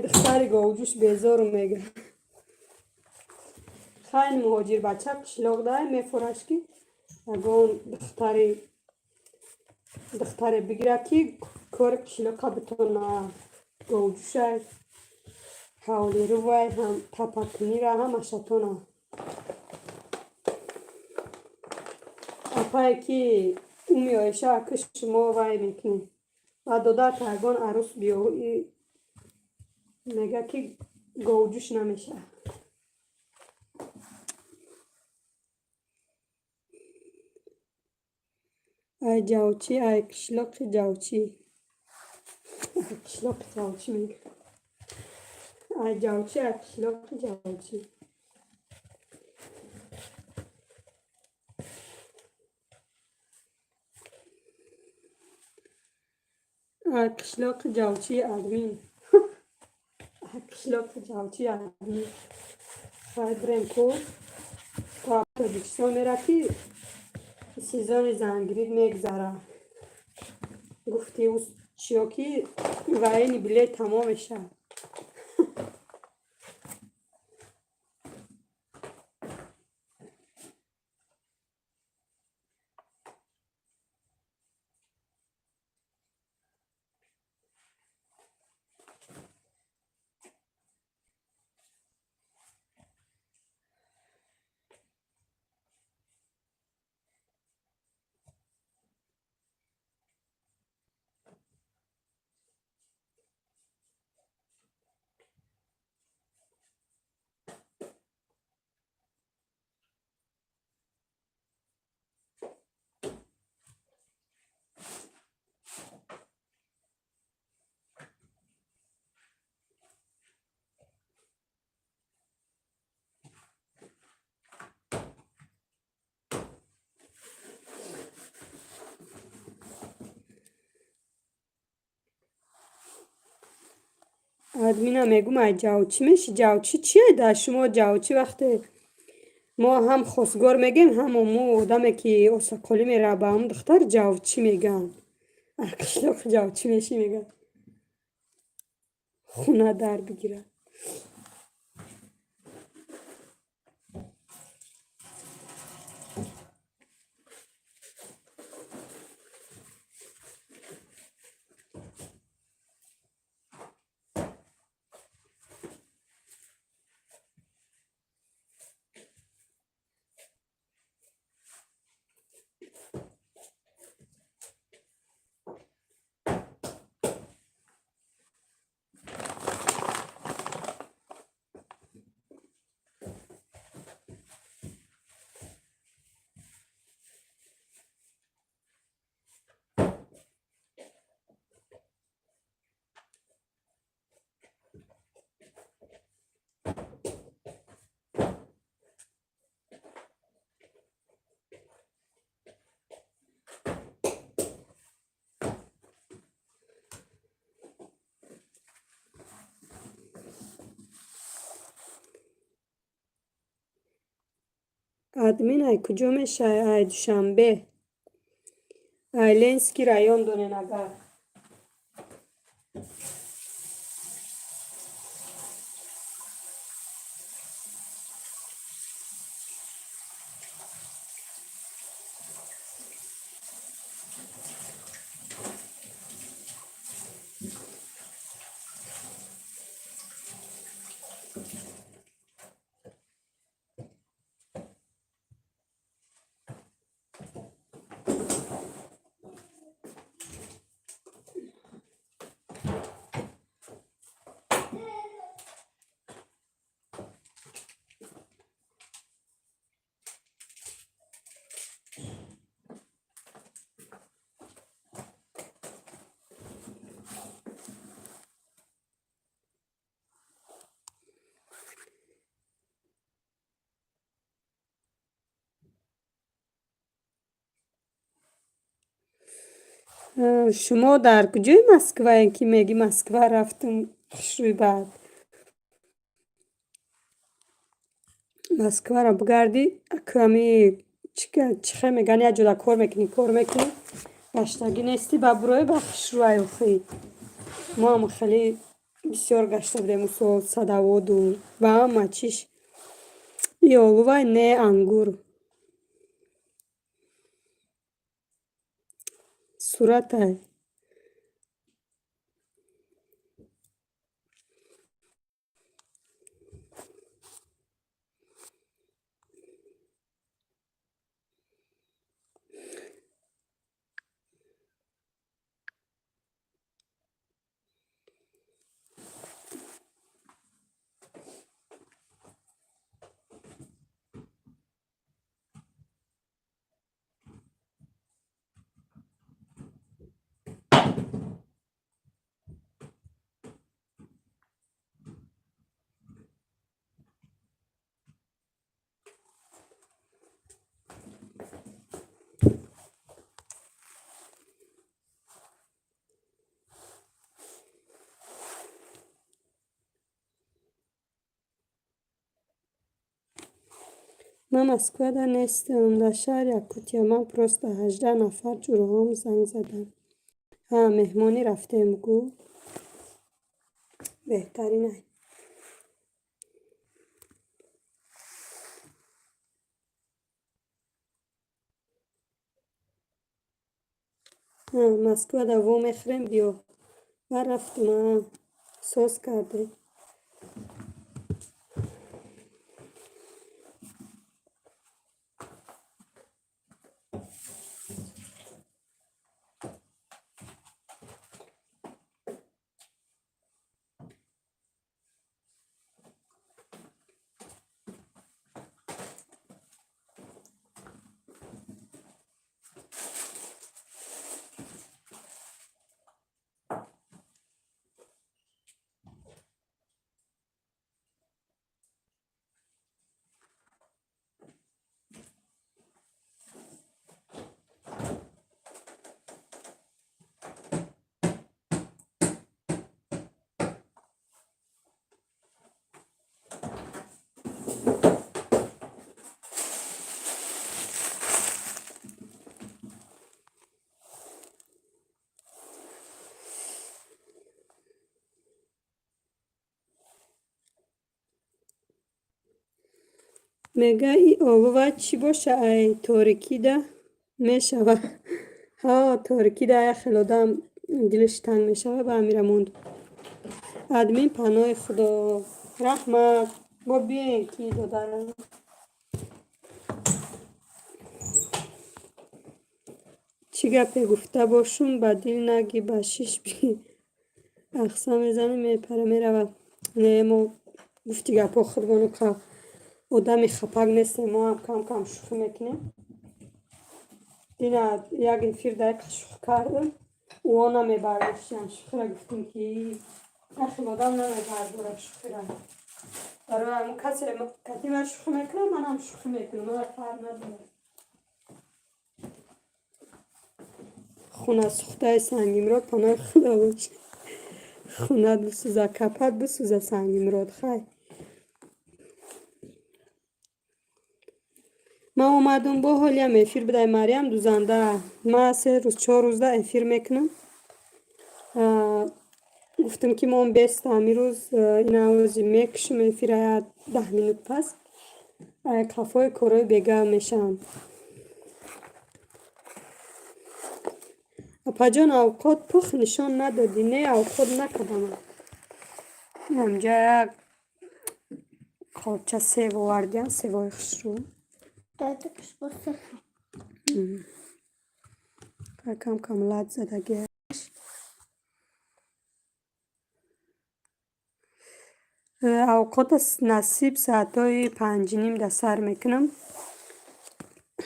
Speaker 1: دختر گاوجوش بیزار میگه خیلی مهاجر بچه قشلاق داره میفرش که اگه دختر بگیره که کار قشلاقه بتونه گاوجوشه حوالی رو وای هم تپکنی را هم اشتونه اپایی که او میایشه که شما وای میکنی و دادر ترگان عروس بیو میگه که گاوجوش نمیشه. ای جوچی ای قشلاق جوچی قشلاق جوچی میگه ای جوچی ای قشلاق جوچی ای قشلاق جوچی ادمین ای قشلاق جوچی ادمین خواهد بریم کو تا تاجیکستان میره که سیزان زنگرید میگذره گفتی او چیا که و این بلیت تمامشه. ادمینا میگم ای جوچی میشه جوچی چیه در شما جوچی وقتی ما هم خواستگار میگیم هم مو آدمی که اوساقالی میره با هم دختر جوچی میگن قشلاق جوچی میشی میگن خونه در بگیره. ادمین ای کجا میشه ای دوشنبه ای لنسکی رایان دونه نگر شما در کجای مسکو این که میگی مسکو رفتم خوشروی بعد مسکو را بگردی کمی چخه میگن یا جدا کار میکنی گشتگی نیستی با بروی بخش روی اخی ما هم خیلی بسیار گشته بودیم سال 102 و هم چیش یالوی نه انگور صورت های من مسکو در نیستم در شهر یکوتیا من پروست 18 نفر جوره هم زنگ زدم ها مهمانی رفتیم گو بهترینه مسکو در وو میخریم بیا و رفتم سوس کرده میگه ای آلوه چی باشه ای تاریکی ده میشوه ها تاریکی ده خیلی آدم دلش تنگ میشوه به امیره موند ادمین پناه خدا رحمت با بیاین کی دادن چی گپی گفته باشون با دل نگی با شیش بی اقصا میزنه میپره میره نه ما گفتی گپا خود بانو که آدمی خپک نیستیم ما هم کم کم شوخی میکنیم دینا یک انفیر دایک شوخ کردم و آنها میبردشتن شوخی را گفتیم که اخی آدم نمیبرد شوخی را برای همون کسی کتی من شوخی میکنم من هم شوخی میکنم من فرق ندارم خونه سوخته سنگیمراد پناه خدا باشه خونه بسوزه کپت بسوزه سنگیمراد خیلی من اومدم با حالیم افیر بدای مریم دوزنده من 3 روز 4 روز ده افیر میکنم گفتم که ما بیست روز این آوازی میکشم افیر 10 مینوت پس کفای کارای بگه میشم پجان اوقات پخ نشان ندادی نه اوقات نکدم همجا کالچه سیو آوردیم سیوای خوش رو
Speaker 2: دادکش بسه
Speaker 1: کم کم لد زدگی اوقات نصیب ساعتای 5:30 در سر میکنم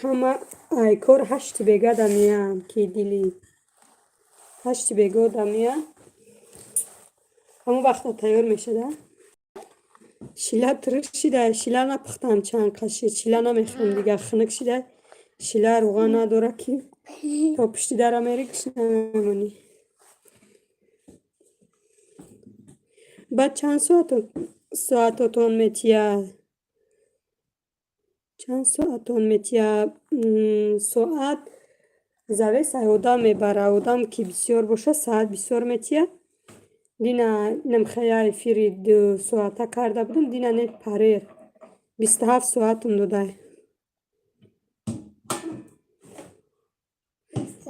Speaker 1: همه ای کار 8 بیگه دمیم که دیلی 8 بیگه دمیم همون وقت تیار میشده شیله ترش شده شیله نپختم چند قشید شیله نمیخوام دیگه خنک شده شیله روغن نداره که تا پشتی درم میریکش نمیمونی. بعد چند ساعتتون میتیه؟ چند ساعتون میتیه؟ ساعت زوی سایودا میبره. آدم که بسیار باشه ساعت بسیار میتیه. دینا نمخیه فیری 2 ساعته کرده بودم. دینا نیت پریر 27 ساعتم داده.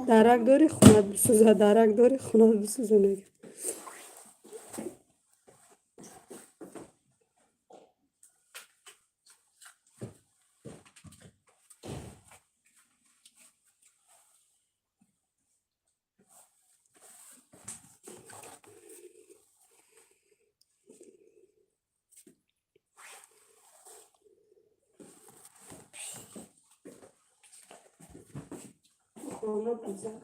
Speaker 1: درک داری خونت بسوزه. درک داری خونت بسوزه میگه. خونه بزن.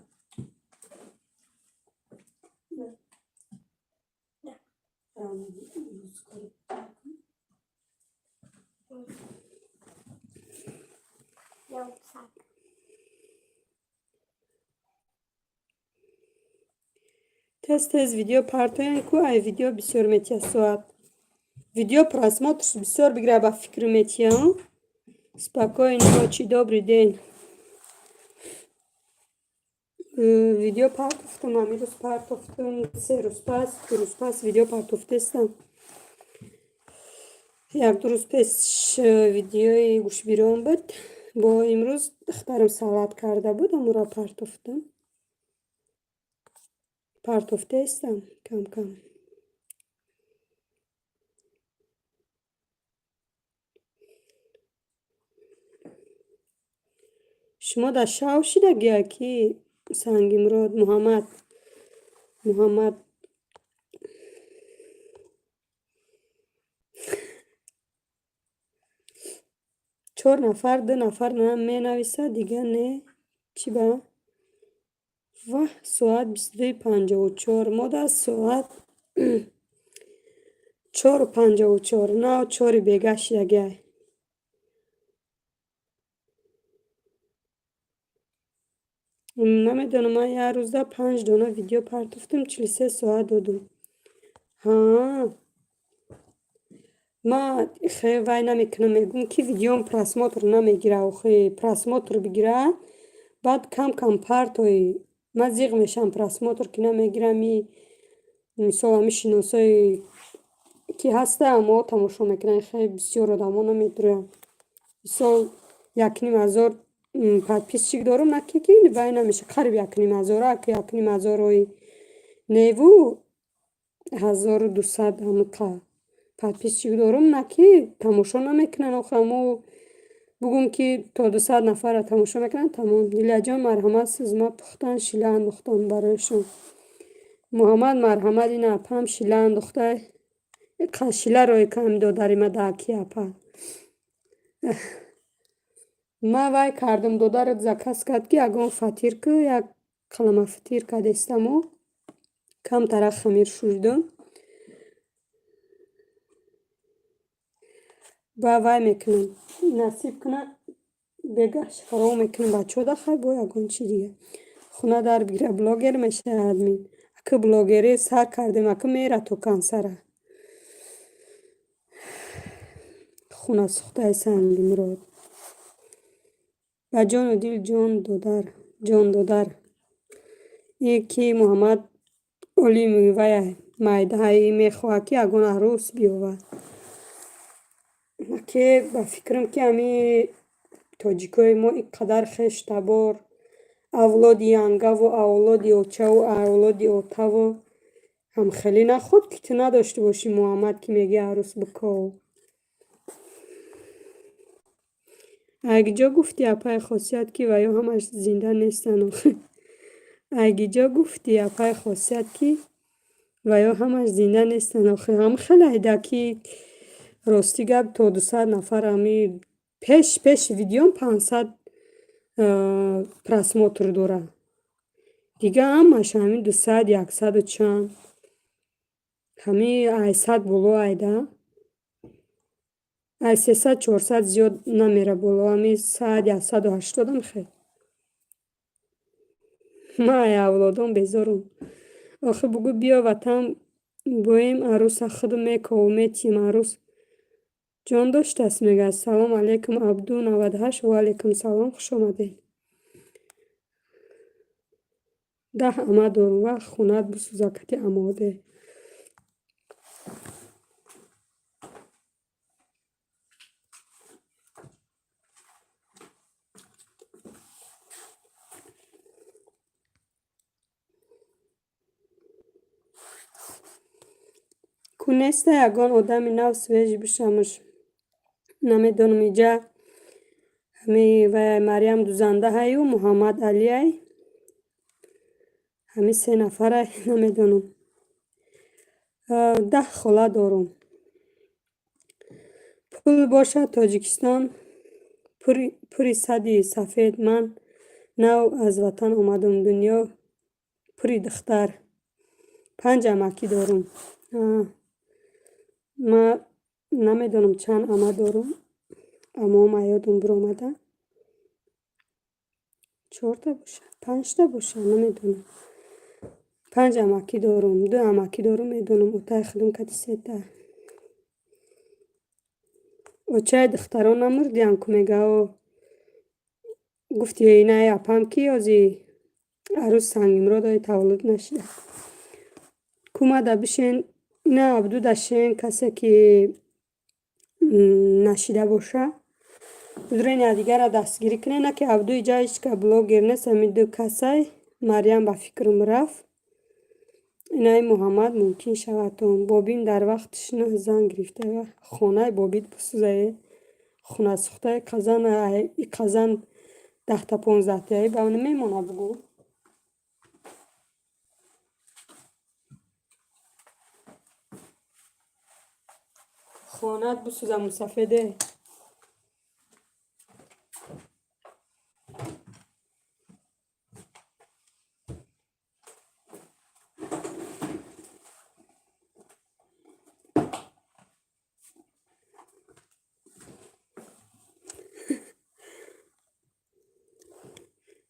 Speaker 1: تست ویدیو партоян ку ай видео бисёр метия соат. Видео просмотрш бисёр бигира ба фикр метия. Спокойной ночи, добрый день. Видео партофтум, амирус партофтум, серус пас видео партофтестам. Як ду рӯз пеш видеои гӯшбирон буд. Бо имрӯз духтарам салат карда буд, амуро партофтам. Партофтестам кам-кам. шумо дар шав шидагия ки Сангимурод Муҳаммад 4 нафар 2 нафар менависад дига не чӣ ба ваҳ соат 22:54 мо дар соат 4:54 на 4 бега шидагия. намедонам ман як рӯзда 5 дона видео партофтам 43 соат додум. ҳа ман хеле вай намекунам, мегӯм ки видеом просмотр намегира. охи просмотр бигира баъд кам партои ман зиқ мешам просмотр ки намегирам. мисол ҳами шиносои ки ҳаста мо тамошо мекунам хеле бисёр одамо намедуранд. мисол 1500 подписчик дорум, наки ки вай намеша қариб 1500 ки 1500 неву 1200 амуқа подписчик дорум, наки тамошо намекунанд. охи мо бугум ки то 200 нафара тамошо мекунанд тамом. Диляҷон марҳамат сӯзма пухтан шила андохтан барояшон. Муҳаммад марҳамат ин апам шила андохта шиларо кам додарима даки апа. Ман вай кардам додаро заказ кард ки ягон фатирку як қалама фатирка дестамо камтара хамир шӯрдам. ба вай мекунам насиб куна бегаш фаро мекунам бачода хай бо ягон чи дига хуна дар бигира блогер мешавад. админ ака блогери сар кардем ака мера то кансара хуна сухтаи Сангимурод ба ҷону дил ҷон додар ки Муҳаммад оли мевая майдаи мехоҳад ки ягон арӯс биёвад. ки ба фикрам ки ами тоҷикои мо ин қадар хештабор авлоди янгаву авлоди очаву авлоди отаву ҳамхелӣ наход ки ту надошта бошӣ. Муҳаммад ки меги арӯс биков. айгиҷо гуфти апай хосият ки ваё ҳамаш зинда нестанд. айгиҷо гуфти апай хосият ки ваё ҳамаш зинда нестанд. охи ҳам хеле айда ки рости гап то 200 нафар ами пеш видеом 500 просмотр дора. дига ҳамаш ҳамин 200 100 чанд ҳами 800 боло айда ай 300 400 зиёд намера боло. ами 100 180 хел ما ای اولادم بیزارم. آخه بگو بیا وطن боем аруса худме ковметим арус ҷон доштаст мега. Салом алейкум абду 98 ва алейкум салом хуш омадед. 10 ама дорум ва хунат бисӯзакати амоде. кунеста ягон одами нав свеж бишамуш намедонам иҷа ҳами вай марям дузанда ҳаю муҳаммад али ай ҳами се нафарай намедонам. 10 хола дорум. пул бошад тоҷикистон пури сади сафед. ман нав аз ватан омадам дунё пури духтар. 5 амакӣ дорум. ма намедонам чанд ама дорум. амаом аёдам биромада 4 бошад 5 бошад намедонам. 5 амакӣ дорум. 2 амакӣ дорум медонам отаи худум кати сета. очаи духтарон намурдиям ку мегао гуфти инай апам ки ози арӯз сангимродои таваллуд нашида. кумада бишен ина абду дашен касе ки нашида боша дурен ядигара дастгирӣ куне на ки абду иҷа ҳичка блогер нест. ҳами ду касай марям ба фикрам рафт. инай муҳаммад мумкин шавад он бобим дар вақтиш занг гирифта ва хонаи бобит бисӯзае хона сӯхтаи қазан 10-15 таи ба он мемона бугу. хонат бисӯза мусафеде.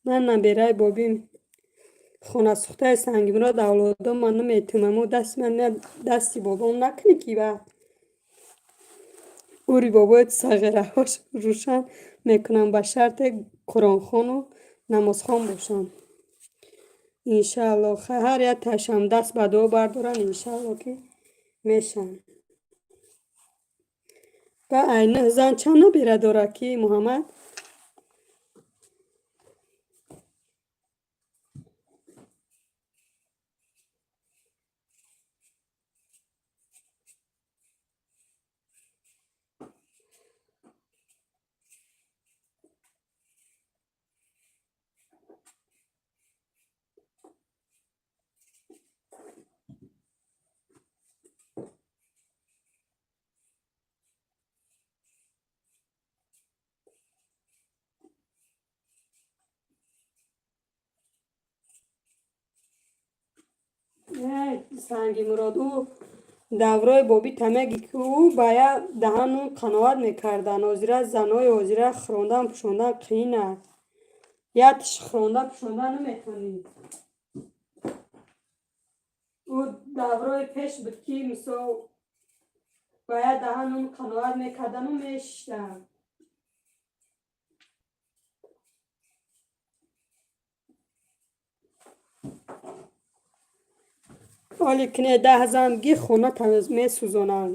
Speaker 1: ман наберай бобим хонасӯхтаи сангимрод авлодом ман наметумаму дасти ман дасти бобом накунӣ ки ба ури бобоит сағираҳош рӯшан мекунам ба шарте қуронхону намозхон бошам. иншаалло ҳар якташам даст ба дуо бардоранд. иншаалло ки мешаванд. ба айна зан чанд набера дора ки муҳаммад. сангимурод ӯ даврои боби тамаги ки ӯ бая даҳану қаноат мекардан. озира занои озира хӯрондан пӯшондан қиин аст. яктиш хӯрондан пӯшондан наметавонӣ. ӯ даврои пеш буд ки мисол бая даҳану қаноат мекардану мешиштанд. оли кине 10 зан ги хона тамиз месӯзонанд.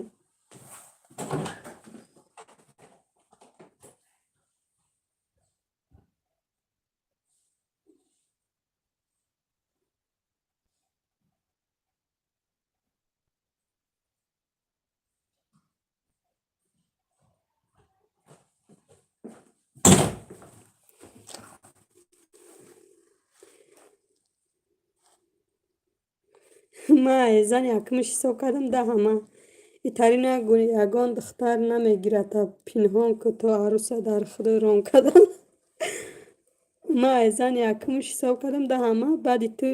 Speaker 1: ма зан якумш ҳисоб кардам 10 ама итарина ягон духтар намегирад пинҳон ку то арӯса дар худо ром кардан. ма зан якумш ҳисоб кардам 10 ама баъди ту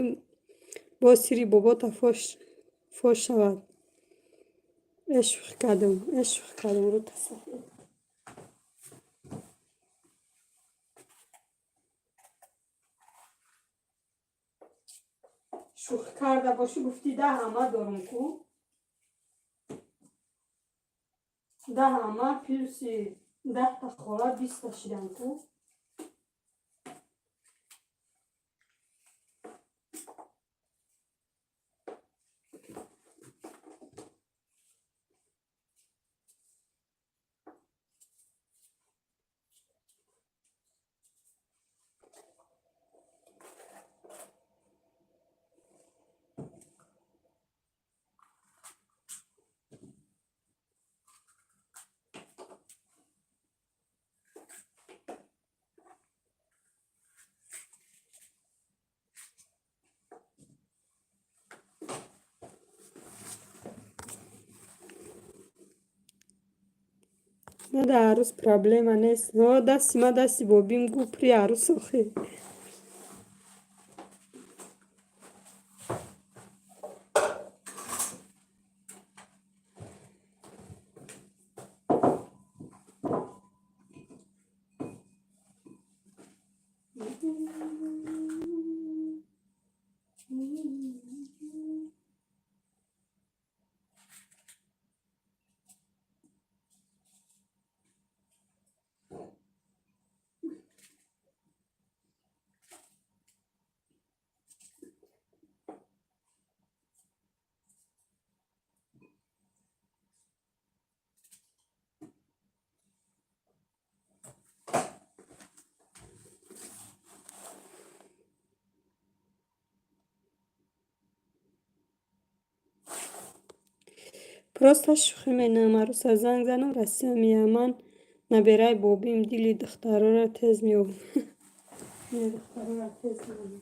Speaker 1: бо сири бобота фош шавад. эшқ кардам рӯ тасаффур. شوخی کرده باشی گفتی 10 همه دارم کو 10 همه پلوسی 10 تا خاله 20 تا شیدم کو نه در عروس پرابلم نیست نه دستی ما دستی بابیم گو پری عروس آخه پراستش شوخی مینم عروس از زنگ زنم رسیم میامن نبیرای بابیم دیلی دخترا را تز میو دخترا را تز میو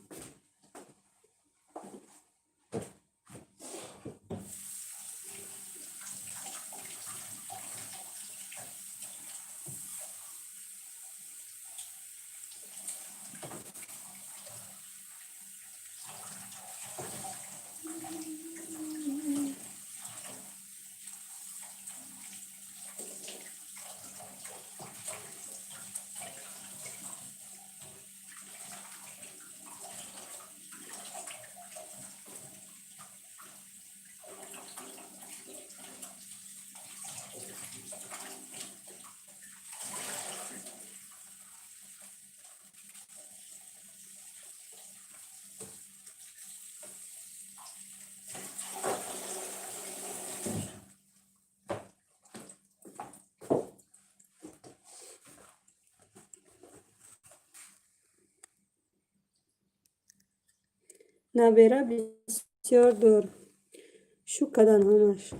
Speaker 1: نبیره بسیار دور شو کدن همش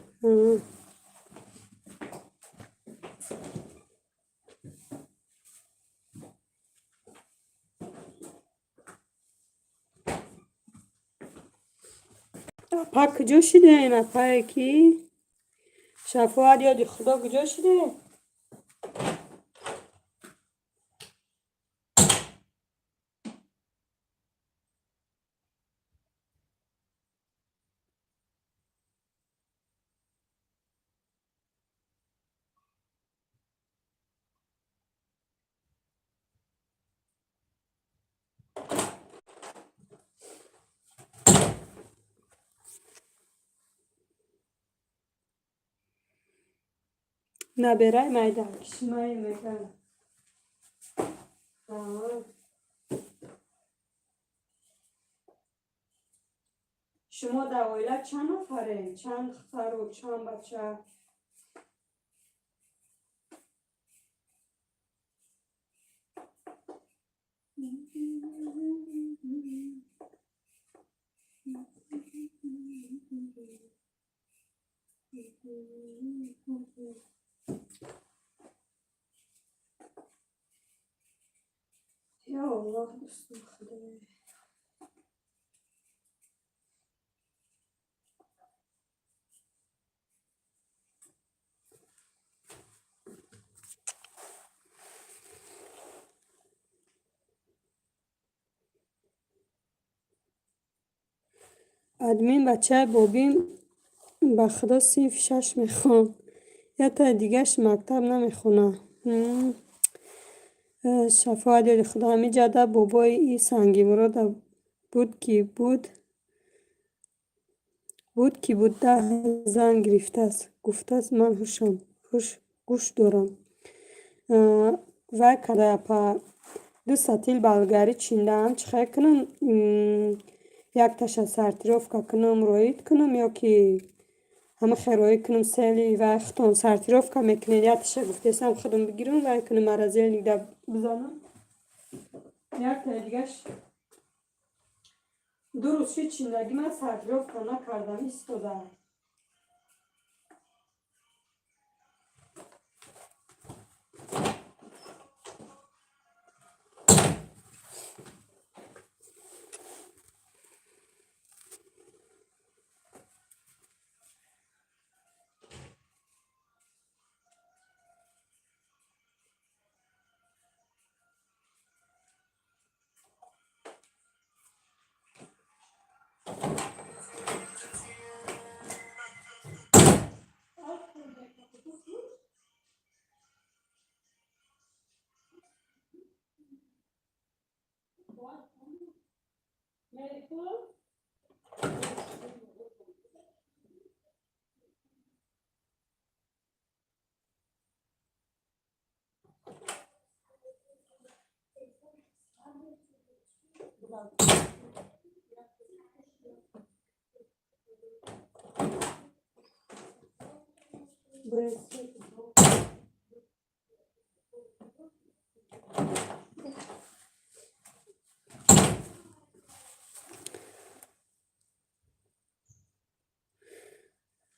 Speaker 1: اپا کجا شده این اپا کی شفاعت یادی خدا کجا شده نبیره میده کشمه میگن شما در اویله چند نفره چند دختر و چند بچه یا الله دوستم خدای ادمین بچه بابیم به خدا 6 میخوام یا تا دیگهش مکتب نمیخونه شفاعت خدا همی جده بابای ای سنگی مراد بود کی بود بود که بود 10 زنگ گرفته است. گفته است من هوش دارم. وای کدای پا 2 سطل بلگاری چیندم. چخواه کنم یک تاشا سرطیرافکا کنم روید کنم یا که همه خیر روید کنم سیلی و اختان سرطیرافکا میکنید یک تاشا گفتیستم خودم بگیرم وای کنم مرزیل نگده بزنم یک تا دیگهش 2 روز شد چیندگی من سرطیرافکا نکردم ایستاده.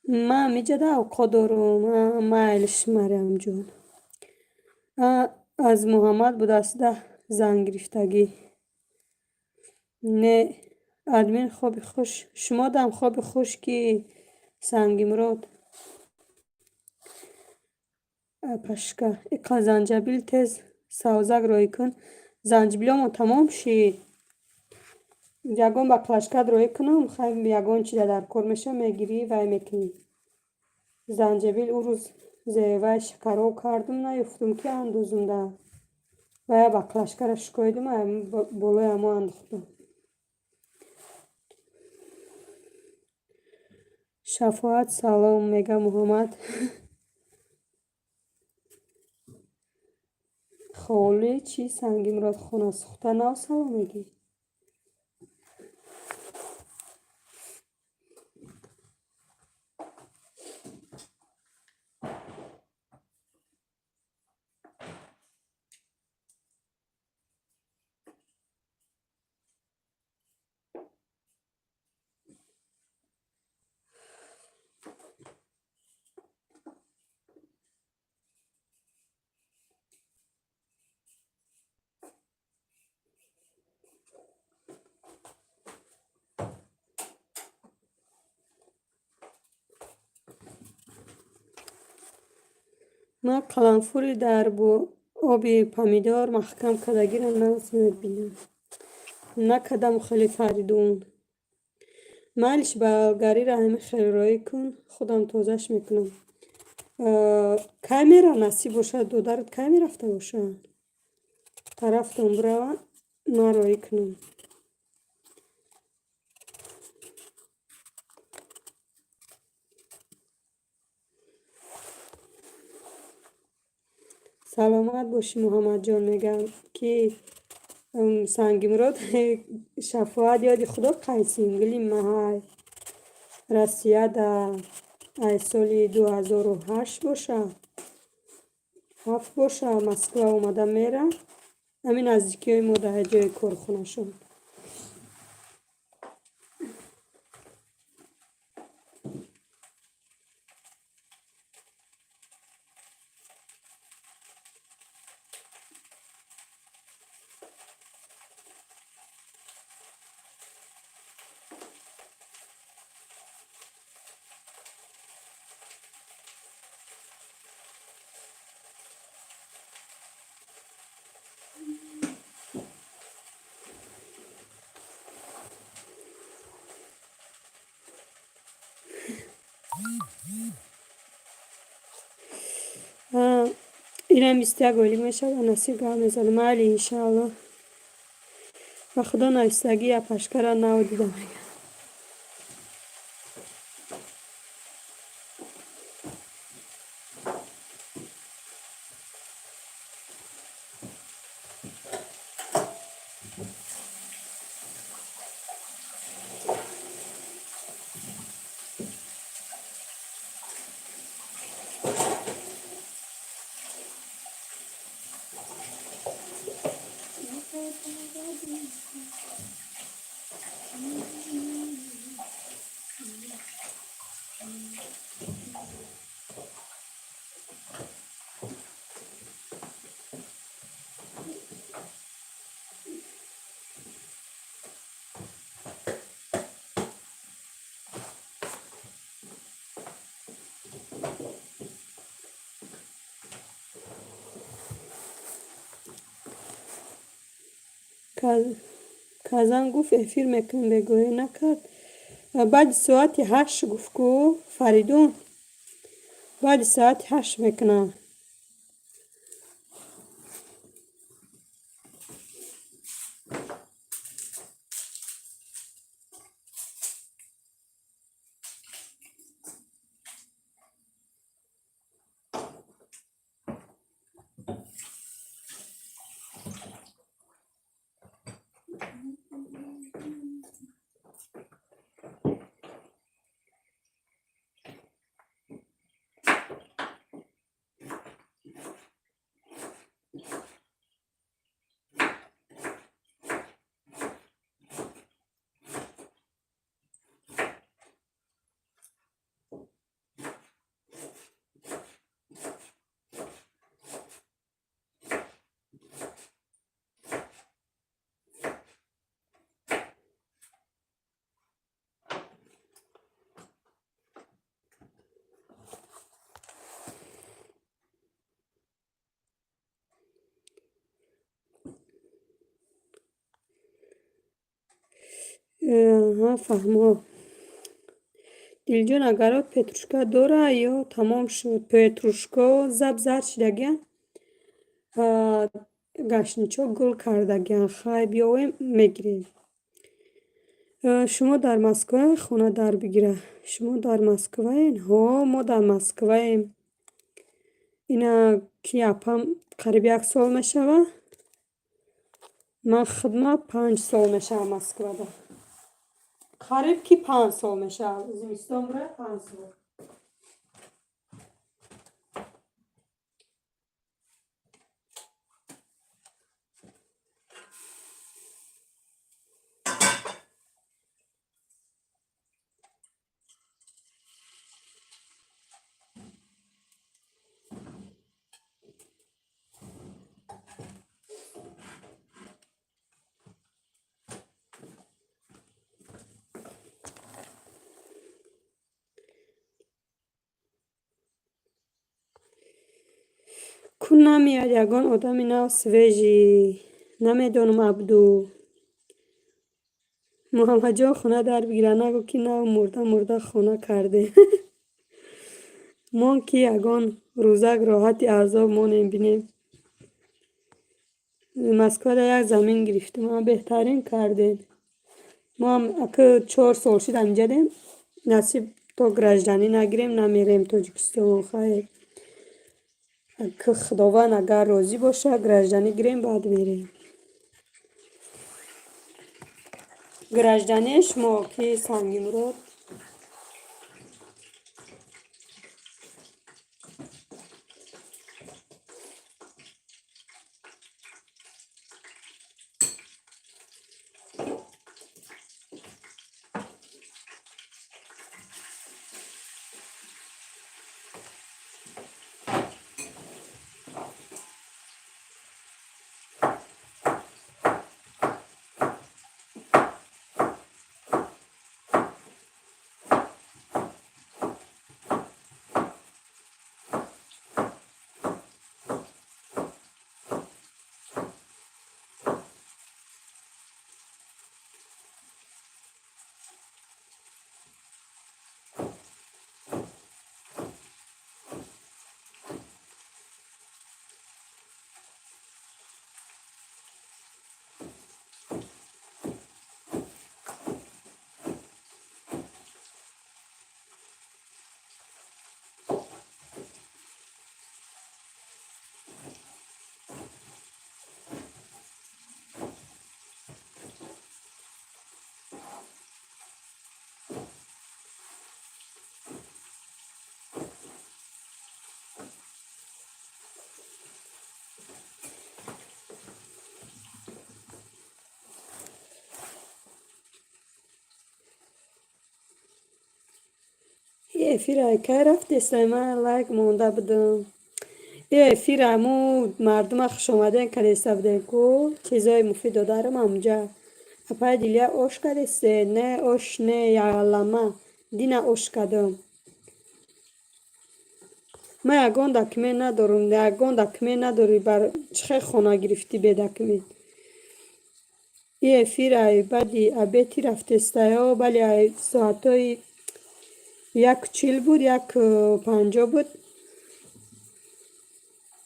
Speaker 1: من میجده اوقات دارم مایلش مریم جون از محمد بود است 10 زنگ گرفتگی نه ادمین خواب خوش شما دم خواب خوش که سنگی مراد پشکه اقا زنجبیل تز سوزک روی کن زنجبیل ما تمام شید یگان با پلشکت روی کنم خواهیم یگان چی در کار میشه میگیری و میکنی زنجبیل او روز زیوه شکرو کردم نیفتم که اندازم ده و با پلشکرش کویدم بولای اما انداختم شفاعت سلام میگه محمد خاله چی سنگی مراد خونه سخته نو سلام میگی من قلنفوری در آب پمیدار محکم کدگی را نمیبینم نکدم خیلی فریدون مالش بلگاری را همه خیلی رایی کن خودم تازش میکنم کی میره نصیب باشد دودرت کی میرفته باشد طرف تون برو من رایی کنم سلامت باشی محمد جان میگم که سنگی مراد شفاعت یادی خدا قیسینگلی محل رسیه در سال 2008 باشه 7 باشه مسکو اومده میره همین نزدیکی های ما در جای کارخونه شد اینم استیاگ ولی میشه و نصیب هم میزنم علی انشاءالله و خدا نایستگی یا پشکره نو دیدم کازم گفت افیر میکنم بگوی نکرد. بعد ساعت 8 گفت کو فریدون بعد ساعت 8 میکنم. ها فهمو دلجان اگر پتروشکا داره یا تمام شد پتروشکا زب زرد شدگیان گشنیچو گل کردگیان خواهی بیاویم میگیریم. شما در مسکو خونه در بگیره. شما در مسکو این ها ما در مسکو ایم. اینا کی اپم قریب 1 سال میشوه. من خدمت 5 سال میشه مسکو ده. قریب کی 5 سال میشه زمستان بره 5 سال. کون نمیاد یگان آدم نو سویجی نمیدونم عبدو محمد جان خونه در بگیره نگو که نو مرده خونه کرده. ما که یگان روزک راحت اعضاب ما نمیبینیم. مسکو در یک زمین گرفتیم ما بهترین کردیم. ما هم اکه 4 سال شد همینجا دیم نصیب تا گرجدنی نگیریم نمیریم تاجیکستان. خیر که خداوند اگر راضی باشه گرجدنی گیریم بعد میریم. گرجدنیش ما که سنگی مراد ефира که رفته من لایک مونده بدم. یه افیر همو مردم خوش آمدن کلیسته بودن که چیزای مفید دارم همونجا اپای دیلیا اوش کلیسته نه اوش نه یعلمه دینا اوش کدم من یکان دکمه ندارم یکان دکمه نداری بر چه خانه گرفتی به دکمه یه افیر های بعدی ابیتی رفته ها بلی ساعتای 1:40 بود 1:50 بود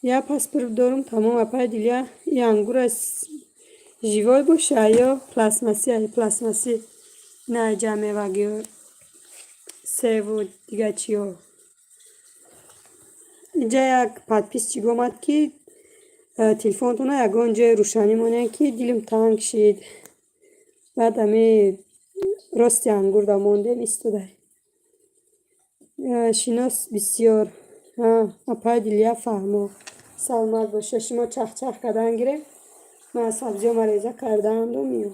Speaker 1: یا پس دارم تمام اپای دیلیا یه انگور از جیوای باشه یا پلاسماسی نه جمعه وگی سه و دیگه چی ها اینجا یک پادپیس چی گمد که تلفون تونه یکان جای روشنی مونه که دیلم تنگ شید بعد همه راستی انگور دا مونده میستده شناس بسیار اپای دیلیا فهمو سلامت باشه شما چخ کردن گیره من سبزی ها مریضه کردم دو میو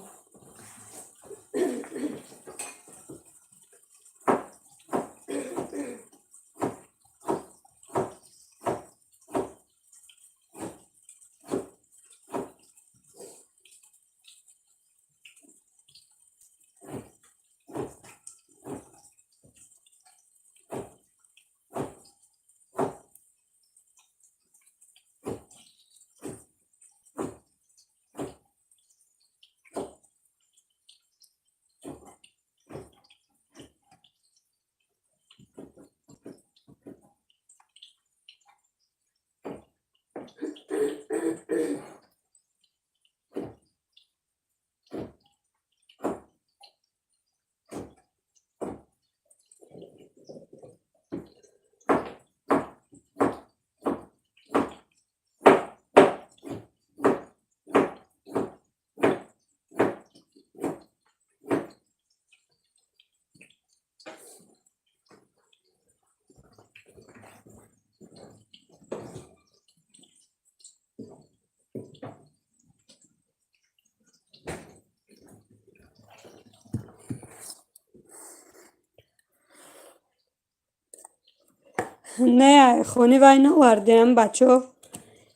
Speaker 1: نه خونی وای نوردیم بچه ها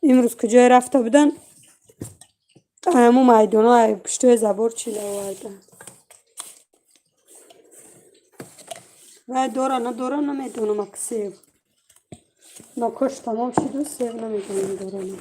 Speaker 1: امروز کجای رفته بودن همو میدون های پشتوی زبور چیله آوردن و دوران نمیدونم اک سیب ناکاش تمام شد و سیب نمیدونم دوران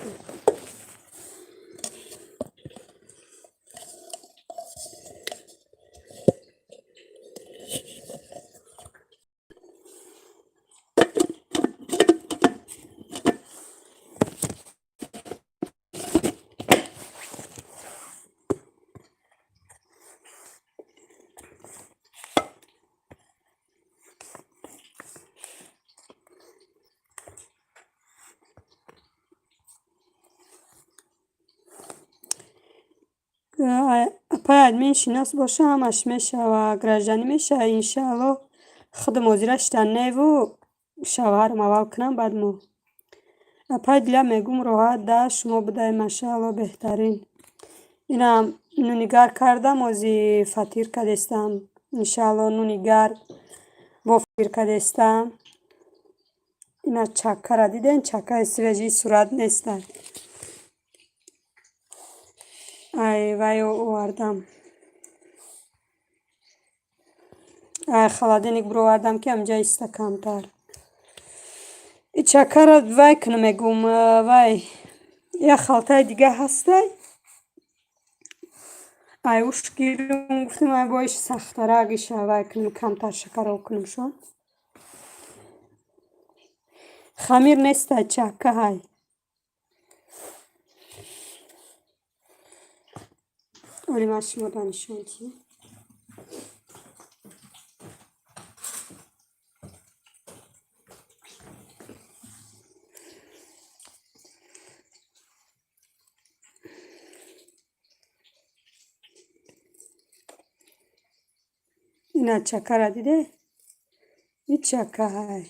Speaker 1: پای ادمین شناس باشه همش میشه و گرجانی میشه انشاءالله خود موزیرش تنه و شوهرم اول کنم بعد مو پای دیگه میگم راحت ده شما بده ماشاءالله بهترین اینم نونیگر کردم وزی فطیر کدستم انشاءالله نونیگر با فطیر کدستم اینا چکه را دیدین چکه سویجی صورت نیستن ای وای آوردم ای خلادینک برو آوردم که همجا ایسته کمتر این چکه را وای کنم میگم وای یه خلطه دیگه هسته ای اوش گیرم گفتم ای بایش سختره اگه وای کنم کمتر شکر رو کنم شون خمیر نیسته چکه های ولی من شما دانشون چی اینا چکه را دیده این چکه های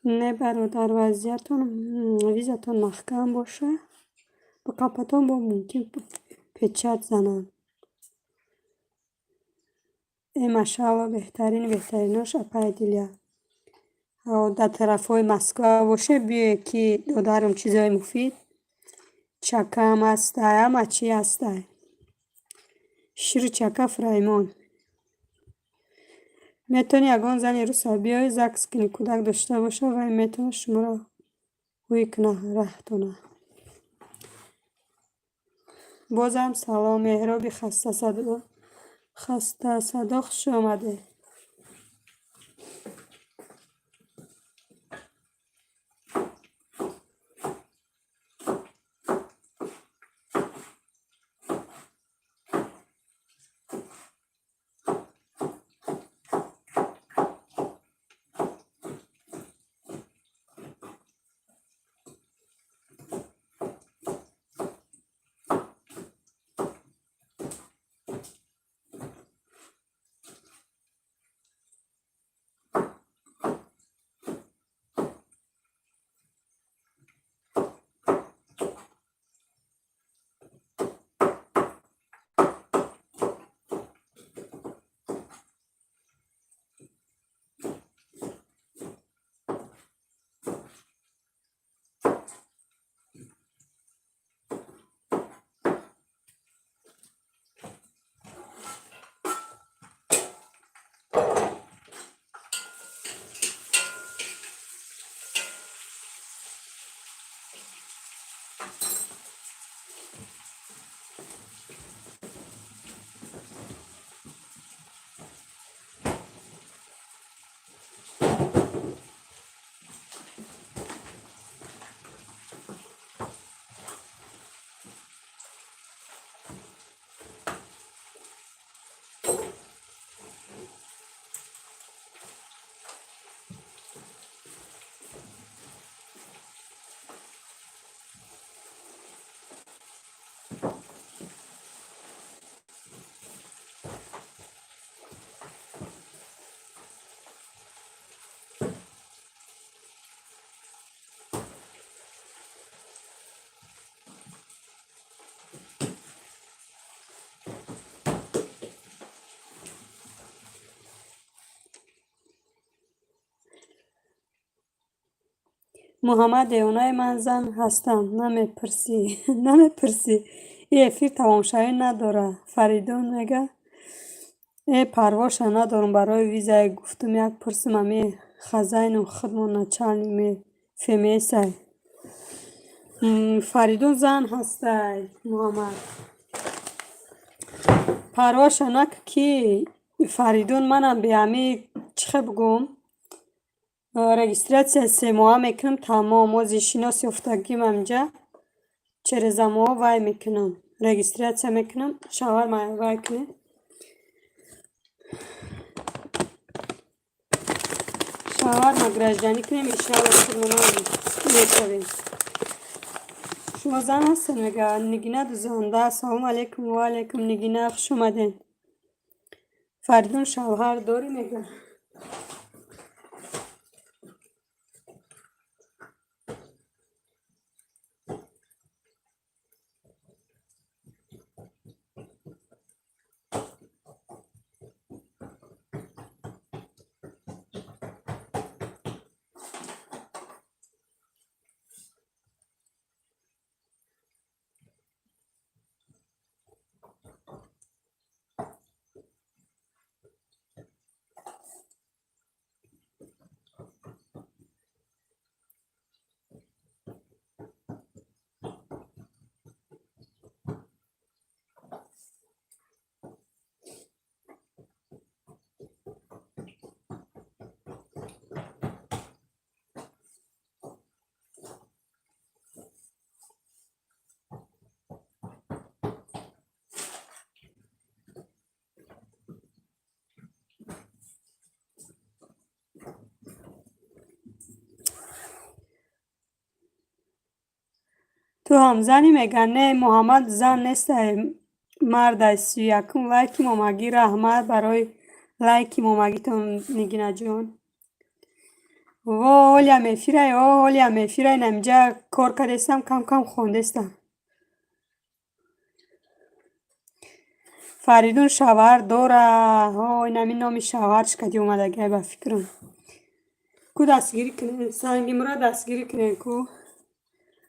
Speaker 1: نه برادر، ویزتون محکم باشه. به قپتان با ممکن پیچت زنن. ماشاءالله بهتریناش اپایدیلیا. در طرف های مسکو باشه بیه که دارم چیزای مفید. چکه هم هسته، همه چی هسته. شیر چکه فرایمان. میتونی اگان زنی رو سر بیایی زکس کنی کودک داشته باشه و میتونه شما را وی کنه رهتونه. بازم سلام مهرابی خسته صدا خوش آمده. محمد اونای من زن هستم. نمیپرسی این افیر تمامشایی نداره. فریدون میگه ای پرواشا ندارم برای ویزای. گفتم یک پرسم امی خزین خودمون نچانی می فهمیسه. فریدون زن هسته. محمد پرواشا نک کی فریدون منم به امی چخه بگم رجیستراسیا 3 ماه میکنم تمام. از شناسی افتادگیم همجا چرا ماه وای میکنم رجیستراسیا میکنم شوهر ما وای کنه. شوهر گرجانی کنیم ایشالا خودمون میشویم. شما زن هستن میگه نگینه دو زنده. سلام علیکم و علیکم نگینه، خوش اومدین. فریدون شوهر داری میگه. تو هم زنی میگن نه محمد زن نیست مرد است. یکم لایک مامگی رحمت برای لایک مامگی تون نگینه جون. اولیا میفیرای نمجا کار کردستم کم خوندستم. فریدون شوهر داره. نمی نامی شوهرش کدی اومده گه با فکرم. کو دستگیری کنه سنگی مرا دستگیری کنه کو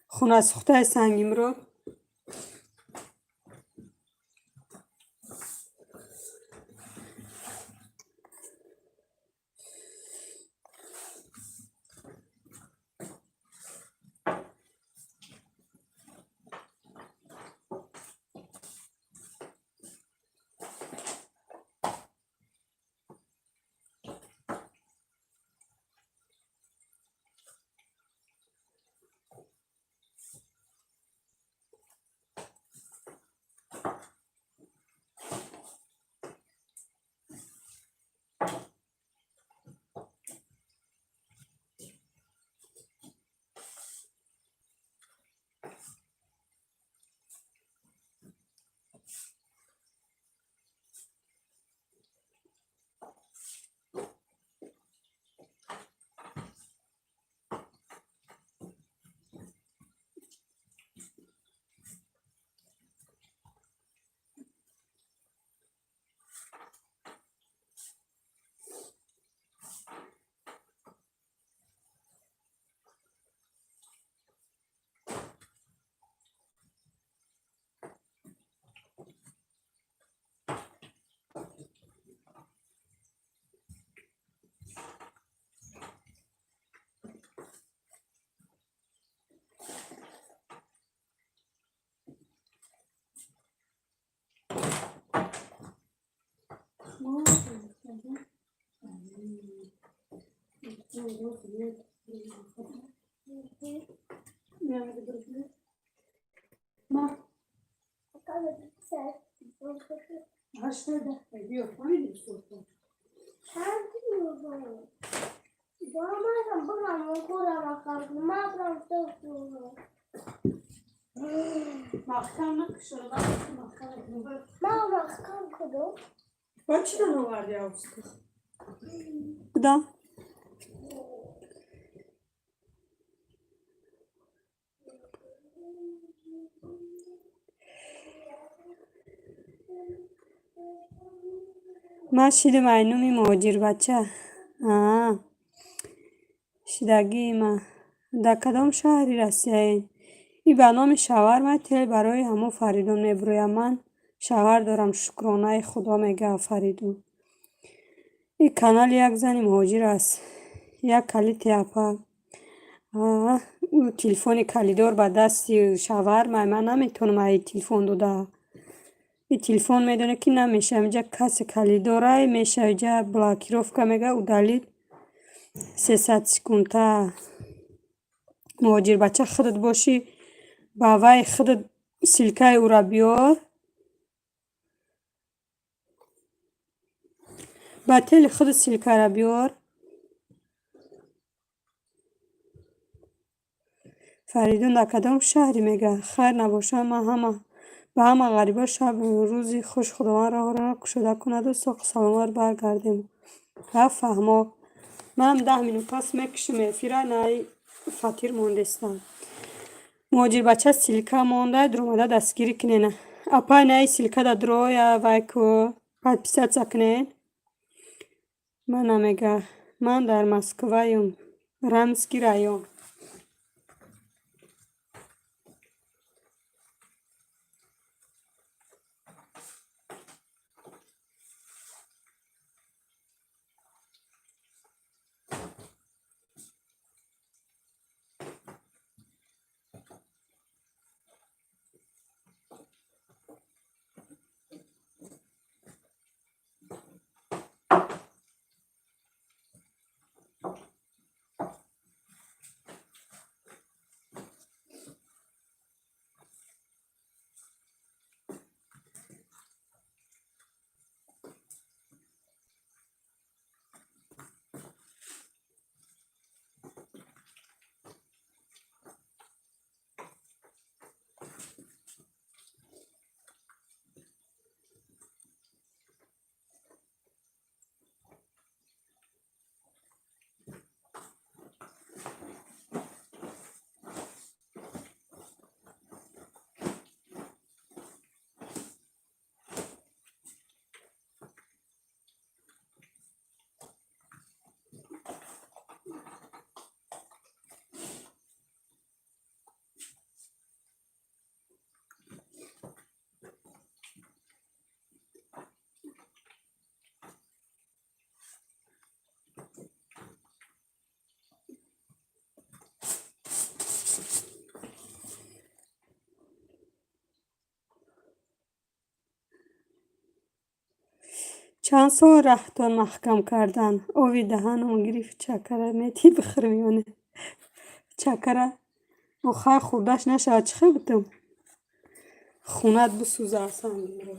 Speaker 1: خونه سوخته سنگی مرا. کدام؟ من شیدم اینومی مهاجر بچه. شیدگی ما در کدام شهری رسید؟ این به نام شوهر من تل برای همون فریدون میبرویم. من شوهر دارم شکرانه خدا میگه فریدون. این کانال یک زنی مهاجر است. یک کلیت اپا تلفن کلیدار به دست شوهر من نمیتونم این تلفن داده. این تلفن میدونه که نمیشه اینجا کسی کلیداره میشه اینجا بلاکیروف که میگه او دلیل 300 سکونده. مهاجر بچه خودت باشی با وی خودت سلکه او را بیار با تل خودت سلکه را بیار. فریدون در کدام شهری میگه؟ خیر نباشه به همه غریبا شب روزی خوش خداوند را کشوده کند و ساق سلامت برگردیم. رفت فهما من 10 minut پس میکشم فیره نای فاتیر موندستم. مهاجر بچه سیلکه مونده درومده دستگیری کنین. اپا نای سیلکه در درویا وایکو پد پیسه چکنین. من نمیگه من در مسکویم رمسکی رایون. چند سال رهتان محکم کردن. آوی دهنم گرفت چکره میتی بخرمیانه. چکره آخر خوردش نشد چخه بتم. خونت بسوزه اصلا رو.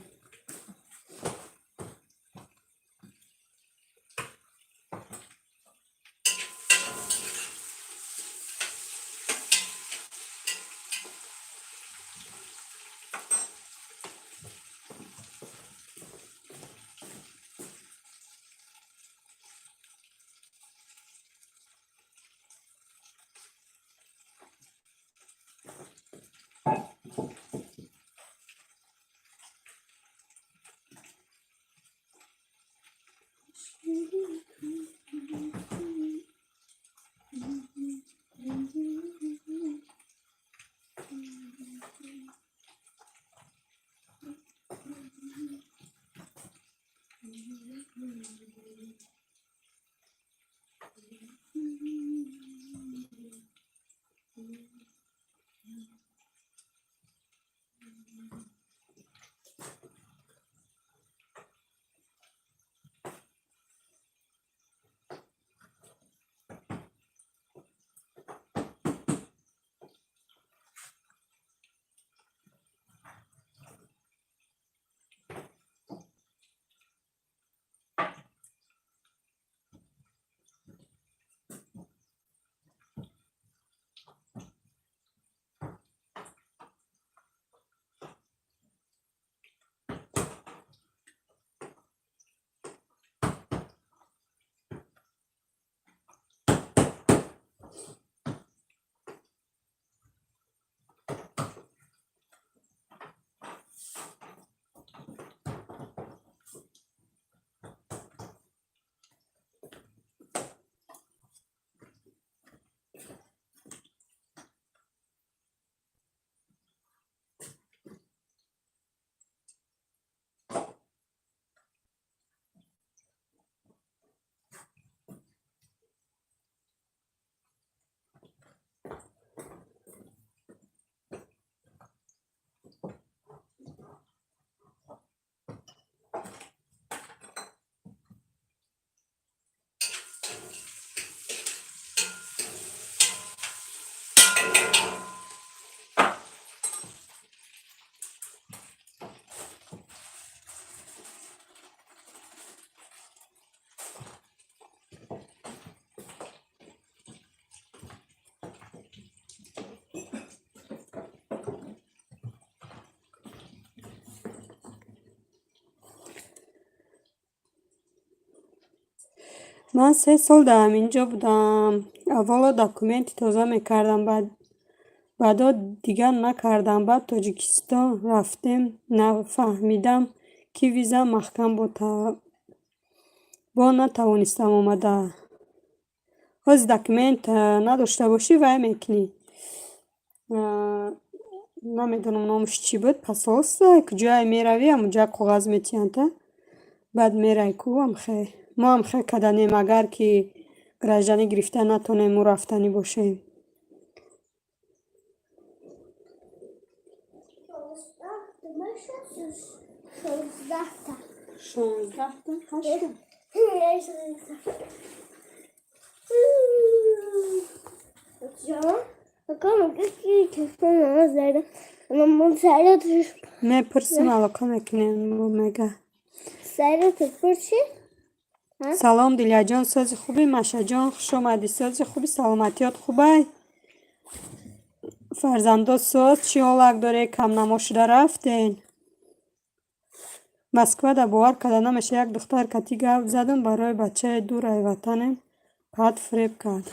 Speaker 1: من 3 سال در همینجا بودم. اولا داکومنت تازه میکردم، بعدا دیگر نکردم. بعد تاجیکستان رفتم، نفهمیدم که ویزا محکم با نتوانستم آمده. از داکومنت نداشته باشی وای میکنی. نمیدونم نامش چی بود. پاسپورت کجای میروی همونجا کاغذ میتین تا بعد میرای کو هم خیر ما هم خیر کدنیم اگر که گراجانی گرفته نتونیم و رفتنی باشیم. 16 تا 8 میپرسیم علاقه میکنیم و میگه سلام دلیا جان، ساز خوبی؟ مشه جان خوش آمدی. ساز خوبی؟ سلامتیات خوبه؟ فرزندا ساز چی حالک داره؟ کم نما شده رفتین؟ مسکو دا باور کرده نمیشه یک دختر کتی گپ زدم برای بچه دور وطنم بعد فریب کرد.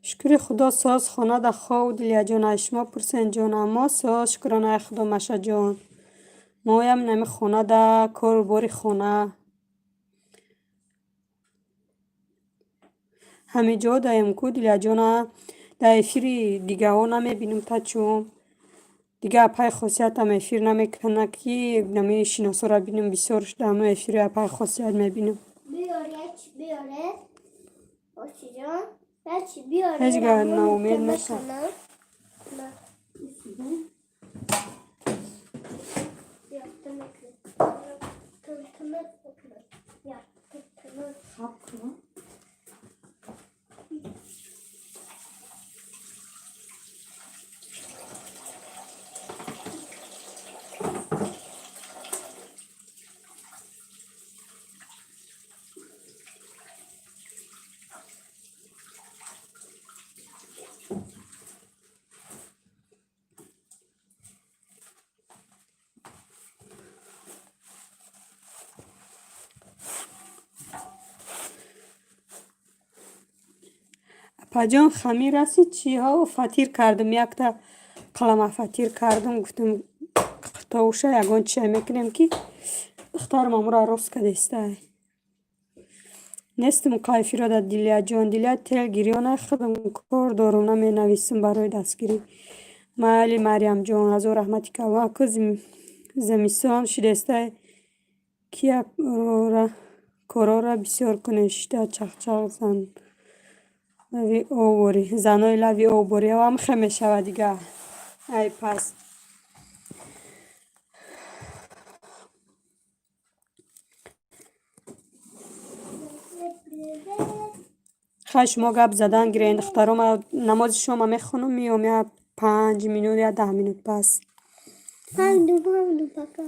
Speaker 1: شکر خدا ساز خانه دا خواه دلیا جان. شما پرسین جان اما ساز شکرانه خدا مشه جان. ما هم نمی خانه دا کار باری خانه همه جا دایم کو دلیا جان. دا افیر دیگه ها نمی بینم تا چون دیگه اپای خاصیت هم افیر نمی کنه که نمی شناسا را بینم بسیار دمو افیر اپای خاصیت می بینم. بیاره باشی جان هیچ گر ناامید نشم. پجان خمیر رسید چی ها فطیر کردم. یک تا قلم فطیر کردم گفتم تاوشه یگان چی میکنیم که دخترم امرا راست کدسته نیستم کایفی را در دلیا جان. دلیا تل گریانه خودم کار دارم نمی نویسم برای دستگیری. مالی مریم جان از او رحمتی که الله که زمیستان شدسته که کارا را بسیار کنشته چخ زن لوی آوری زنای لوی آوری و هم خیلی شود دیگه. ای پس خش ما گپ زدن گرین دخترم نماز شما میخونم میام یا 5 مینوت یا 10 مینوت پس
Speaker 2: 5 پکا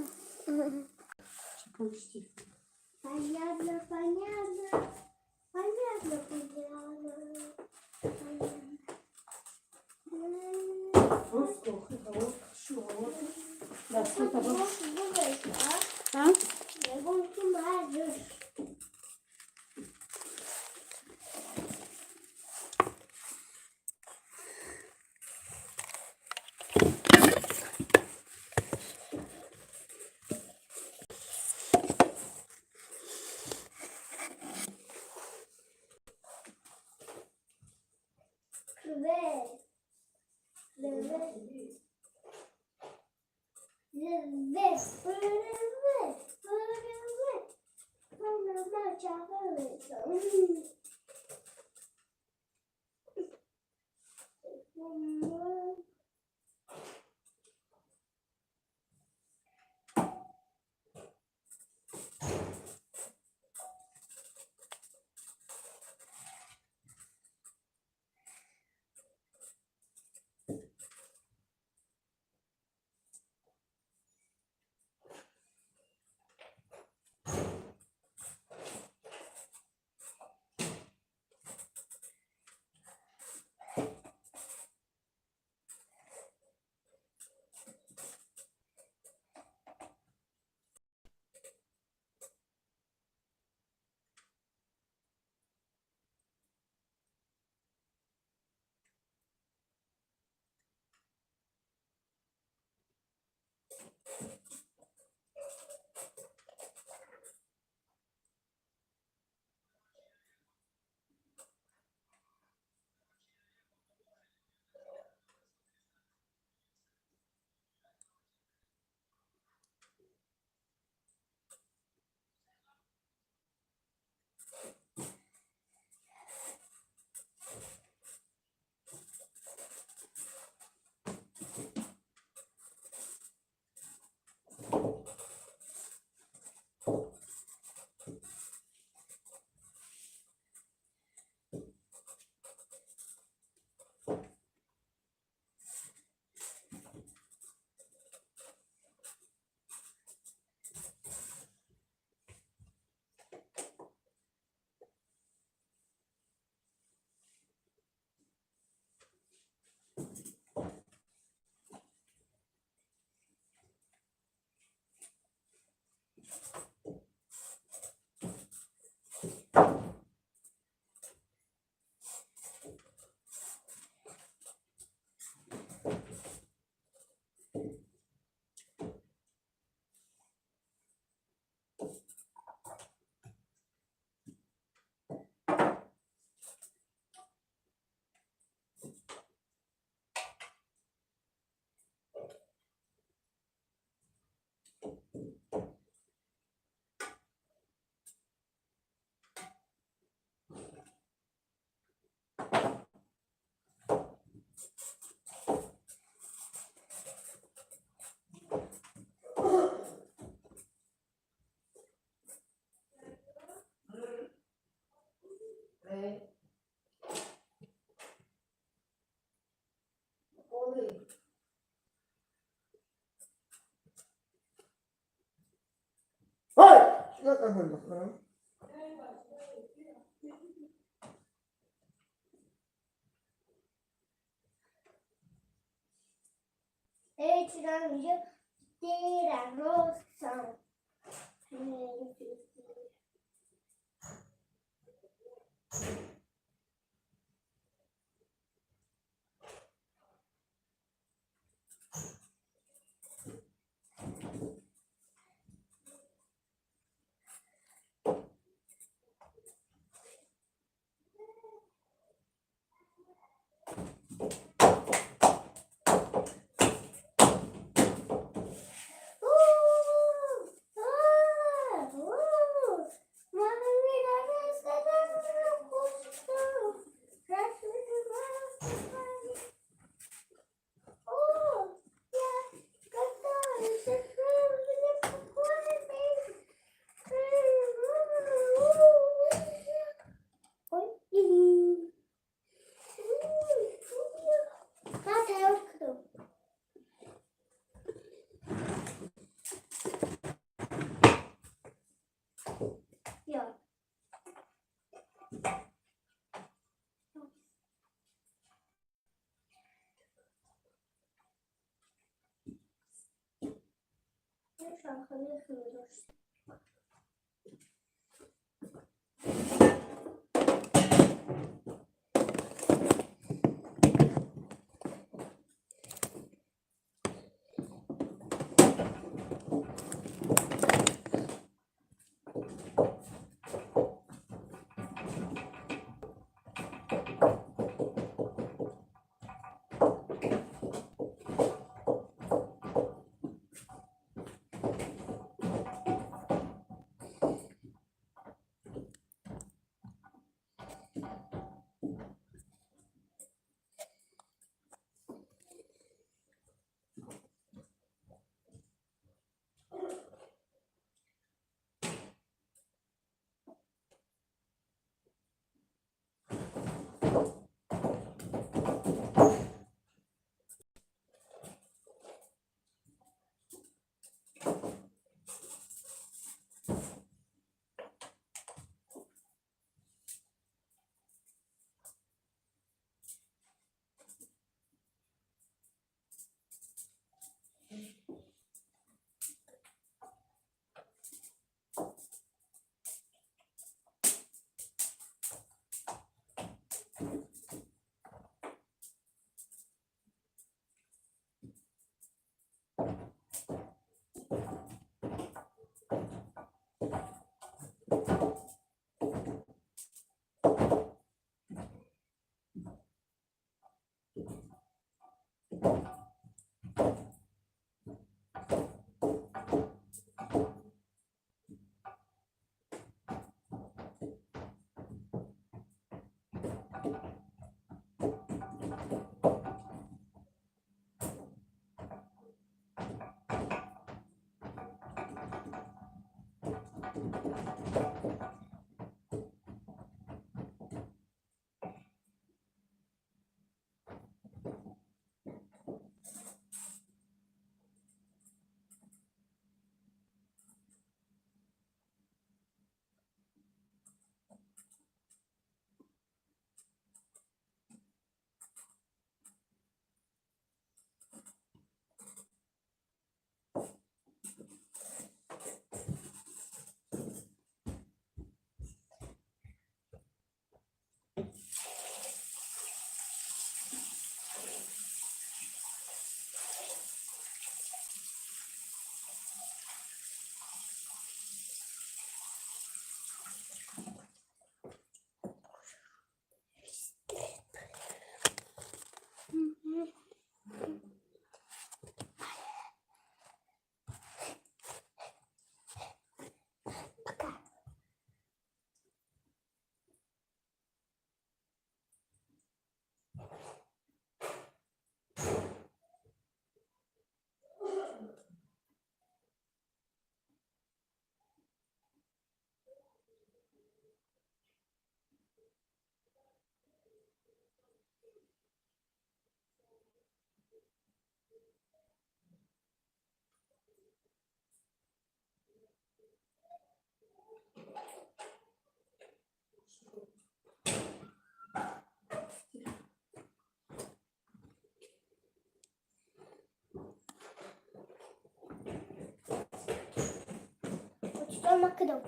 Speaker 2: Ama kadar.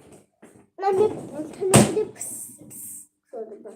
Speaker 2: Ben bir tane de pıs pıs söyledim.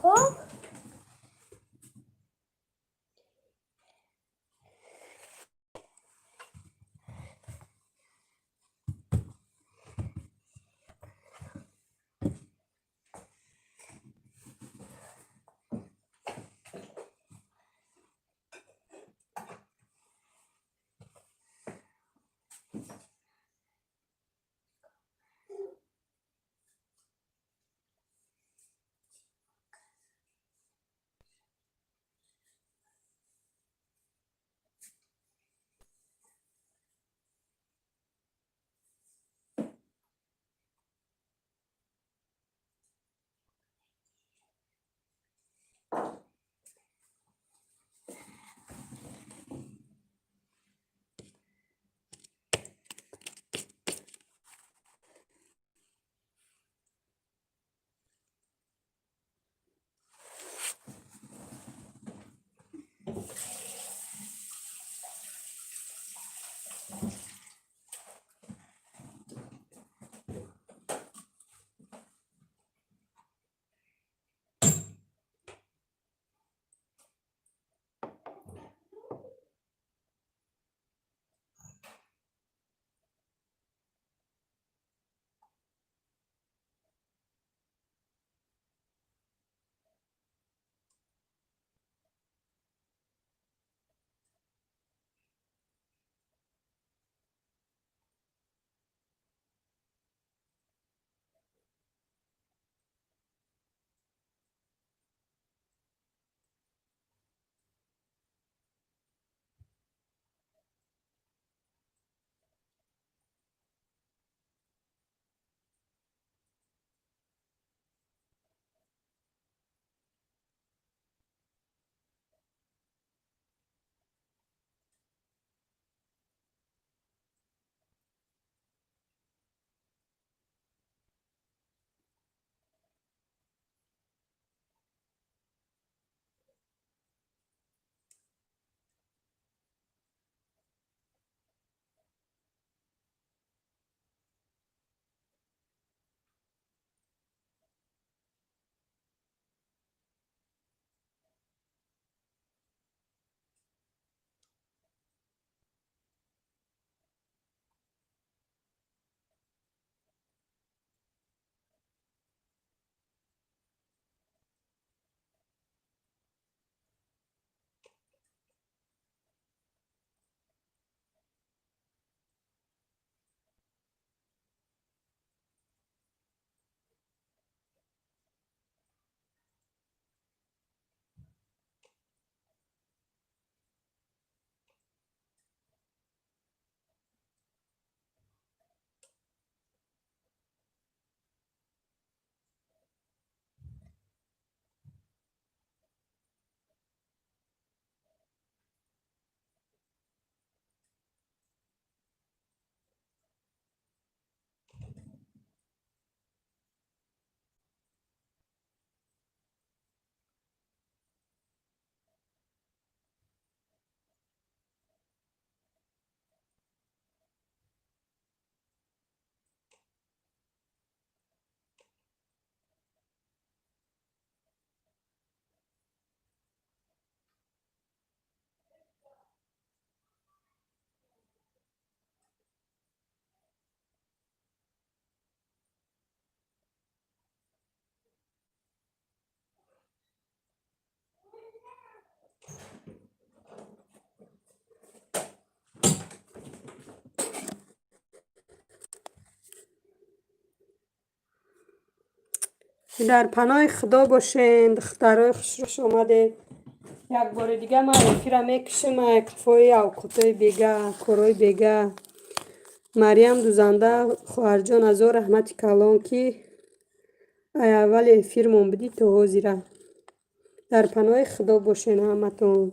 Speaker 2: خب
Speaker 1: در پناه خدا باشین دخترای خوش آمده. یک بار دیگه ما رفیق میکشم کفای او کتای بیگه کروی بیگه مریم دوزنده خواهر جان از رحمت کلان که اول افیرمون بدی تو حاضره. در پناه خدا باشین همتون.